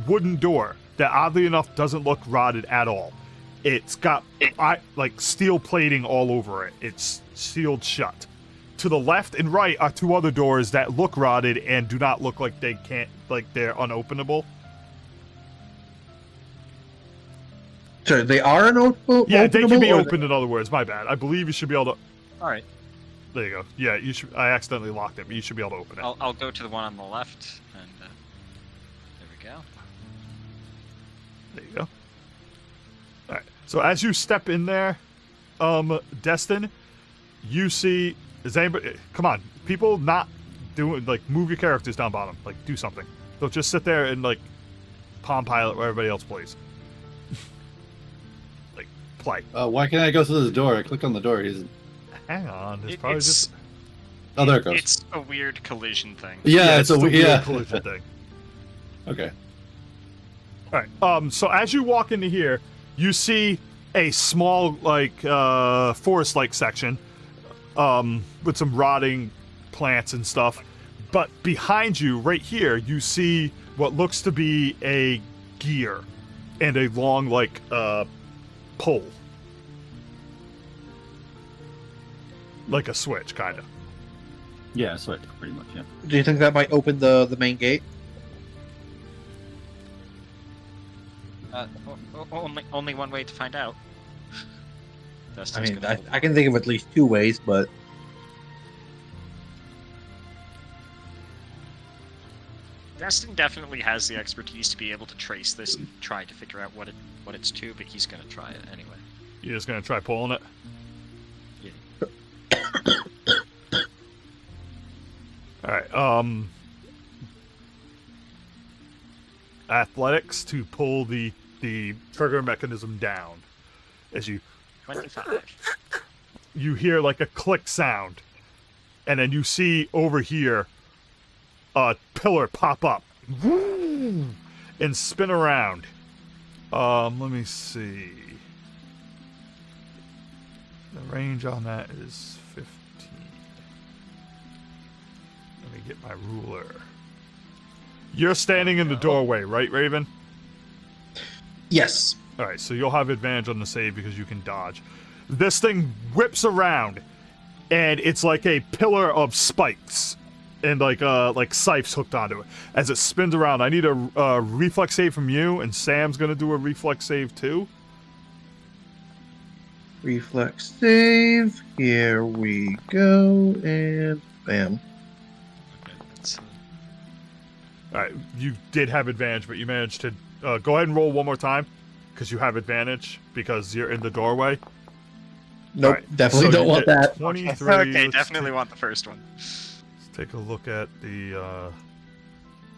wooden door that, oddly enough, doesn't look rotted at all. It's got like steel plating all over it. It's sealed shut. To the left and right are two other doors that look rotted and do not look like they're unopenable. So they are openable? Yeah, they can be opened. In other words, my bad. I believe you should be able to. All right. There you go. Yeah, you should. I accidentally locked it, but you should be able to open it. I'll go to the one on the left, and there we go. There you go. All right. So as you step in there, Destin, you see. Is anybody? Come on, people! Not doing like move your characters down bottom. Like do something. Don't just sit there and like Palm Pilot where everybody else plays. Like play. Why can't I go through the door? I click on the door. He's... Hang on. It's probably just. Oh, there it goes. It's a weird collision thing. Yeah, it's a weird collision thing. Okay. All right. So as you walk into here, you see a small, like, forest-like section, with some rotting plants and stuff. But behind you, right here, you see what looks to be a gear and a long, like, pole. Like a switch, kind of. Yeah, switch, pretty much, yeah. Do you think that might open the main gate? Only one way to find out. I mean, I can think of at least two ways, but Destin definitely has the expertise to be able to trace this and try to figure out what it's to, but he's gonna try it anyway. You're just gonna try pulling it? Alright, athletics to pull the trigger mechanism down. As you 25. You hear like a click sound, and then you see over here a pillar pop up and spin around. Let me see. The range on that is 15. Let me get my ruler. You're standing in the doorway, right, Raven? Yes. All right, so you'll have advantage on the save because you can dodge. This thing whips around, and it's like a pillar of spikes and like scythes hooked onto it. As it spins around, I need a reflex save from you, and Sam's gonna do a reflex save too. Reflex save. Here we go, and bam. Okay, that's, All right, you did have advantage, but you managed to go ahead and roll one more time because you have advantage because you're in the doorway. Nope, Alright, definitely so don't you want get that. 23. Okay, Let's definitely want the first one. Let's take a look at the.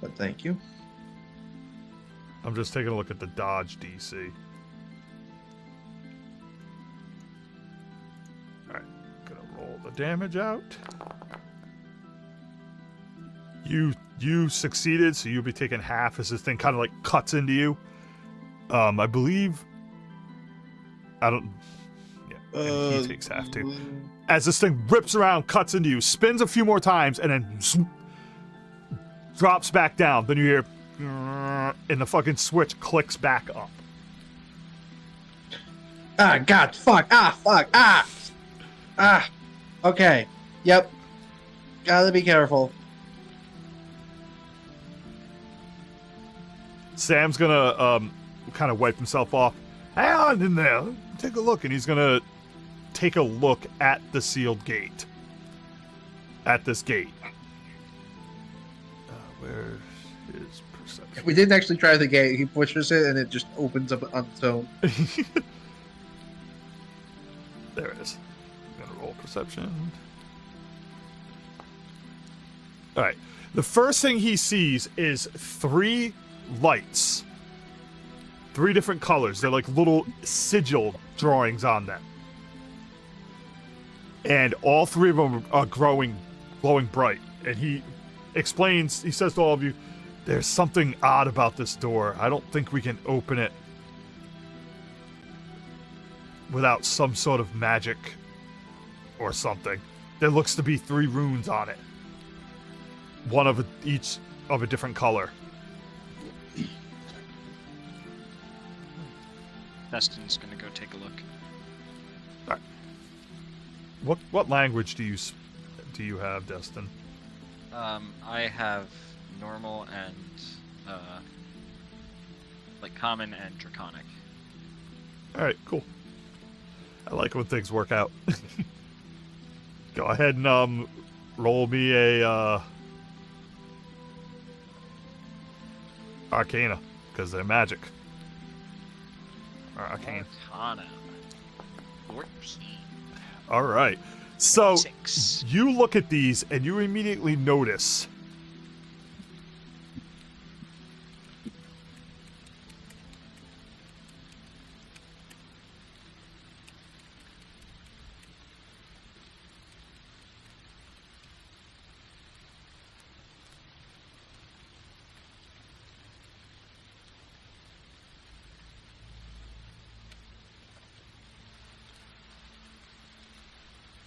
But thank you. I'm just taking a look at the dodge DC. All right, gonna roll the damage out. You succeeded, so you'll be taking half as this thing kind of like cuts into you. I believe. I don't. Yeah, and he takes half too. As this thing rips around, cuts into you, spins a few more times, and then zoom, drops back down. Then you hear, and the fucking switch clicks back up. Ah, God, fuck, okay, yep. Gotta be careful. Sam's gonna kind of wipe himself off. Hang on in there, take a look, and he's gonna take a look at the sealed gate. At this gate. Where is perception? We didn't actually try the gate. He pushes it, and it just opens up on its own. There it is. I'm gonna roll perception. Alright. The first thing he sees is 3 lights. 3 different colors. They're like little sigil drawings on them. And all 3 of them are glowing bright. And he explains, he says to all of you, there's something odd about this door. I don't think we can open it without some sort of magic or something. There looks to be 3 runes on it. One of each of a different color. Destin's gonna go take a look. All right. What language do you have, Destin? I have normal and like common and draconic. All right, cool. I like when things work out. Go ahead and roll me a Arcana, because they're magic. Or Arcane. Arcana. 14. All right. So 6. you look at these and you immediately notice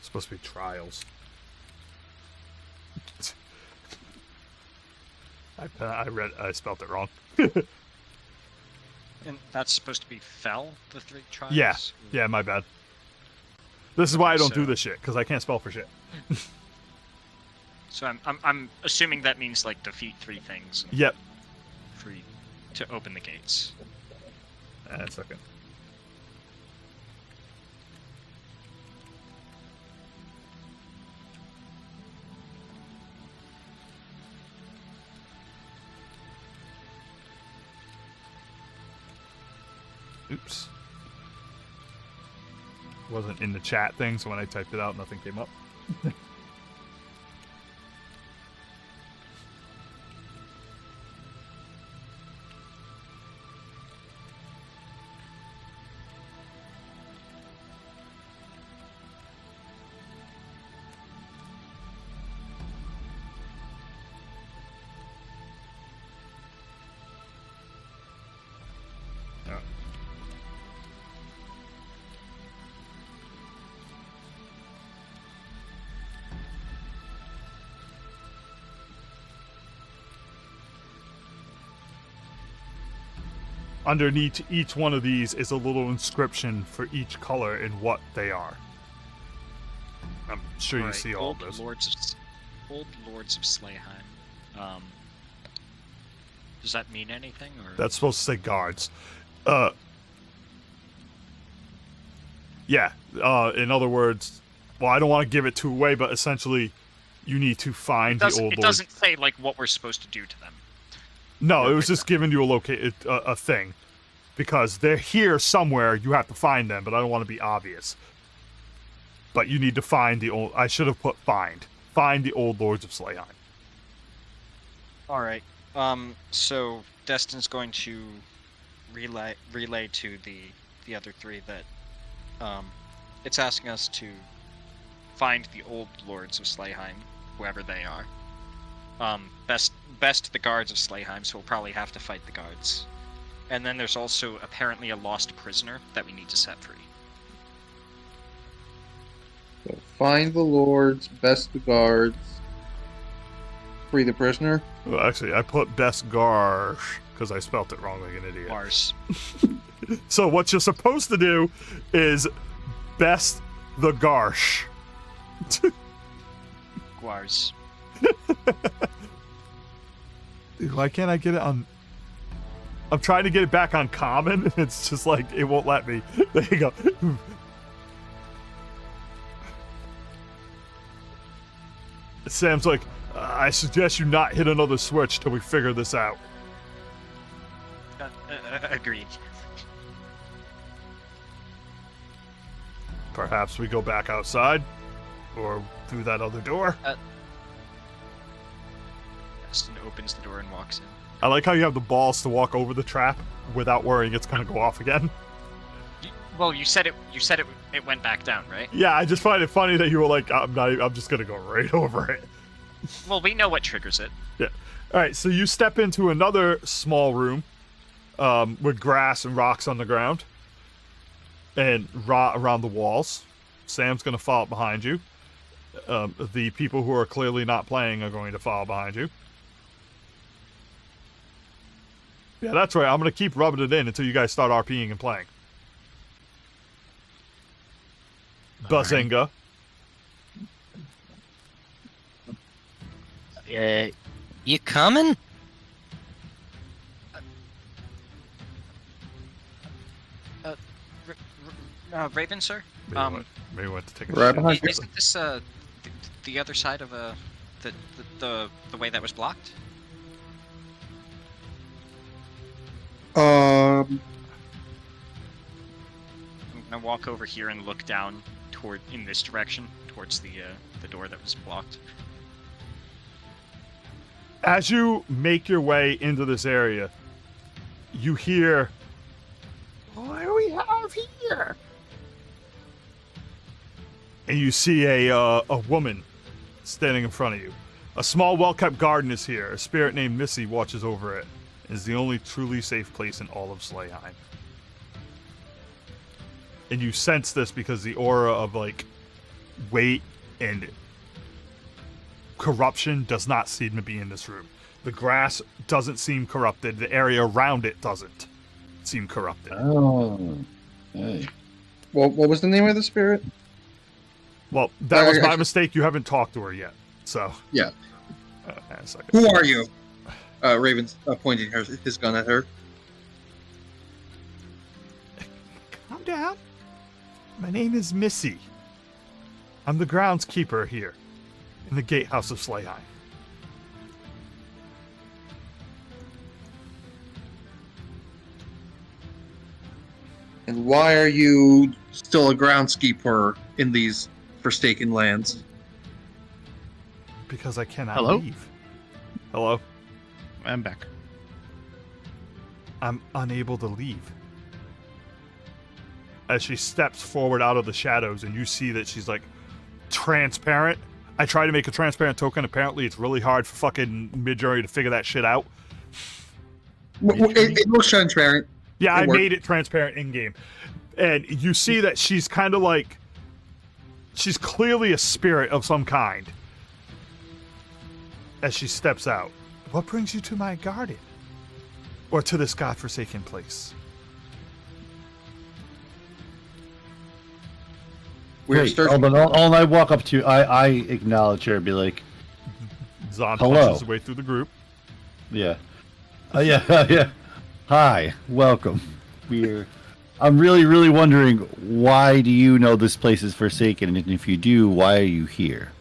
supposed to be trials. I spelled it wrong. And that's supposed to be fell, the 3 trials? Yeah, my bad. This is why I don't do So- this shit, because I can't spell for shit. So I'm assuming that means like defeat 3 things Yep. to open the gates. A second. Oops. Wasn't in the chat thing, so when I typed it out, nothing came up. Underneath each one of these is a little inscription for each color and what they are. I'm sure you Alright, see all of this. Old Lords of Slayheim. Does that mean anything? Or That's supposed to say guards. Yeah. In other words, well, I don't want to give it too away, but essentially, you need to find the old it lord. doesn't say like what we're supposed to do to them. No, it was just giving you a thing, because they're here somewhere. You have to find them, but I don't want to be obvious. But you need to find the old. I should have put find the old lords of Slayheim. All right. So Destin's going to relay to the other three that it's asking us to find the old lords of Slayheim, whoever they are. Best the guards of Slayheim, so we'll probably have to fight the guards. And then there's also apparently a lost prisoner that we need to set free. So find the lords, best the guards, free the prisoner. Well, actually, I put best Garsh because I spelt it wrong like an idiot. Mars. So what you're supposed to do is best the Garsh. Guars. Why can't I get it on? I'm trying to get it back on common, and it's just like it won't let me. There you go. Sam's like, I suggest you not hit another switch till we figure this out. Agreed. Perhaps we go back outside, or through that other door. Destin opens the door and walks in. I like how you have the balls to walk over the trap without worrying it's gonna go off again. Well, you said it. It went back down, right? Yeah, I just find it funny that you were like, I'm just gonna go right over it. Well, we know what triggers it. Yeah. All right. So you step into another small room, with grass and rocks on the ground, and around the walls. Sam's gonna follow behind you. The people who are clearly not playing are going to follow behind you. Yeah, that's right. I'm gonna keep rubbing it in until you guys start RPing and playing. Bazinga. You coming? Raven, sir. Maybe went to take a Right shit. behind you. Isn't this the other side of the way that was blocked? Um, I'm gonna walk over here and look down in this direction towards the door that was blocked. As you make your way into this area, you hear, "What do we have here?" And you see a woman standing in front of you. A small, well-kept garden is here. A spirit named Missy watches over it. It is the only truly safe place in all of Slayheim. And you sense this because the aura of like weight and corruption does not seem to be in this room. The grass doesn't seem corrupted. The area around it doesn't seem corrupted. Oh. Hey. what was the name of the spirit? Well, that was my I- mistake. You haven't talked to her yet. So. Yeah. Hang on a second. Who are you? Raven's pointing his gun at her. Calm down. My name is Missy. I'm the groundskeeper here in the gatehouse of Slayheim. And why are you still a groundskeeper in these forsaken lands? Because I cannot Hello? leave. Hello? I'm back. I'm unable to leave. As she steps forward out of the shadows, and you see that she's like transparent. I try to make a transparent token. Apparently, it's really hard for fucking Midjourney to figure that shit out. It looks transparent. Yeah, I It worked. made it transparent in game. And you see that she's kind of like, she's clearly a spirit of some kind as she steps out. What brings you to my garden? Or to this godforsaken place? We're Great. searching. But all I walk up to, I acknowledge her and be like, Zon Hello. punches his way through the group. yeah. Yeah. Hi, welcome. I'm really, really wondering, why do you know this place is forsaken? And if you do, why are you here?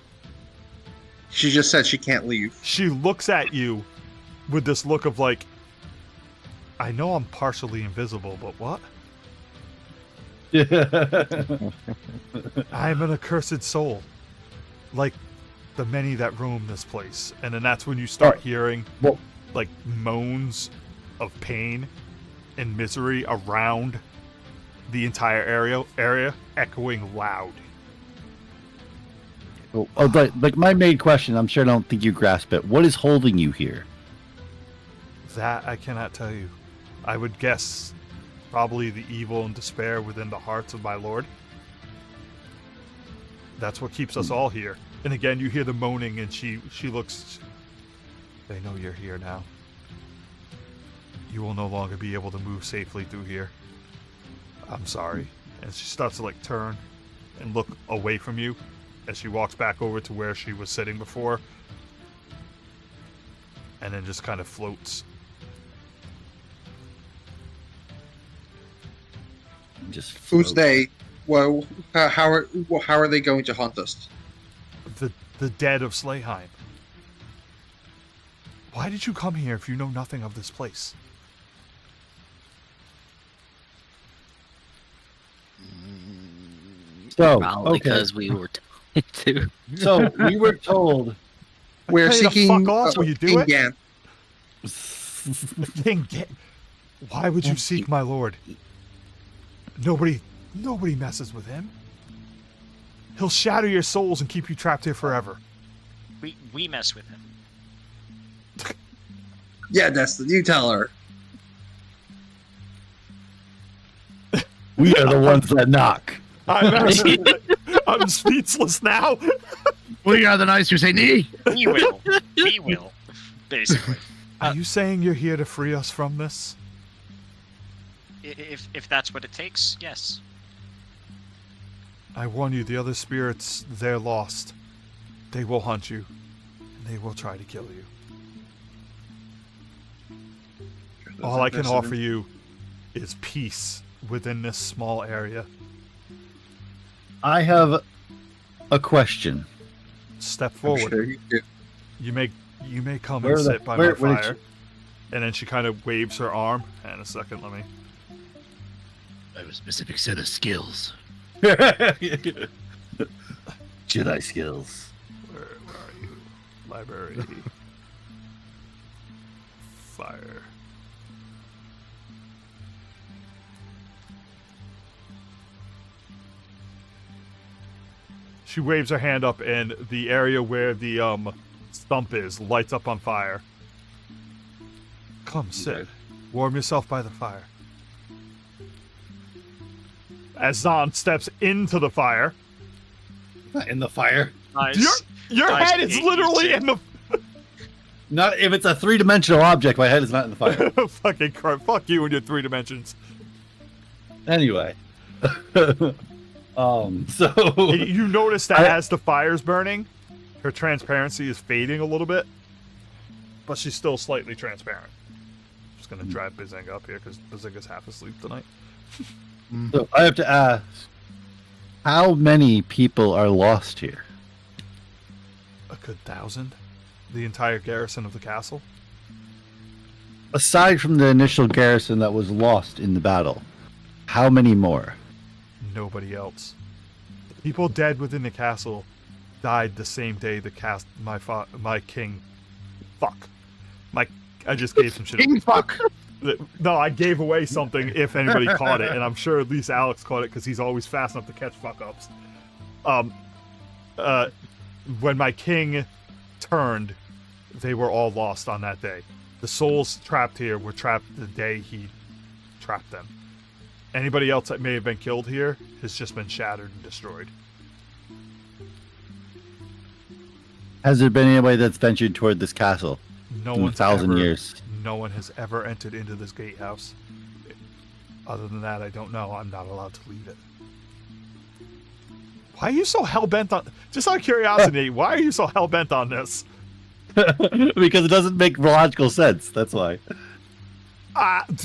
She just said she can't leave. She looks at you with this look of like, I know I'm partially invisible, but what? I'm an accursed soul, like the many that roam this place. And then that's when you start hearing Well- like moans of pain and misery around the entire area echoing loud. Like my main question, I'm sure I don't think you grasp it. What is holding you here? That I cannot tell you. I would guess probably the evil and despair within the hearts of my lord. That's what keeps us all here. And again, you hear the moaning, and she looks. They know you're here now. You will no longer be able to move safely through here. I'm sorry. And she starts to like turn and look away from you as she walks back over to where she was sitting before. And then just kind of floats. Just Who's float. they? Well, how are they going to hunt us? The dead of Slayheim. Why did you come here if you know nothing of this place? So, Probably okay. because we were told to. So we were told We're tell you to seeking. fuck off, will you do it? Yan. King, why would you seek my lord? Nobody messes with him. He'll shatter your souls and keep you trapped here forever. We mess with him. Yeah, Destin, you tell her. we are the ones that knock. I'm speechless now. We are the knights who say knee. We will. We will. Basically. Are you saying you're here to free us from this? If that's what it takes, yes. I warn you, the other spirits, they're lost. They will hunt you. And they will try to kill you. All I can offer you is peace within this small area. I have a question. Step I'm forward. sure you do. You may come Where and are the- sit by where- my where did fire. And then she kind of waves her arm. And a second, let me. I have a specific set of skills. Jedi skills. Where are you? Library. Fire. She waves her hand up, and the area where the stump is lights up on fire. Come, sit. Okay. Warm yourself by the fire. As Zon steps into the fire, Not in the fire. Nice. your Nice head is to meet literally you, in the Not if it's a three-dimensional object. My head is not in the fire. fucking crap. Fuck you and your 3 dimensions. Anyway. So And you notice that I- as the fire's burning, her transparency is fading a little bit, but she's still slightly transparent. Just gonna drive Bazinga up here because Bazinga's half asleep tonight. So I have to ask, how many people are lost here? A good 1,000. The entire garrison of the castle. Aside from the initial garrison that was lost in the battle, how many more? Nobody else. The people dead within the castle died the same day my king. Fuck. I just gave some shit. King fuck. No, I gave away something if anybody caught it, and I'm sure at least Alex caught it because he's always fast enough to catch fuck ups. When my king turned, they were all lost on that day. The souls trapped here were trapped the day he trapped them. Anybody else that may have been killed here has just been shattered and destroyed. Has there been anybody that's ventured toward this castle No in one's 1,000 ever- years? No one has ever entered into this gatehouse. Other than that, I don't know. I'm not allowed to leave it. Why are you so hell-bent on... Just out of curiosity, why are you so hell-bent on this? Because it doesn't make logical sense. That's why.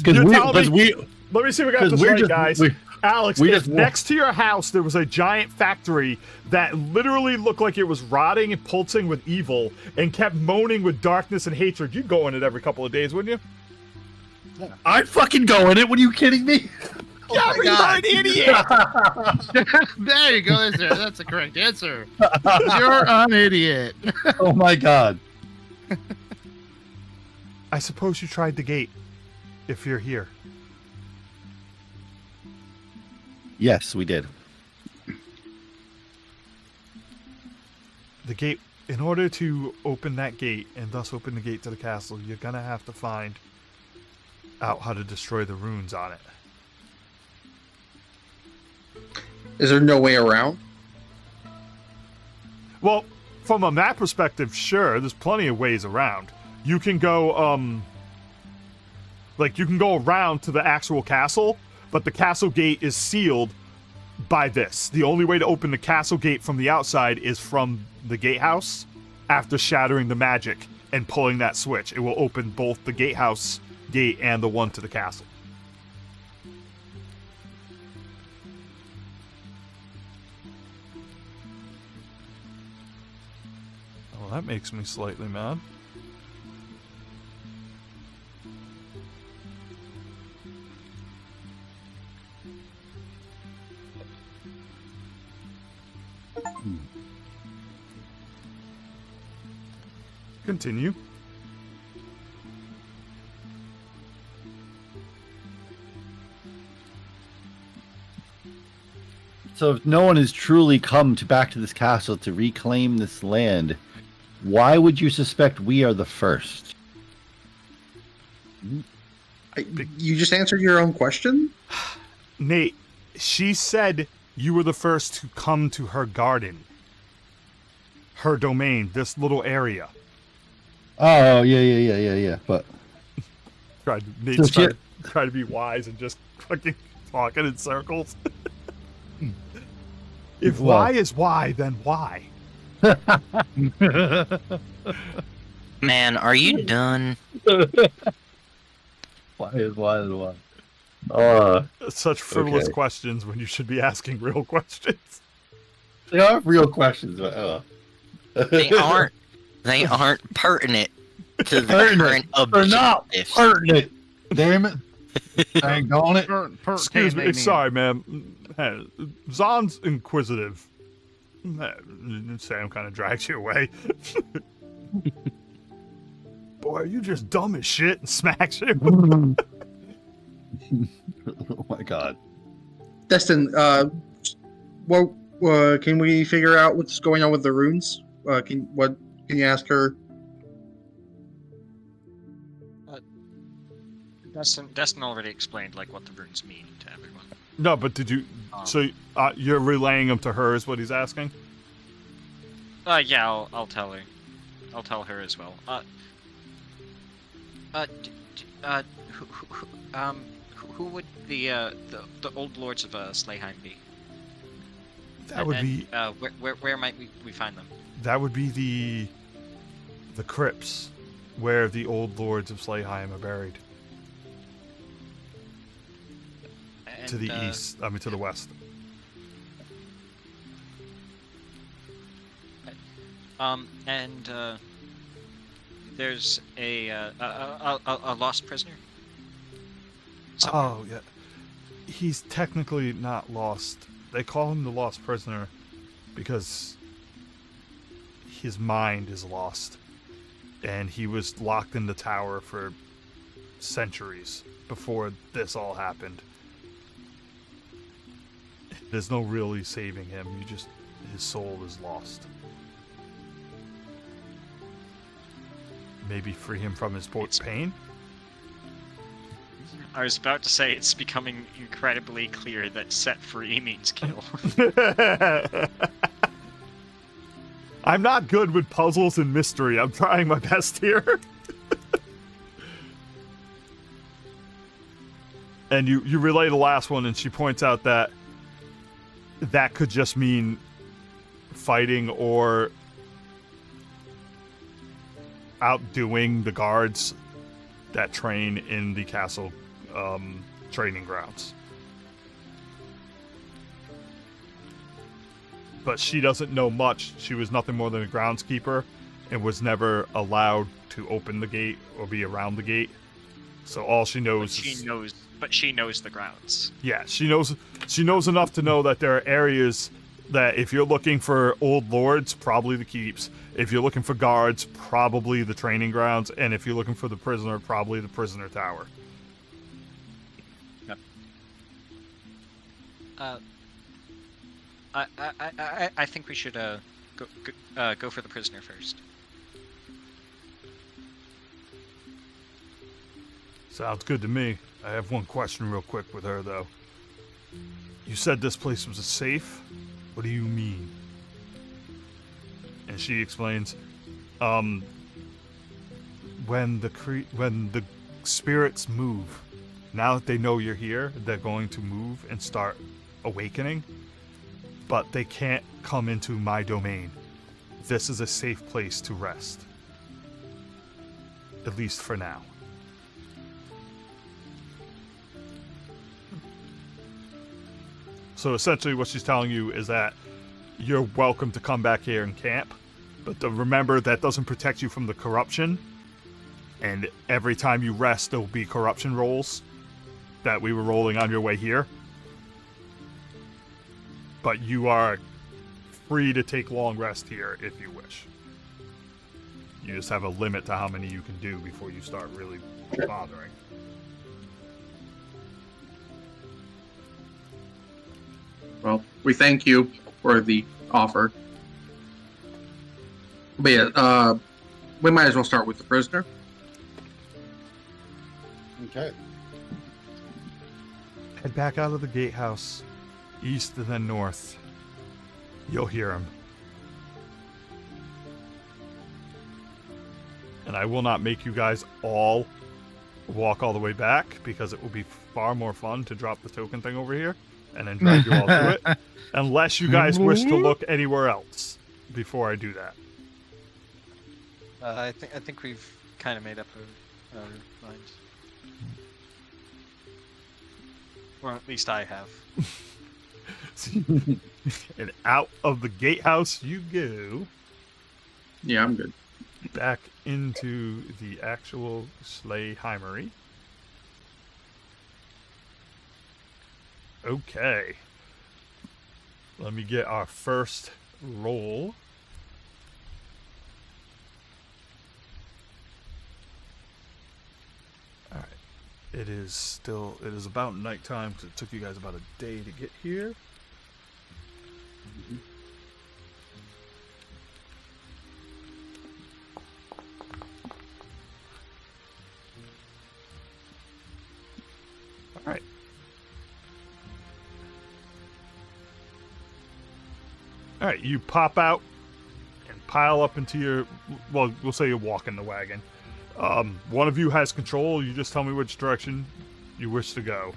You're telling me... we Let me see if we got this right, guys. Alex, if next to your house there was a giant factory that literally looked like it was rotting and pulsing with evil and kept moaning with darkness and hatred, you'd go in it every couple of days, wouldn't you? I'd fucking go in it. What are you kidding me? Yeah, but you're an idiot! There you go. That's the correct answer. You're an idiot. Oh my god. I suppose you tried the gate, if you're here. Yes, we did. The gate, in order to open that gate and thus open the gate to the castle, you're gonna have to find out how to destroy the runes on it. Is there no way around? Well, from a map perspective, sure, there's plenty of ways around. You can go, you can go around to the actual castle, but the castle gate is sealed by this. The only way to open the castle gate from the outside is from the gatehouse after shattering the magic and pulling that switch. It will open both the gatehouse gate and the one to the castle. Well, that makes me slightly mad. Continue. So if no one has truly come back to this castle to reclaim this land, why would you suspect we are the first? You just answered your own question? Nate, she said you were the first to come to her garden. Her domain, this little area. Oh, yeah. But Nate's trying to be wise and just fucking talking in circles. If why is why, then why? Man, are you done? Why is why? Such frivolous Okay. questions when you should be asking real questions. They are real questions, but They aren't. They aren't pertinent to the current They're not objectives. pertinent. Damn it! I ain't going it. Excuse me, sorry, ma'am. Zon's inquisitive. Sam kind of drags you away. Boy, you just dumb as shit and smacks you. Oh my god. Destin, can we figure out what's going on with the runes? Can you ask her? Destin already explained like what the runes mean to everyone. No, but did you? So you're relaying them to her? Is what he's asking? Yeah, I'll tell her. I'll tell her as well. Who would the old lords of Slayheim be? That would be. Where might we find them? That would be the crypts where the old lords of Slayheim are buried. And, To the east, to the west. There's a lost prisoner. Oh, yeah. He's technically not lost. They call him the lost prisoner because his mind is lost. And he was locked in the tower for centuries before this all happened. There's no really saving him. His soul is lost. Maybe free him from his pain? I was about to say it's becoming incredibly clear that set free means kill. I'm not good with puzzles and mystery. I'm trying my best here. And you relay the last one, and she points out that that could just mean fighting or outdoing the guards that train in the castle training grounds. But she doesn't know much. She was nothing more than a groundskeeper and was never allowed to open the gate or be around the gate. So all she knows is... But she knows the grounds. Yeah, she knows enough to know that there are areas that if you're looking for old lords, probably the keeps. If you're looking for guards, probably the training grounds. And if you're looking for the prisoner, probably the prisoner tower. Yep. I think we should go for the prisoner first. Sounds good to me. I have one question real quick with her, though. You said this place was a safe? What do you mean? And she explains, when the spirits move, now that they know you're here, they're going to move and start awakening, but they can't come into my domain. This is a safe place to rest. At least for now. So essentially what she's telling you is that you're welcome to come back here and camp, but to remember that doesn't protect you from the corruption, and every time you rest there'll be corruption rolls that we were rolling on your way here. But you are free to take long rest here if you wish. You just have a limit to how many you can do before you start really bothering. Well, we thank you for the offer. But yeah, we might as well start with the prisoner. Okay. Head back out of the gatehouse, east and then north. You'll hear him. And I will not make you guys all walk all the way back, because it will be far more fun to drop the token thing over here and then drag you all to it. Unless you guys wish to look anywhere else before I do that. I think we've kind of made up our minds. Or at least I have. And out of the gatehouse you go. Yeah, I'm good. Back into the actual Slayheimery. Okay. Let me get our first roll. Alright. It is about nighttime, because it took you guys about a day to get here. Alright. Alright, you pop out and pile up into your... Well, we'll say you walk in the wagon. One of you has control. You just tell me which direction you wish to go.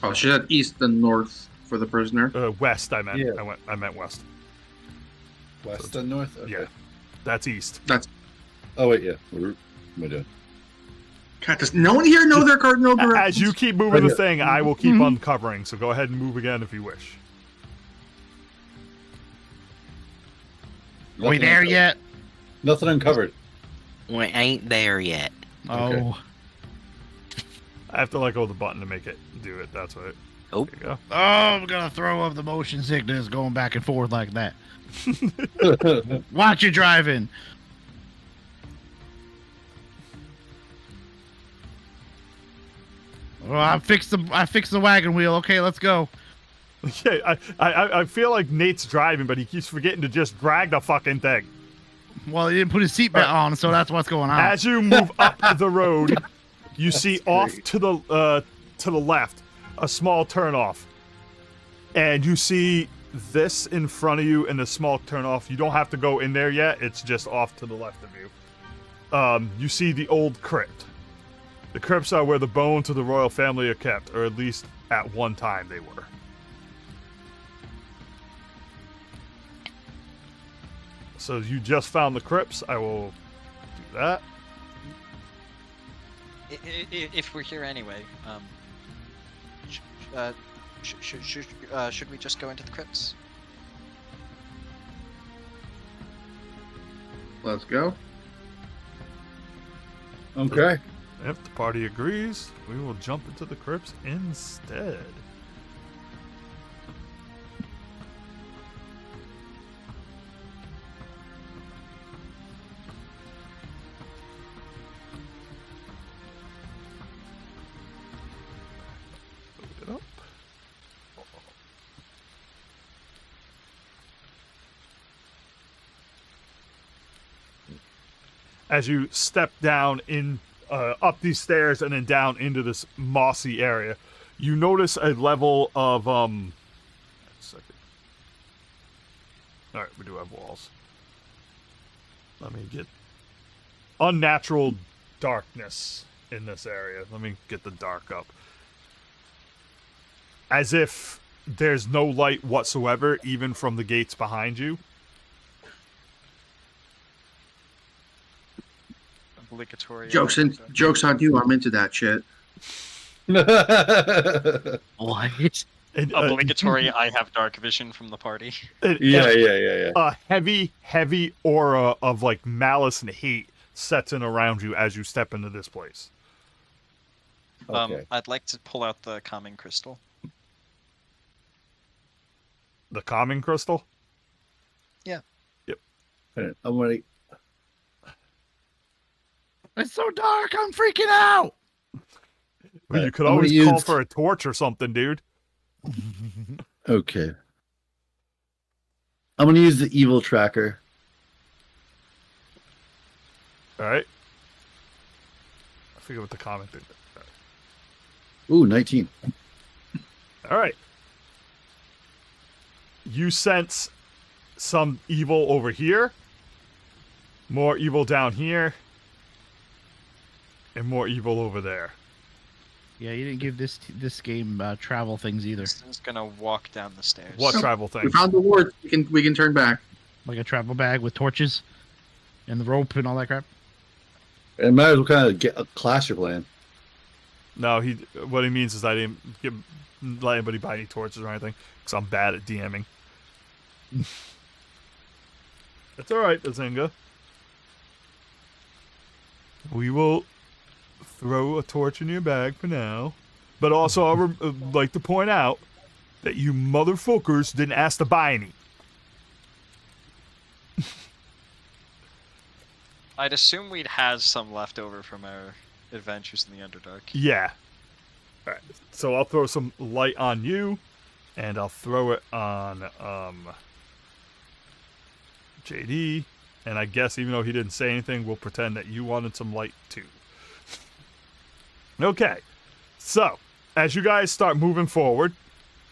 Oh, she said east and north for the prisoner. West, I meant. Yeah. I meant west. West and north? Okay. Yeah. That's east. Oh, wait, yeah. What am I doing? God, does no one here know their cardinal directions? As you keep moving the thing, I will keep uncovering. So go ahead and move again if you wish. Are we there yet? Nothing uncovered. We ain't there yet. Okay. Oh. I have to let go of the button to make it do it. That's what. Oh. There you go. Oh, I'm gonna throw up the motion sickness going back and forth like that. Watch you driving. Oh, I fixed the wagon wheel. Okay, let's go. Yeah, I feel like Nate's driving, but he keeps forgetting to just drag the fucking thing. Well, he didn't put his seatbelt on, so that's what's going on. As you move up the road, You see off to the left a small turnoff, and you see this in front of you in a small turnoff. You don't have to go in there yet. It's just off to the left of you. You see the old crypt. The crypts are where the bones of the royal family are kept, or at least at one time they were. So you just found the crypts. I will do that. If we're here anyway, should we just go into the crypts? Let's go. Okay. If the party agrees, we will jump into the crypts instead. Load it up. As you step down in up these stairs and then down into this mossy area, you notice a level of second. All right, we do have walls. Let me get unnatural darkness in this area. Let me get the dark up. As if there's no light whatsoever, even from the gates behind you. Obligatory. Jokes on you. I'm into that shit. What? And, Obligatory, I have dark vision from the party. Yeah. A heavy aura of like malice and hate sets in around you as you step into this place. Okay. I'd like to pull out the calming crystal. The calming crystal? Yeah. Yep. I'm gonna. It's so dark. I'm freaking out. Well, you could I'm gonna always call use- for a torch or something, dude. Okay. I'm gonna use the evil tracker. All right. I forget what the comment did. Ooh, 19. All right. You sense some evil over here, more evil down here, and more evil over there. Yeah, you didn't give this game travel things either. Kristen's gonna walk down the stairs. What tribal We thing? found the ward. We can turn back. Like a travel bag with torches and the rope and all that crap. And might as well kind of get a clash plan. No, what he means is I didn't let anybody buy any torches or anything because I'm bad at DMing. It's all right, Bazinga. We will throw a torch in your bag for now. But also, I would like to point out that you motherfuckers didn't ask to buy any. I'd assume we'd have some left over from our adventures in the Underdark. Yeah. All right. So I'll throw some light on you, and I'll throw it on JD. And I guess even though he didn't say anything, we'll pretend that you wanted some light too. Okay. So as you guys start moving forward,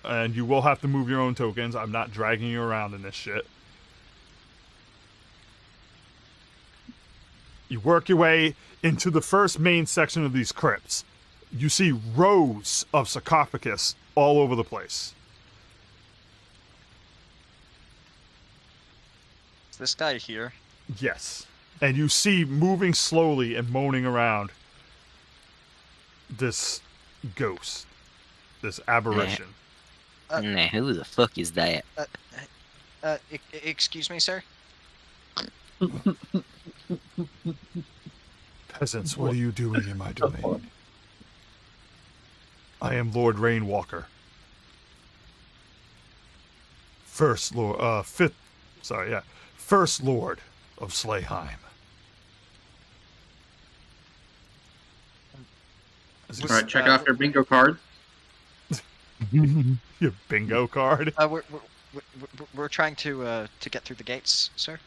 and you will have to move your own tokens. I'm not dragging you around in this shit. You work your way into the first main section of these crypts. You see rows of sarcophagus all over the place. Is this guy here? Yes. And you see moving slowly and moaning around this ghost, this aberration. Nah, who the fuck is that? Excuse me, sir? Peasants, what are you doing in my domain? I am Lord Rainwalker. First Lord of Slayheim. All right, check off your bingo card. Your bingo card. We're trying to get through the gates, sir.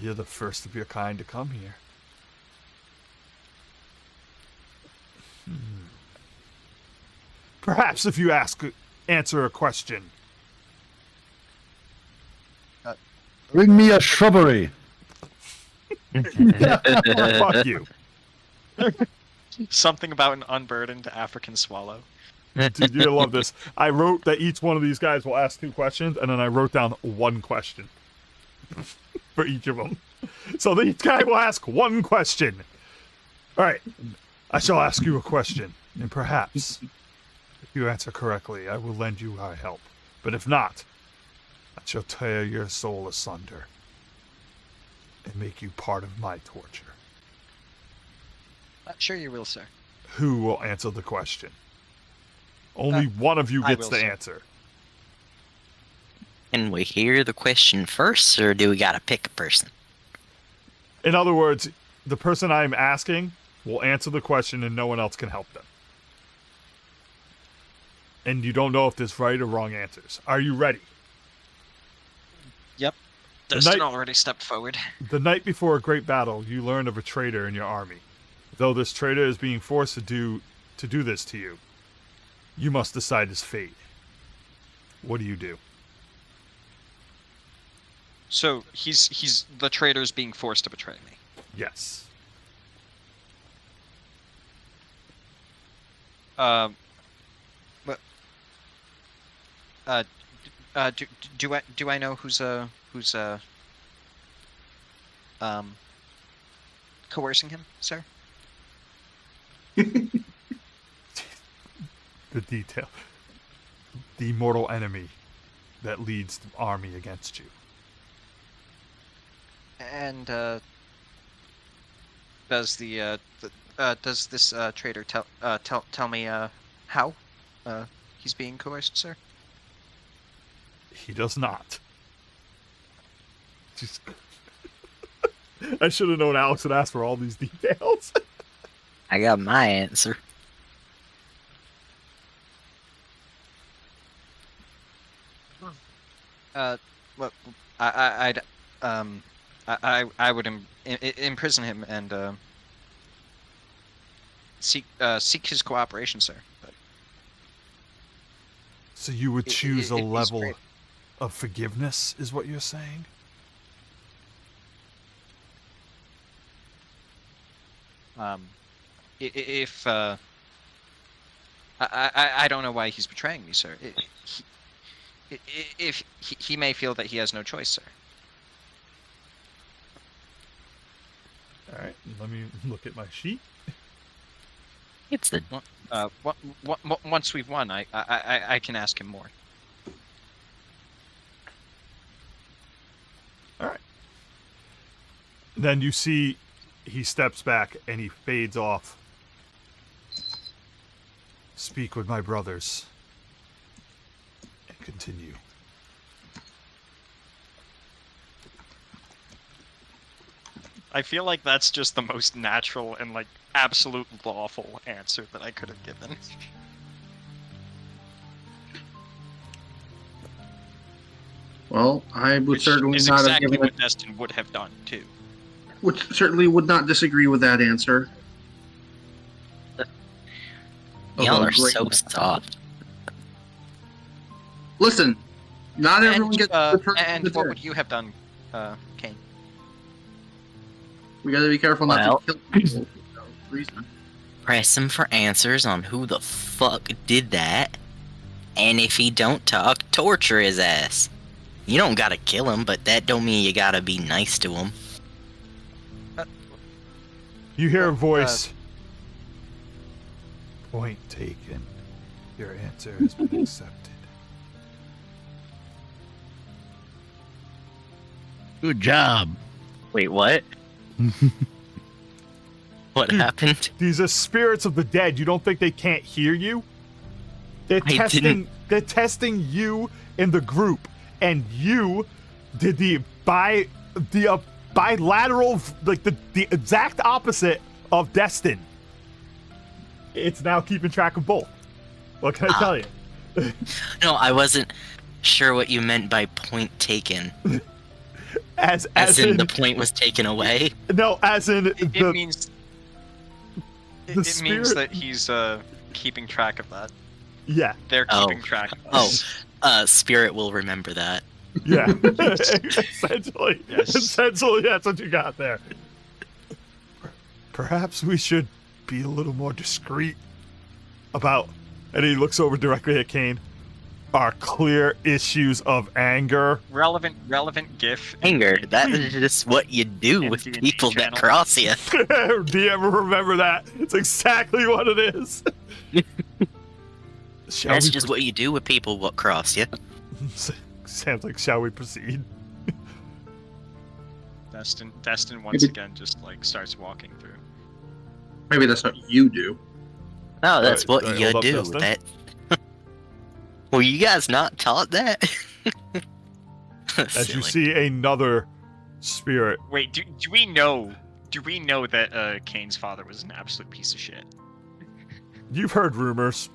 You're the first of your kind to come here. Perhaps if you answer a question. Bring me a shrubbery. Fuck you. Something about an unburdened African swallow. Dude, you'll love this. I wrote that each one of these guys will ask 2 questions, and then I wrote down 1 question for each of them. So each guy will ask 1 question. All right. I shall ask you a question, and perhaps, if you answer correctly, I will lend you my help. But if not, I shall tear your soul asunder and make you part of my torture. Sure you will, sir. Who will answer the question? Only one of you I gets will, to sir. answer. Can we hear the question first, or do we gotta pick a person? In other words, the person I'm asking will answer the question and no one else can help them. And you don't know if there's right or wrong answers. Are you ready? Yep. The Dustin night- already stepped forward. The night before a great battle, you learn of a traitor in your army. Though this traitor is being forced to do this to you, you must decide his fate. What do you do? So he's the traitor's being forced to betray me. Yes. But do I know who's coercing him, sir? The detail. The mortal enemy that leads the army against you. And does does this traitor tell me how he's being coerced, sir? He does not. Just... I should have known Alex would ask for all these details. I got my answer. Well, I would imprison him and seek his cooperation, sir. But So you would choose a he's level great. of forgiveness, is what you're saying? If I don't know why he's betraying me, sir. If he may feel that he has no choice, sir. All right, let me look at my sheet. It's the Once we've won, I can ask him more. All right. Then you see he steps back and he fades off. Speak with my brothers and continue. I feel like that's just the most natural and like absolute lawful answer that I could have given. Well, I would Which certainly is not have exactly given what it. Destin would have done too. Would certainly would not disagree with that answer. y'all Although are great- so soft. Listen, not everyone gets the turn and to what turn. would you have done, Kane? We gotta be careful not Well- to kill people for no reason. Press him for answers on who the fuck did that, and if he don't talk, torture his ass. You don't gotta kill him, but that don't mean you gotta be nice to him. You hear a voice. Point taken. Your answer has been accepted. Good job. Wait, what? What happened? These are spirits of the dead. You don't think they can't hear you? They're I testing. didn't- They're testing you in the group, and you did the bilateral, like the exact opposite of Destin. It's now keeping track of both. What can I tell you? No, I wasn't sure what you meant by point taken. As As in in the point was taken away. no, as in It the means It, The it means spirit- that he's keeping track of that. Yeah, They're Oh. keeping track of Oh, this. Spirit will remember that. yeah. Essentially, Yes. essentially, that's what you got there. Perhaps we should be a little more discreet about, and he looks over directly at Kane, our clear issues of anger. Relevant GIF. in Anger, the- that is just what you do In with D&D people that channel. cross you. Do you ever remember that? It's exactly what it is. Shall That's we just what you do with people what cross you. Sounds like, shall we proceed? Destin once Maybe- again just like starts walking through. Maybe that's what you do. No, that's Alright, what alright, you hold up, do. Dustin. That. Were you guys not taught that? As you Silly. see another spirit. Wait, do we know that Kane's father was an absolute piece of shit? You've heard rumors.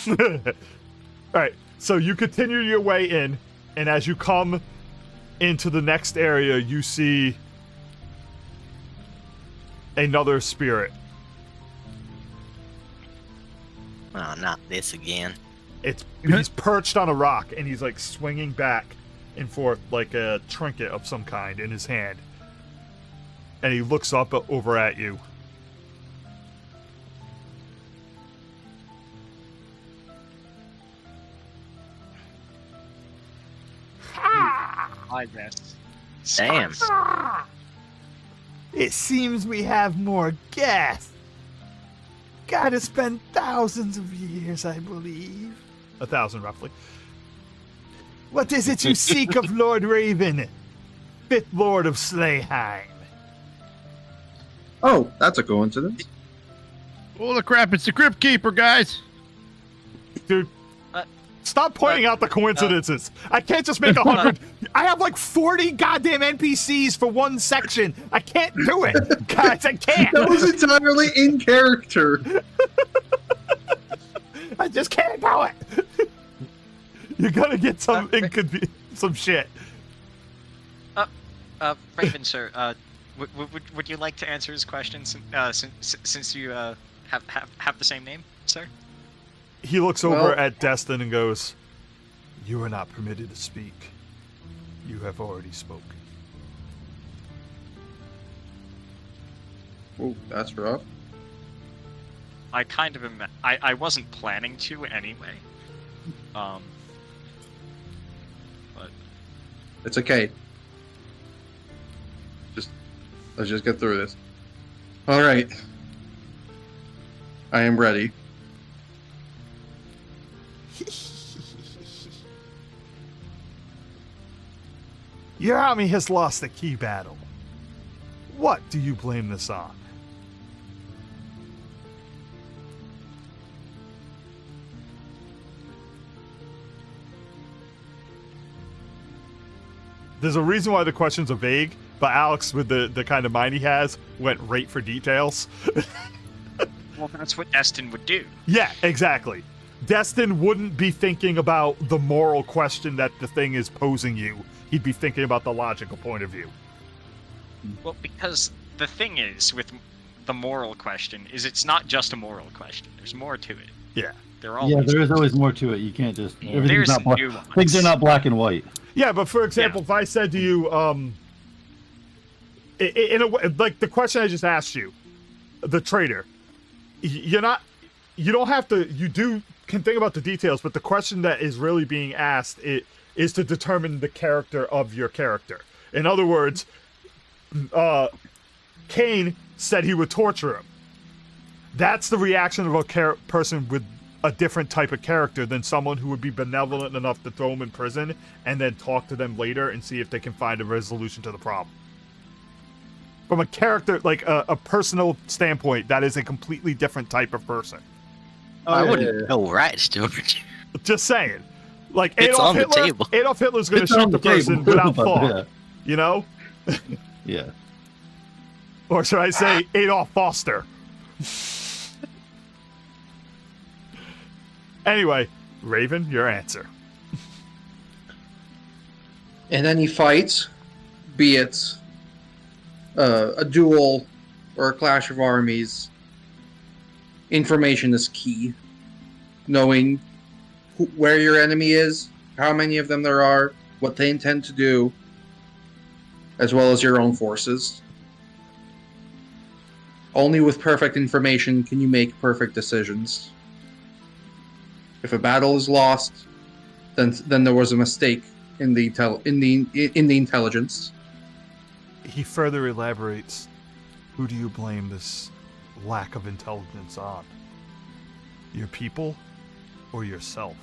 Alright, so you continue your way in, and as you come into the next area, you see another spirit. Oh, not this again. He's perched on a rock, and he's like swinging back and forth like a trinket of some kind in his hand. And he looks up over at you. I guess. Damn. It seems we have more guests. Gotta spend thousands of years, I believe. 1,000 roughly. What is it you seek of Lord Raven, fifth Lord of Slayheim? Oh, that's a coincidence. Holy crap! It's the Crypt Keeper, guys. Dude, stop pointing out the coincidences. I can't just make 100. I have like 40 goddamn NPCs for one section. I can't do it. Guys, I can't. That was entirely in character. I just can't do it. You're gonna get some some shit. Raven, sir, would you like to answer his question since you have the same name, sir? He looks over Well- at Destin and goes, "You are not permitted to speak. You have already spoken." Oh, that's rough. I kind of I wasn't planning to anyway. But It's okay. Let's just get through this. All right. I am ready. Your army has lost a key battle. What do you blame this on? There's a reason why the questions are vague, but Alex, with the kind of mind he has, went right for details. well, that's what Destin would do. Yeah, exactly. Destin wouldn't be thinking about the moral question that the thing is posing you. He'd be thinking about the logical point of view. Well, because the thing is with the moral question is it's not just a moral question. There's more to it. Yeah. There Yeah, always there is always more to it. You can't just everything's There's not black. nuance. Things are not black and white. Yeah, but for example, if I said to you, in a way, like the question I just asked you, the trader, you don't have to, can think about the details, but the question that is really being asked is to determine the character of your character. In other words, Cain said he would torture him. That's the reaction of a person with a different type of character than someone who would be benevolent enough to throw him in prison and then talk to them later and see if they can find a resolution to the problem. From a character, like a personal standpoint, that is a completely different type of person. I wouldn't go right, Stuart. Just saying. Like It's Adolf on the Hitler, table. Adolf Hitler's going to It's on shoot the the table. person without thought. Yeah. You know? Yeah. Or should I say Adolf Foster? Anyway, Raven, your answer. In any fight, be it a duel or a clash of armies, information is key. Knowing where your enemy is, how many of them there are, what they intend to do, as well as your own forces. Only with perfect information can you make perfect decisions. If a battle is lost, then there was a mistake in the intelligence. He further elaborates, who do you blame this lack of intelligence on? Your people or yourself?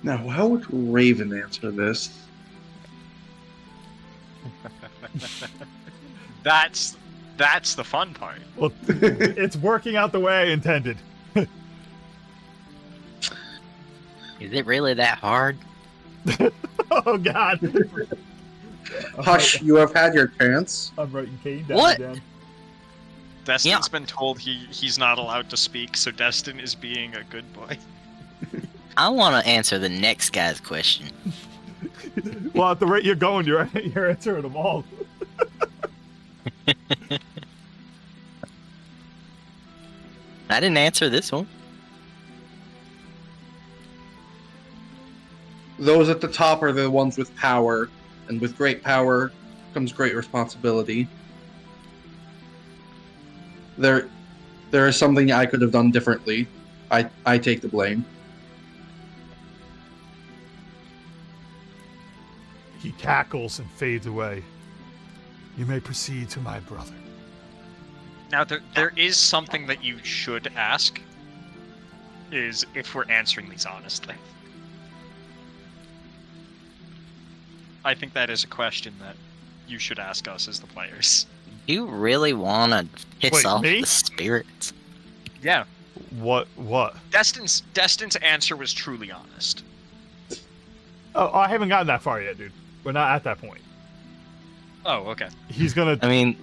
Now, how would Raven answer this? That's the fun part. Well, it's working out the way I intended. Is it really that hard? Oh, God. Hush, you have had your chance. I'm writing Kane down What? again. Destin's been told he's not allowed to speak, so Destin is being a good boy. I want to answer the next guy's question. Well, at the rate you're going, you're answering them all. I didn't answer this one. Those at the top are the ones with power, and with great power comes great responsibility. There is something I could have done differently. I take the blame. He cackles and fades away. You may proceed to my brother. Now, there is something that you should ask, is if we're answering these honestly. I think that is a question that you should ask us as the players. Do you really want to piss Wait, off me? the spirits? Yeah. What? Destin's answer was truly honest. Oh, I haven't gotten that far yet, dude. We're not at that point. Oh, okay. He's gonna... I mean,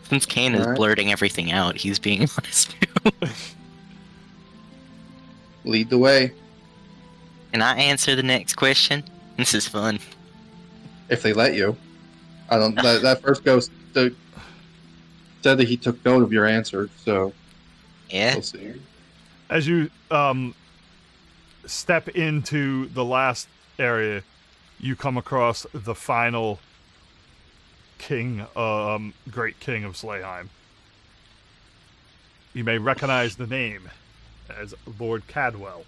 since Kane is Alright. blurting everything out, he's being honest too. Lead the way. Can I answer the next question? This is fun. If they let you. I don't. That first ghost said that he took note of your answer, so Yeah. we'll see. As you step into the last area, you come across the final king, great king of Slayheim. You may recognize the name as Lord Cadwell.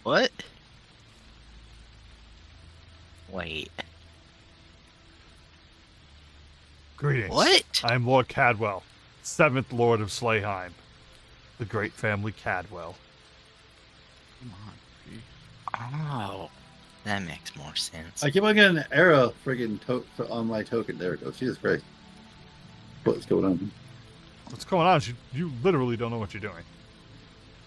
What? Wait. Greetings. What? I am Lord Cadwell, 7th Lord of Slayheim, the great family Cadwell. Oh, that makes more sense. I keep on getting an arrow friggin' on my token. There it goes. Jesus Christ. What's going on? What's going on? You literally don't know what you're doing.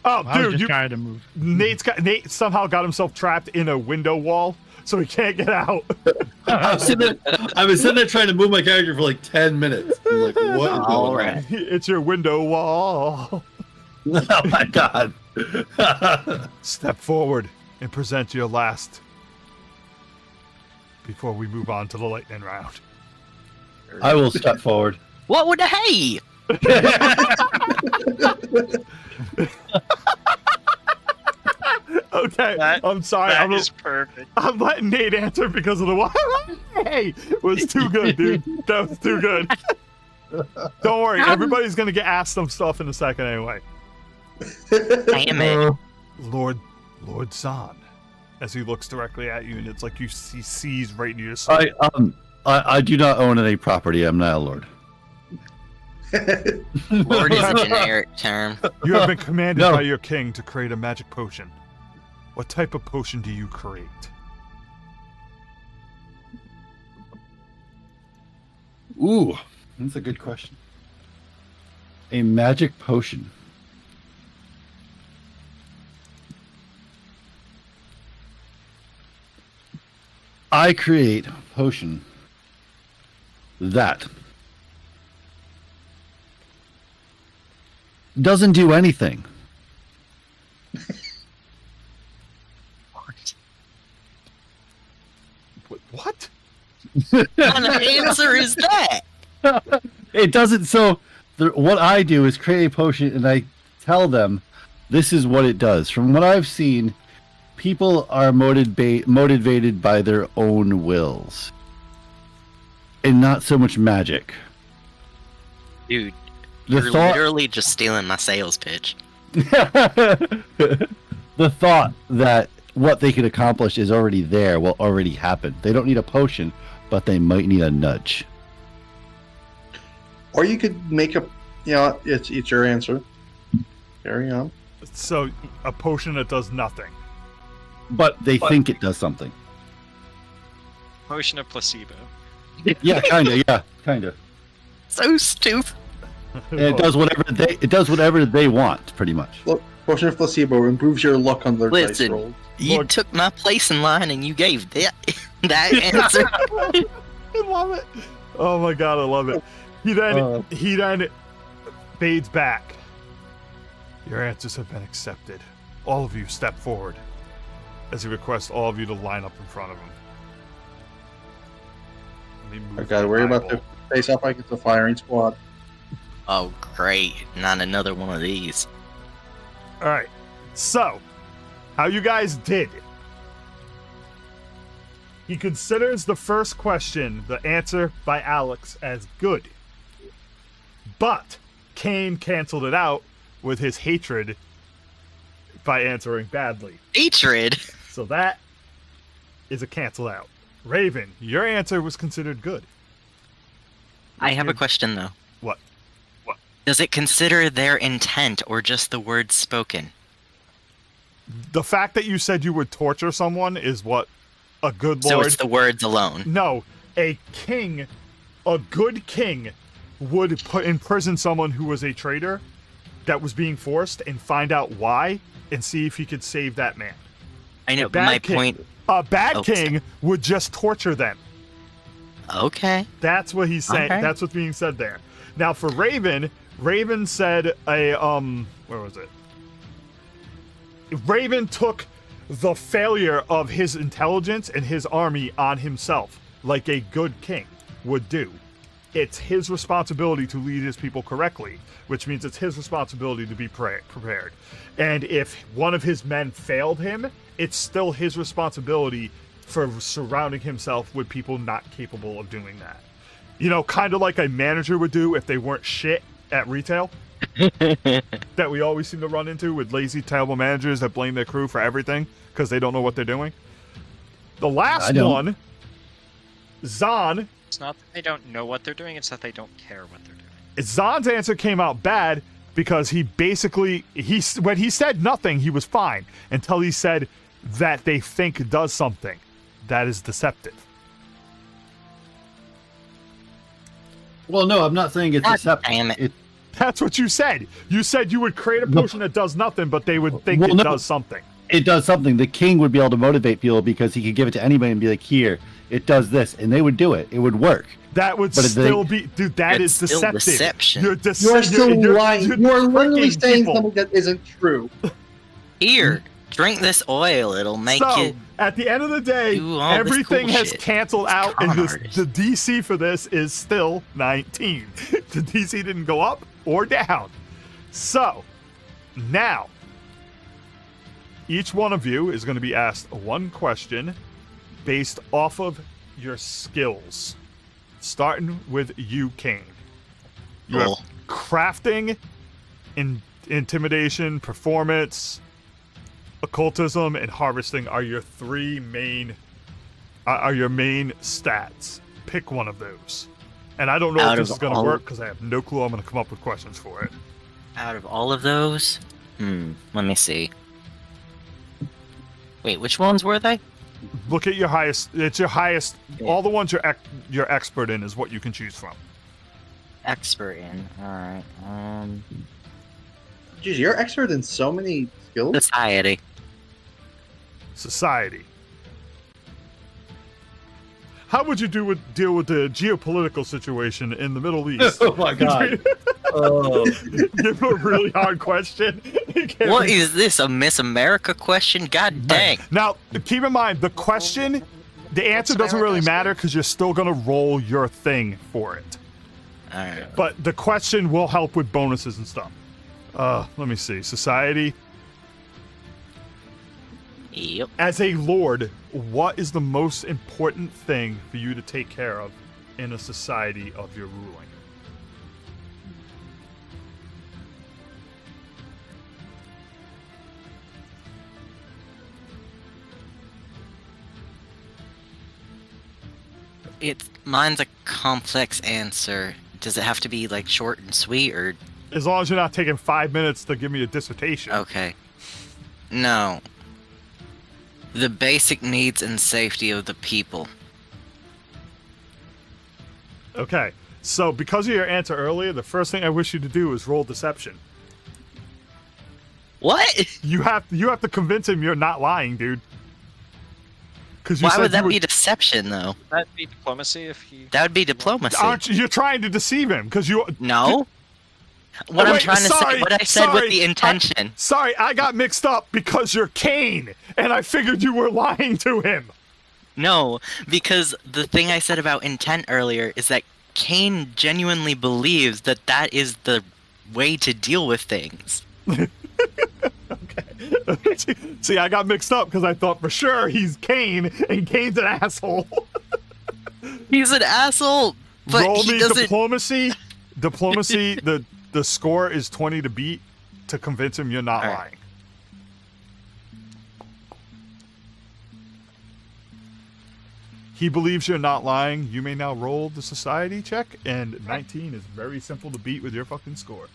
Oh, I was dude, just trying to move. Nate somehow got himself trapped in a window wall, so he can't get out. I've been sitting there trying to move my character for like 10 minutes. I'm like, what is All going right. It's your window wall. on? Oh my god. Step forward and present your last before we move on to the lightning round. I will step forward. What would hey? Okay, I'm sorry. That is perfect. I'm letting Nate answer because of the hey was too good, dude. That was too good. Don't worry, everybody's gonna get asked some stuff in a second anyway. Damn it. Lord Zahn, as he looks directly at you, and it's like he sees right in your soul. I do not own any property. I'm not a lord. Lord is a generic term. You have been commanded No. by your king to create a magic potion. What type of potion do you create? Ooh, that's a good question. A magic potion. I create a potion that doesn't do anything. What? What kind of answer is that? It doesn't. So what I do is create a potion, and I tell them this is what it does. From what I've seen, people are motivated by their own wills, and not so much magic. Dude, The you're thought, literally just stealing my sales pitch. the thought that what they can accomplish is already there, will already happen. They don't need a potion, but they might need a nudge. Or you could make a, it's your answer. Carry on. So a potion that does nothing. But they think it does something. Potion of placebo. Yeah, kind of. Yeah, kind of. So stupid. And it does whatever they want, pretty much. Look, potion of placebo improves your luck on their dice Listen, rolls. you Look. took my place in line and you gave that answer. I love it. Oh my god, I love it. He then fades back. Your answers have been accepted. All of you step forward as he requests all of you to line up in front of him. Let me move I gotta the worry about Bible. the face off against the firing squad. Oh, great. Not another one of these. All right. So, how you guys did? He considers the first question, the answer by Alex, as good. But Kane canceled it out with his hatred by answering badly. Hatred? So that is a cancel out. Raven, your answer was considered good. I have a question, though. What? Does it consider their intent or just the words spoken? The fact that you said you would torture someone is what a good So lord... it's the words alone. No, a good king would put in prison someone who was a traitor that was being forced and find out why and see if he could save that man. I know, A but bad my king- point... A bad Oh, king would just torture them. Okay. That's what he's saying. Okay. That's what's being said there. Now for Raven said where was it? Raven took the failure of his intelligence and his army on himself, like a good king would do. It's his responsibility to lead his people correctly, which means it's his responsibility to be prepared. And if one of his men failed him, it's still his responsibility for surrounding himself with people not capable of doing that. You know, kind of like a manager would do if they weren't shit at retail. That we always seem to run into with lazy, terrible managers that blame their crew for everything because they don't know what they're doing. The last one, Zahn. It's not that they don't know what they're doing, it's that they don't care what they're doing. Zahn's answer came out bad because he basically, when he said nothing, he was fine until he said that they think does something. That is deceptive. Well, no, I'm not saying it's deceptive. Damn it. That's what you said. You said you would create a potion that does nothing, but they would think it does something. It does something. The king would be able to motivate people because he could give it to anybody and be like, here, it does this. And they would do it. It would work. That would But still be... Dude, that is It's still deceptive. deception. You're You're still lying. You're literally tricking saying people. something that isn't true. Here, drink this oil. It'll make So, you... at the end of the day, do all this everything cool has shit. canceled out, Con and artist. the DC for this is still 19. The DC didn't go up or down. So, now, each one of you is going to be asked one question based off of your skills. Starting with you, Kane. You have Cool. crafting, intimidation, performance, occultism, and harvesting are your three main stats. Pick one of those. And I don't know Out if this of is going to all- work because I have no clue. I'm going to come up with questions for it. Out of all of those? Let me see. Wait, which ones were they? Look at your highest. It's your highest. Yeah. All the ones you're expert in is what you can choose from. Expert in. Alright. Jeez, you're expert in so many skills. Society. Society. How would you deal with the geopolitical situation in the Middle East? Oh my god. Oh. Give a really hard question. What is this? A Miss America question? God dang. Now, keep in mind, the question, the answer doesn't really matter because you're still going to roll your thing for it. Alright. But the question will help with bonuses and stuff. Let me see. Society. Yep. As a lord, what is the most important thing for you to take care of in a society of your ruling? Mine's a complex answer. Does it have to be like short and sweet, or? As long as you're not taking 5 minutes to give me a dissertation. Okay. No. The basic needs and safety of the people. Okay. So because of your answer earlier, the first thing I wish you to do is roll deception. What? You have to convince him you're not lying, dude. Because Why would that be deception, though? That'd be diplomacy if he. That would be diplomacy. Aren't you? You're trying to deceive him because you. No. What I'm trying to say, what I said with the intention. Sorry, I got mixed up because you're Kane, and I figured you were lying to him. No, because the thing I said about intent earlier is that Kane genuinely believes that that is the way to deal with things. Okay. See, I got mixed up because I thought for sure he's Kane, and Kane's an asshole. He's an asshole, but Roll he me doesn't. diplomacy. Diplomacy. The score is 20 to beat to convince him you're not All right. lying. He believes you're not lying. You may now roll the society check, and 19 is very simple to beat with your fucking score.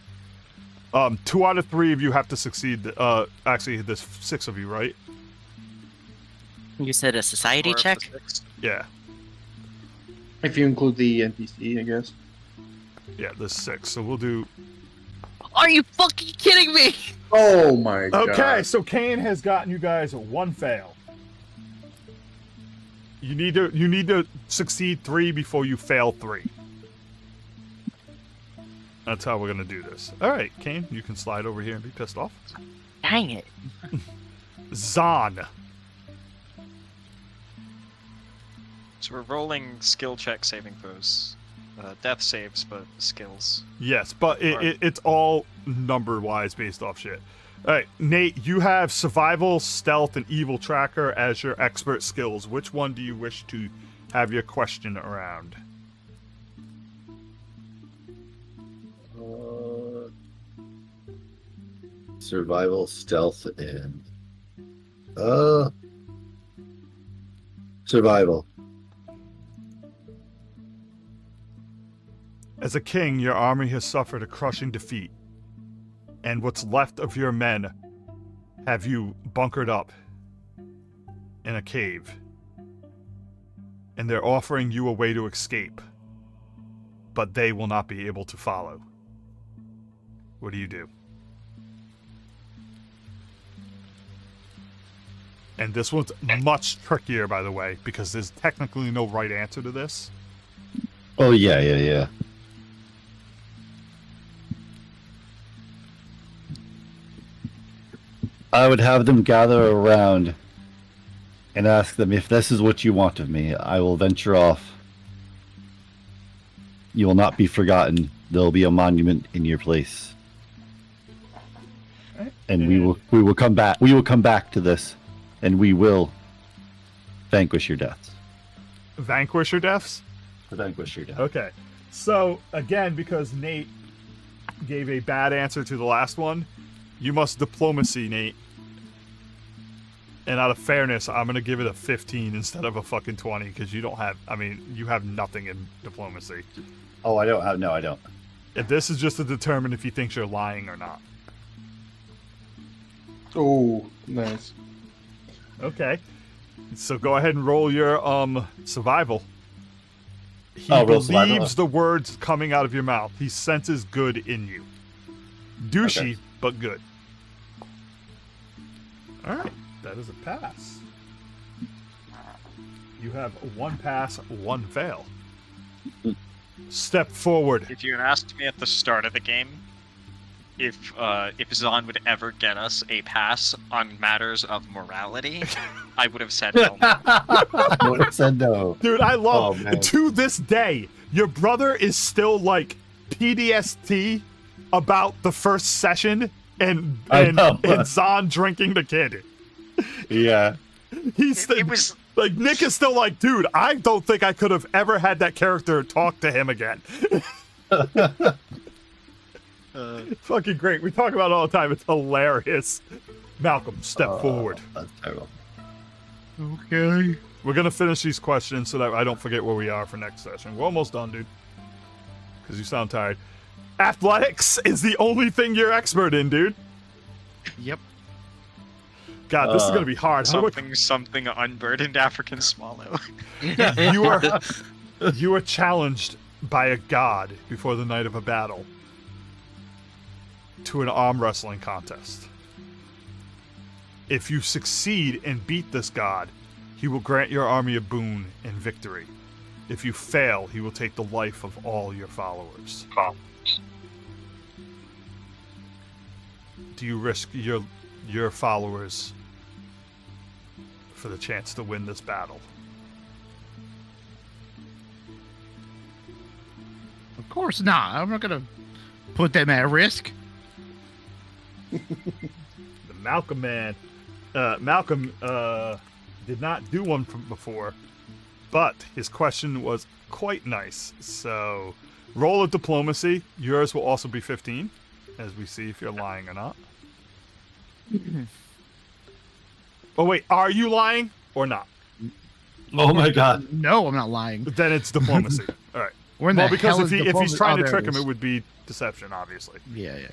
2 out of 3 of you have to succeed. Actually, there's 6 of you, right? You said a society check? Yeah. If you include the NPC, I guess. Yeah, there's 6. So we'll do. Are you fucking kidding me? Oh my god. Okay, so Kane has gotten you guys 1 fail. You need to succeed 3 before you fail 3. That's how we're gonna do this. All right, Kane, you can slide over here and be pissed off. Dang it. Zahn. So we're rolling skill check saving throws. Death saves, but skills. Yes, but it's all number-wise based off shit. All right, Nate, you have survival, stealth, and evil tracker as your expert skills. Which one do you wish to have your question around? Survival, stealth, and survival. As a king, your army has suffered a crushing defeat, and what's left of your men have you bunkered up in a cave, and they're offering you a way to escape, but they will not be able to follow. What do you do? And this one's much trickier, by the way, because there's technically no right answer to this. Oh, yeah. I would have them gather around and ask them, if this is what you want of me, I will venture off. You will not be forgotten. There will be a monument in your place. And we will come back. We will come back to this, and we will vanquish your deaths. Vanquish your deaths? Vanquish your deaths. Okay. So, again, because Nate gave a bad answer to the last one, you must diplomacy, Nate. And out of fairness, I'm going to give it a 15 instead of a fucking 20, because you don't have, you have nothing in diplomacy. Oh, I don't have, no, I don't. If this is just to determine if he thinks you're lying or not. Oh, nice. Okay. So go ahead and roll your survival. He roll believes survival. the words coming out of your mouth. He senses good in you. Douchey, Okay. but good. All right, that is a pass. You have 1 pass, 1 fail. step forward. If you had asked me at the start of the game if Zahn would ever get us a pass on matters of morality, I would have said no. I would have said no. Dude, I love, Oh, man. to this day, your brother is still like PTSD about the first session and I know. Zahn drinking the kid. Yeah. He's It was like, Nick is still like, dude, I don't think I could have ever had that character talk to him again. Fucking great. We talk about it all the time. It's hilarious. Malcolm, step forward. That's terrible. Okay. We're gonna finish these questions so that I don't forget where we are for next session. We're almost done, dude. Because you sound tired. Athletics is the only thing you're expert in, dude. Yep. God, this is gonna be hard. How do I- Something unburdened African swallow. you are challenged by a god before the night of a battle to an arm wrestling contest. If you succeed and beat this god, he will grant your army a boon and victory. If you fail, he will take the life of all your followers. Do you risk your followers for the chance to win this battle? Of course not. I'm not gonna put them at risk. The Malcolm man. Malcolm did not do one from before, but his question was quite nice. So roll of diplomacy. Yours will also be 15, as we see if you're lying or not. Oh wait, are you lying or not? Oh my god. No, I'm not lying. Then it's diplomacy. All right. Where in Well, the because hell if is he's diplomacy? trying to there trick him, is. it would be deception, obviously. Yeah, yeah.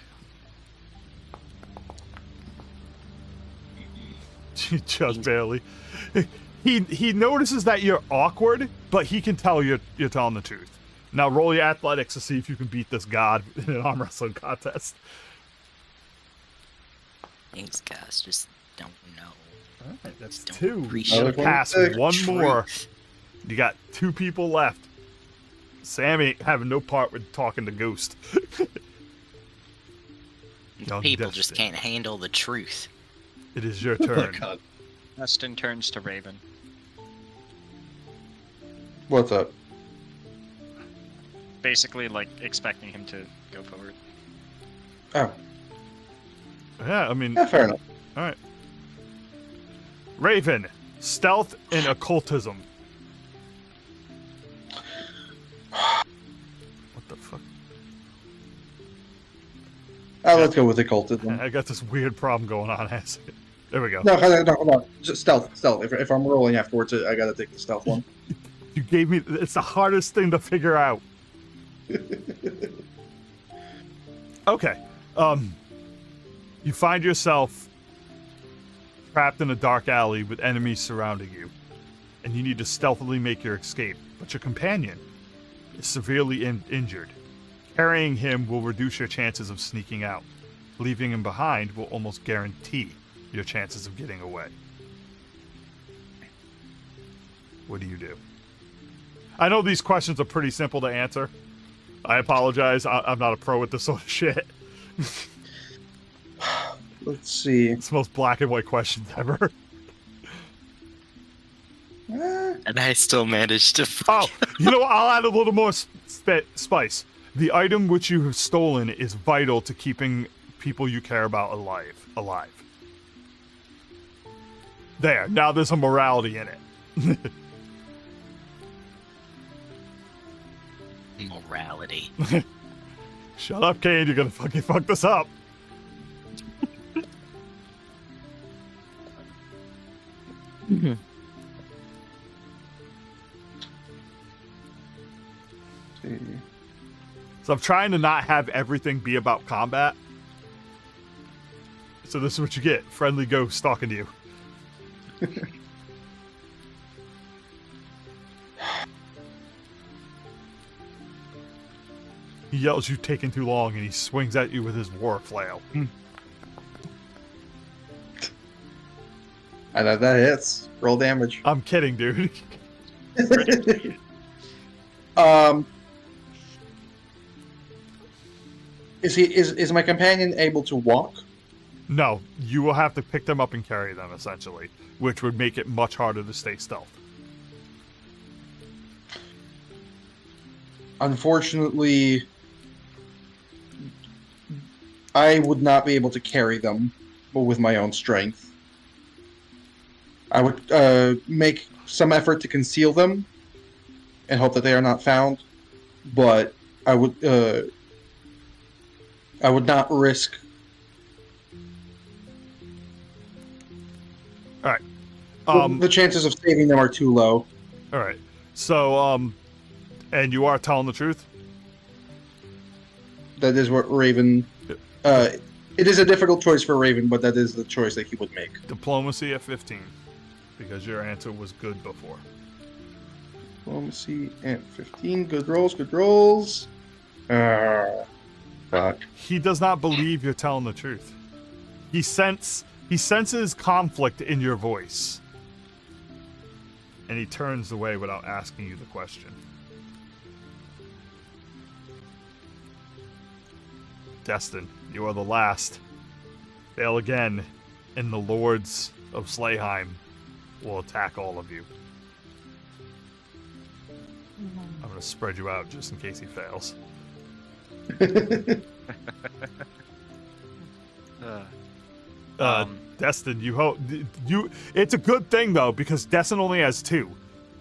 Just barely. He notices that you're awkward, but he can tell you're telling the truth. Now roll your athletics to see if you can beat this god in an arm wrestling contest. These guys just don't know. All right, that's Don't 2. appreciate You pass with the one more. Truth. You got 2 people left. Sammy having no part with talking to Ghost. Young People just Destin. can't handle the truth. It is your Oh, turn. God. Destin turns to Raven. What's up? Basically, like, expecting him to go forward. Oh, Yeah, I mean, yeah, fair enough. all right. Raven, stealth and occultism. What the fuck? Let's go with occultism. I got this weird problem going on. There we go. No, hold on. Just stealth. If I'm rolling afterwards, I gotta take the stealth one. You gave me. It's the hardest thing to figure out. Okay. You find yourself trapped in a dark alley with enemies surrounding you, and you need to stealthily make your escape. But your companion is severely injured. Carrying him will reduce your chances of sneaking out. Leaving him behind will almost guarantee your chances of getting away. What do you do? I know these questions are pretty simple to answer. I apologize. I'm not a pro at this sort of shit. Let's see. It's the most black and white questions ever. And I still managed to. Oh, you know what? I'll add a little more spice. The item which you have stolen is vital to keeping people you care about alive. There. Now there's a morality in it. Morality. Shut up, Kane. You're gonna fucking fuck this up. So I'm trying to not have everything be about combat. So this is what you get. Friendly ghost talking to you. He yells you taking too long and he swings at you with his war flail. I know that hits. Roll damage. I'm kidding, dude. Is my companion able to walk? No, you will have to pick them up and carry them, essentially, which would make it much harder to stay stealth. Unfortunately, I would not be able to carry them with my own strength. I would make some effort to conceal them and hope that they are not found, but I would not risk. All right. The chances of saving them are too low. All right. So, and you are telling the truth? That is what Raven. It is a difficult choice for Raven, but that is the choice that he would make. Diplomacy at 15, because your answer was good before. Diplomacy at 15. Good rolls. Good rolls. Fuck. He does not believe you're telling the truth. He senses conflict in your voice. And he turns away without asking you the question. Destin, you are the last. Fail again, and the lords of Slayheim will attack all of you. I'm going to spread you out just in case he fails. Destin, it's a good thing though, because Destin only has 2,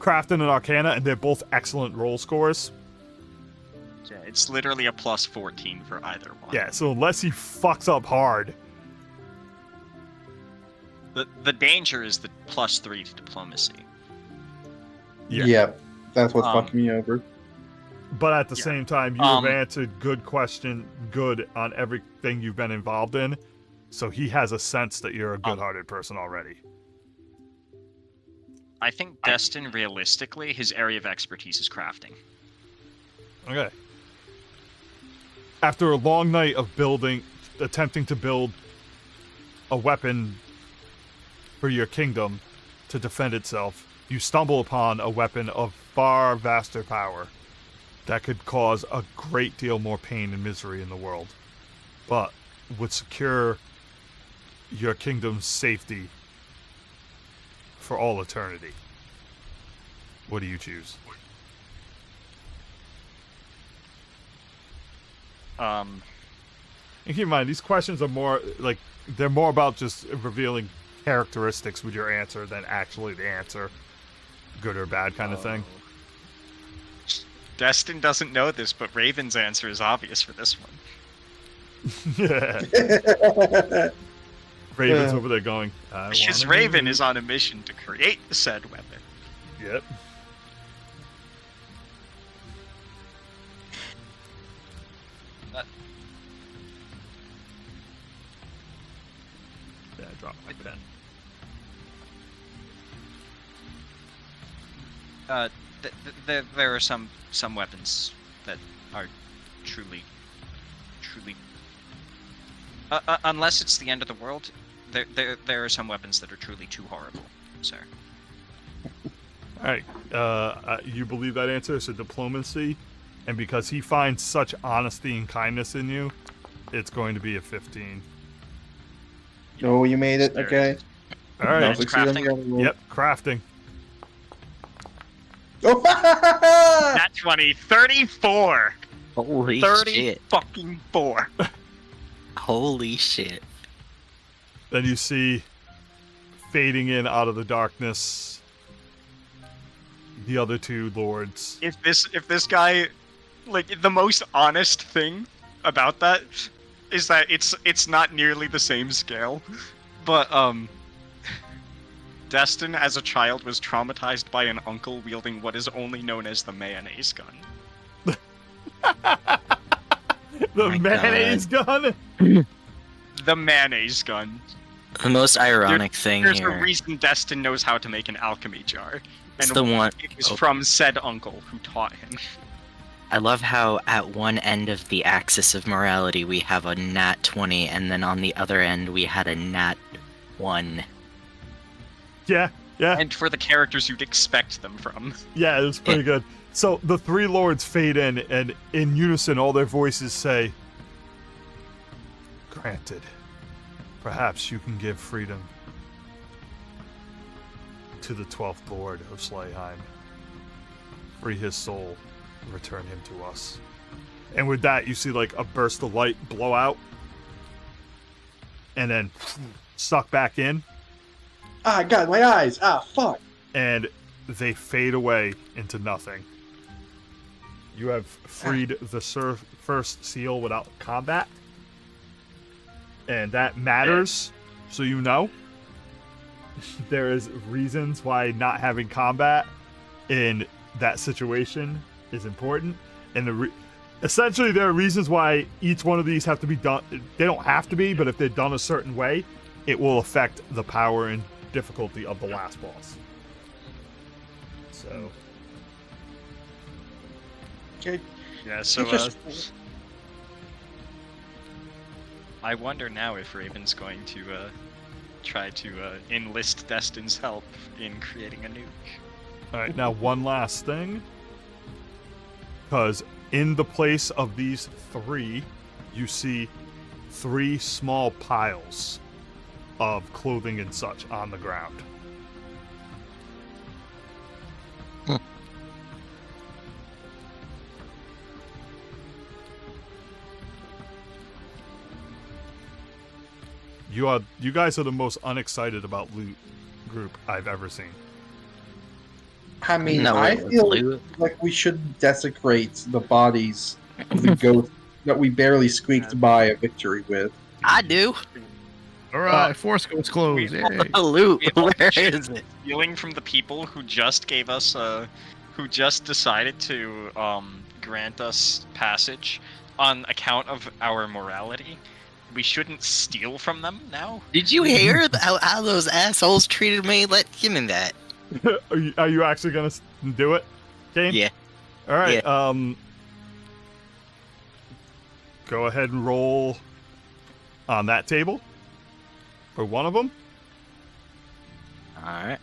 Crafting and Arcana, and they're both excellent roll scores. Yeah, it's literally a plus 14 for either one. Yeah, so unless he fucks up hard. The danger is the plus 3 to diplomacy. Yeah, that's what's fucking me over. But at the same time, you have answered good on everything you've been involved in. So he has a sense that you're a good-hearted person already. I think Destin, realistically, his area of expertise is crafting. Okay. After a long night of attempting to build a weapon for your kingdom to defend itself, you stumble upon a weapon of far vaster power that could cause a great deal more pain and misery in the world, but would secure your kingdom's safety for all eternity. What do you choose? And keep in mind, these questions are more like they're more about just revealing characteristics with your answer than actually the answer, good or bad kind of thing. Destin doesn't know this, but Raven's answer is obvious for this one. Yeah. Raven's over there going, Because Raven is on a mission to create the said weapon. Yep. Yeah, I dropped my pen. There are some weapons that are truly, unless it's the end of the world, there are some weapons that are truly too horrible, sir. All right, you believe that answer? So diplomacy, and because he finds such honesty and kindness in you, it's going to be a 15. Oh, you made it. Okay. All right. Crafting. Yep, crafting. Oh, Nat 20, 34. Holy 30 shit. fucking 4. Holy shit. Then you see fading in out of the darkness the other 2 lords. If this guy, like, the most honest thing about that is that it's not nearly the same scale, but Destin as a child was traumatized by an uncle wielding what is only known as the mayonnaise gun. The mayonnaise gun? The mayonnaise gun. The most ironic thing There's here. a reason Destin knows how to make an alchemy jar. It's And the one. it was from said uncle who taught him. I love how at one end of the axis of morality we have a nat 20, and then on the other end we had a nat 1. Yeah, yeah. And for the characters you'd expect them from. Yeah, it was pretty good. So the 3 lords fade in, and in unison, all their voices say, Granted. Perhaps you can give freedom to the 12th Lord of Slayheim. Free his soul, return him to us. And with that, you see like a burst of light blow out, and then suck back in, Ah, God, my eyes. Ah, fuck. and they fade away into nothing. You have freed the first seal without combat, and that matters, so you know. There is reasons why not having combat in that situation is important, and essentially there are reasons why each one of these have to be done. They don't have to be, but if they're done a certain way, it will affect the power and difficulty of the last boss. So Okay. Yeah, so Interesting. I wonder now if Raven's going to try to enlist Destin's help in creating a nuke. all right, now one last thing, because in the place of these three, you see 3 small piles of clothing and such on the ground. You guys are the most unexcited about loot group I've ever seen. I mean, No, I it was feel loot. like we shouldn't desecrate the bodies of the ghosts that we barely squeaked by a victory with. I do. All right, Force Ghost closed. Yay. Loot. We have Where legit is it? Stealing from the people who just gave us who just decided to grant us passage on account of our morality. We shouldn't steal from them now. Did you hear how those assholes treated me? Give me that. Are you actually gonna do it, Kane? Yeah. All right. Go ahead and roll on that table for one of them. All right.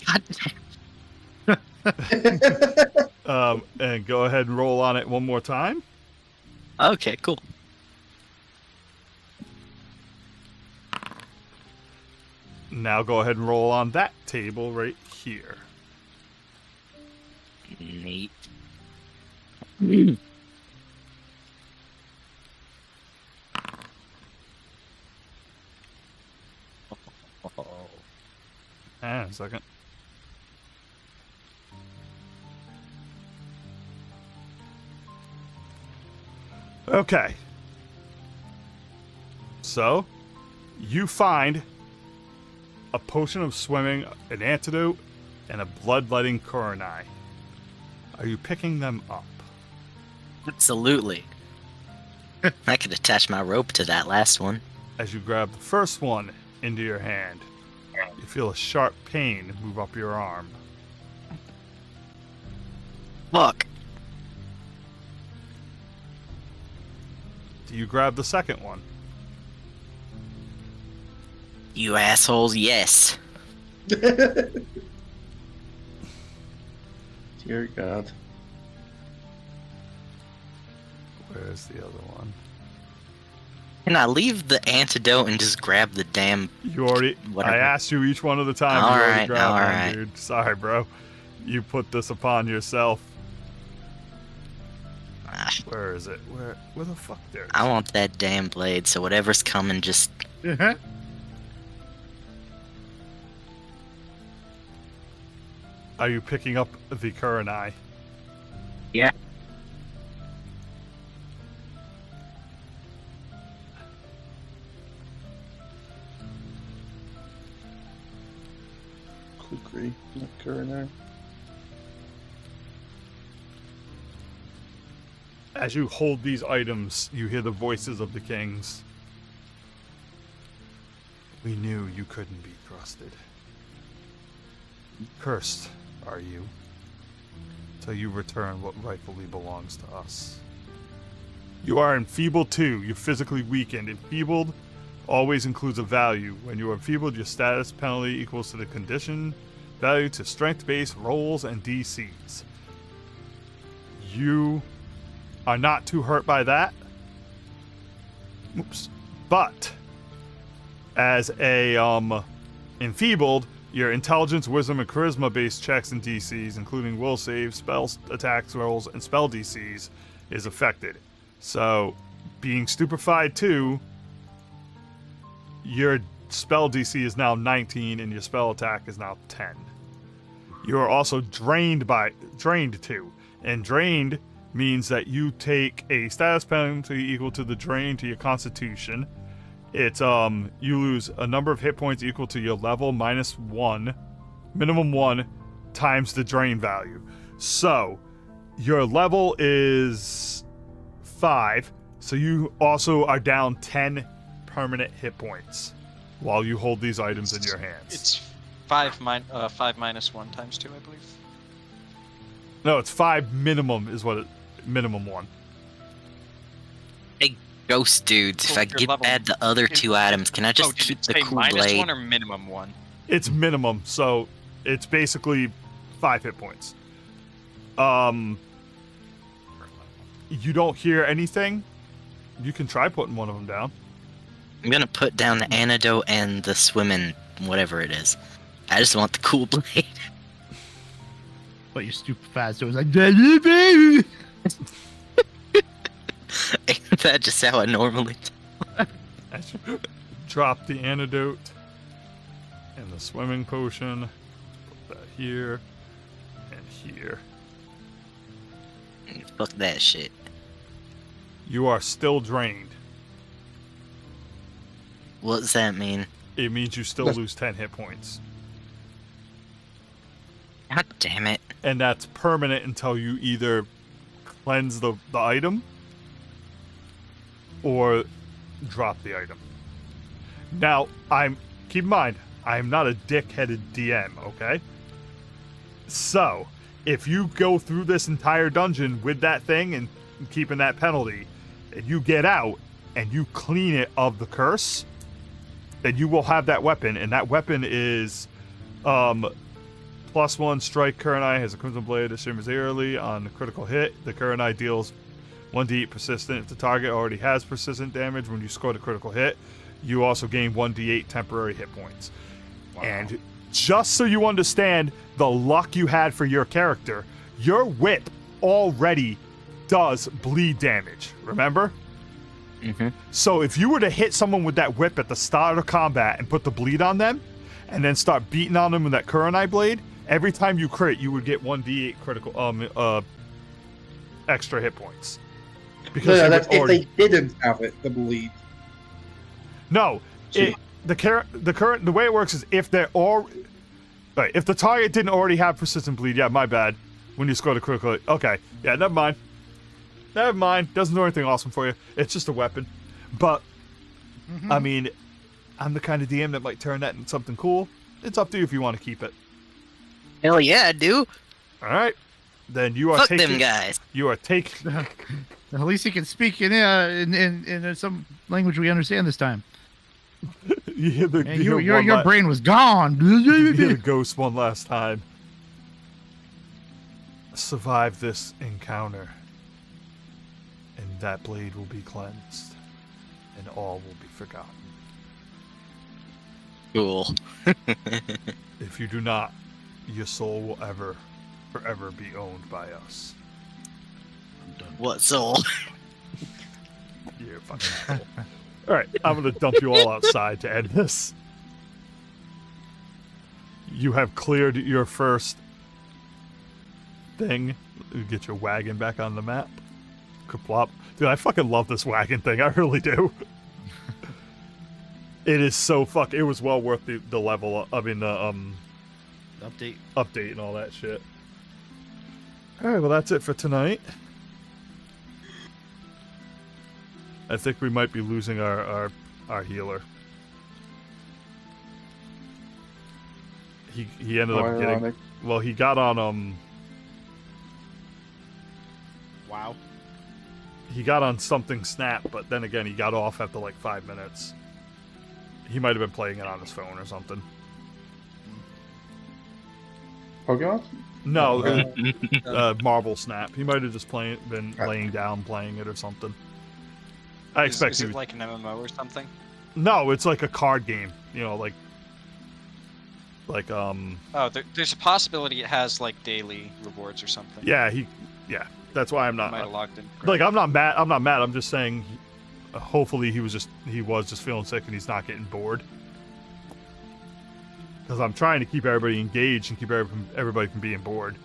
God damn. And go ahead and roll on it one more time. Okay, cool. Now go ahead and roll on that table right here. Neat. Hang on a second. Okay. So, you find a potion of swimming, an antidote, and a bloodletting Kurenai. Are you picking them up? Absolutely. I could attach my rope to that last one. As you grab the first one into your hand, you feel a sharp pain move up your arm. Fuck. Do you grab the second one? You assholes, yes. Dear God. Where's the other one? Can I leave the antidote and just grab the damn... You already... Whatever. I asked you each one at a time. All you already right, grabbed all one, right. dude. Sorry, bro. You put this upon yourself. Ah, Where is it? Where the fuck there? I want that damn blade, so whatever's coming, just... Are you picking up the Kurenai? Yeah. Kukri, not Kurenai. As you hold these items, you hear the voices of the kings. We knew you couldn't be trusted. Cursed are you, till you return what rightfully belongs to us. You are enfeebled too. You're physically weakened. Enfeebled always includes a value. When you are enfeebled, your status penalty equals to the condition value to strength-based rolls and DCs. You are not too hurt by that. Oops. But as a enfeebled, your intelligence, wisdom, and charisma based checks and DCs, including will saves, spell attacks rolls, and spell DCs, is affected. So, being stupefied too, your spell DC is now 19 and your spell attack is now 10. You are also drained too. And drained means that you take a status penalty equal to the drain to your constitution. It's you lose a number of hit points equal to your level minus 1, minimum 1 times the drain value. So, your level is 5, so you also are down 10 permanent hit points while you hold these items in your hands. It's 5 minus 1 times 2, I believe. No, it's 5 minimum is what it minimum 1. Hey, ghost dudes, if I Your get level- bad the other 2 items, can I Did just keep it the say cool minus blade? 1 or minimum 1? It's minimum, so it's basically 5 hit points. You don't hear anything. You can try putting one of them down. I'm gonna put down the antidote and the swimming, whatever it is. I just want the cool blade. But you're stupid fast, so it was like, baby. Ain't that just how I normally As you drop the antidote and the swimming potion, put that here and here. fuck that shit. You are still drained. What does that mean? It means you still lose 10 hit points. God damn it. And that's permanent until you either cleanse the item or drop the item. Now, keep in mind, I'm not a dick-headed DM, okay? So, if you go through this entire dungeon with that thing and keeping that penalty, and you get out and you clean it of the curse, then you will have that weapon, and that weapon is +1 strike. Current eye has a crimson blade that shimmers eerily on a critical hit. The current eye deals 1d8 persistent. If the target already has persistent damage when you score the critical hit, you also gain 1d8 temporary hit points. Wow. And just so you understand the luck you had for your character, your whip already does bleed damage, remember? Mm-hmm. So if you were to hit someone with that whip at the start of combat and put the bleed on them, and then start beating on them with that current eye blade, every time you crit, you would get 1d8 critical extra hit points. Because No, that's if they didn't have it, the bleed. No, the way it works is if they're all right. If the target didn't already have persistent bleed, yeah, my bad. When you score the critical hit, okay, yeah, never mind. Never mind. Doesn't do anything awesome for you. It's just a weapon. But I mean, I'm the kind of DM that might turn that into something cool. It's up to you if you want to keep it. Hell yeah, I do. All right, then you are Fuck taking. them guys. You are taking. At least he can speak in some language we understand this time. You hear the, And you hear your brain was gone. You hear the ghost one last time. Survive this encounter, and that blade will be cleansed, and all will be forgotten. Cool. If you do not, your soul will forever be owned by us. What soul? You're a fucking asshole. Alright, I'm gonna dump you all outside to end this. You have cleared your first thing. Get your wagon back on the map. Kaplop. Dude, I fucking love this wagon thing. I really do. It is so it was well worth the level. I mean, the update and all that shit. Alright, well, that's it for tonight. I think we might be losing our healer. He ended up getting. Well, he got on Wow. He got on something Snap, but then again, he got off after like 5 minutes. He might have been playing it on his phone or something. Pokemon? No, Uh, Marble Snap. He might have just been Okay. laying down playing it or something. I expect Is he it would. like an MMO or something? No, it's like a card game. You know, like Oh, there's a possibility it has like daily rewards or something. yeah, that's why I'm Might not have logged in. like I'm not mad. I'm just saying. Hopefully, he was just feeling sick and he's not getting bored. Because I'm trying to keep everybody engaged and keep everybody from being bored.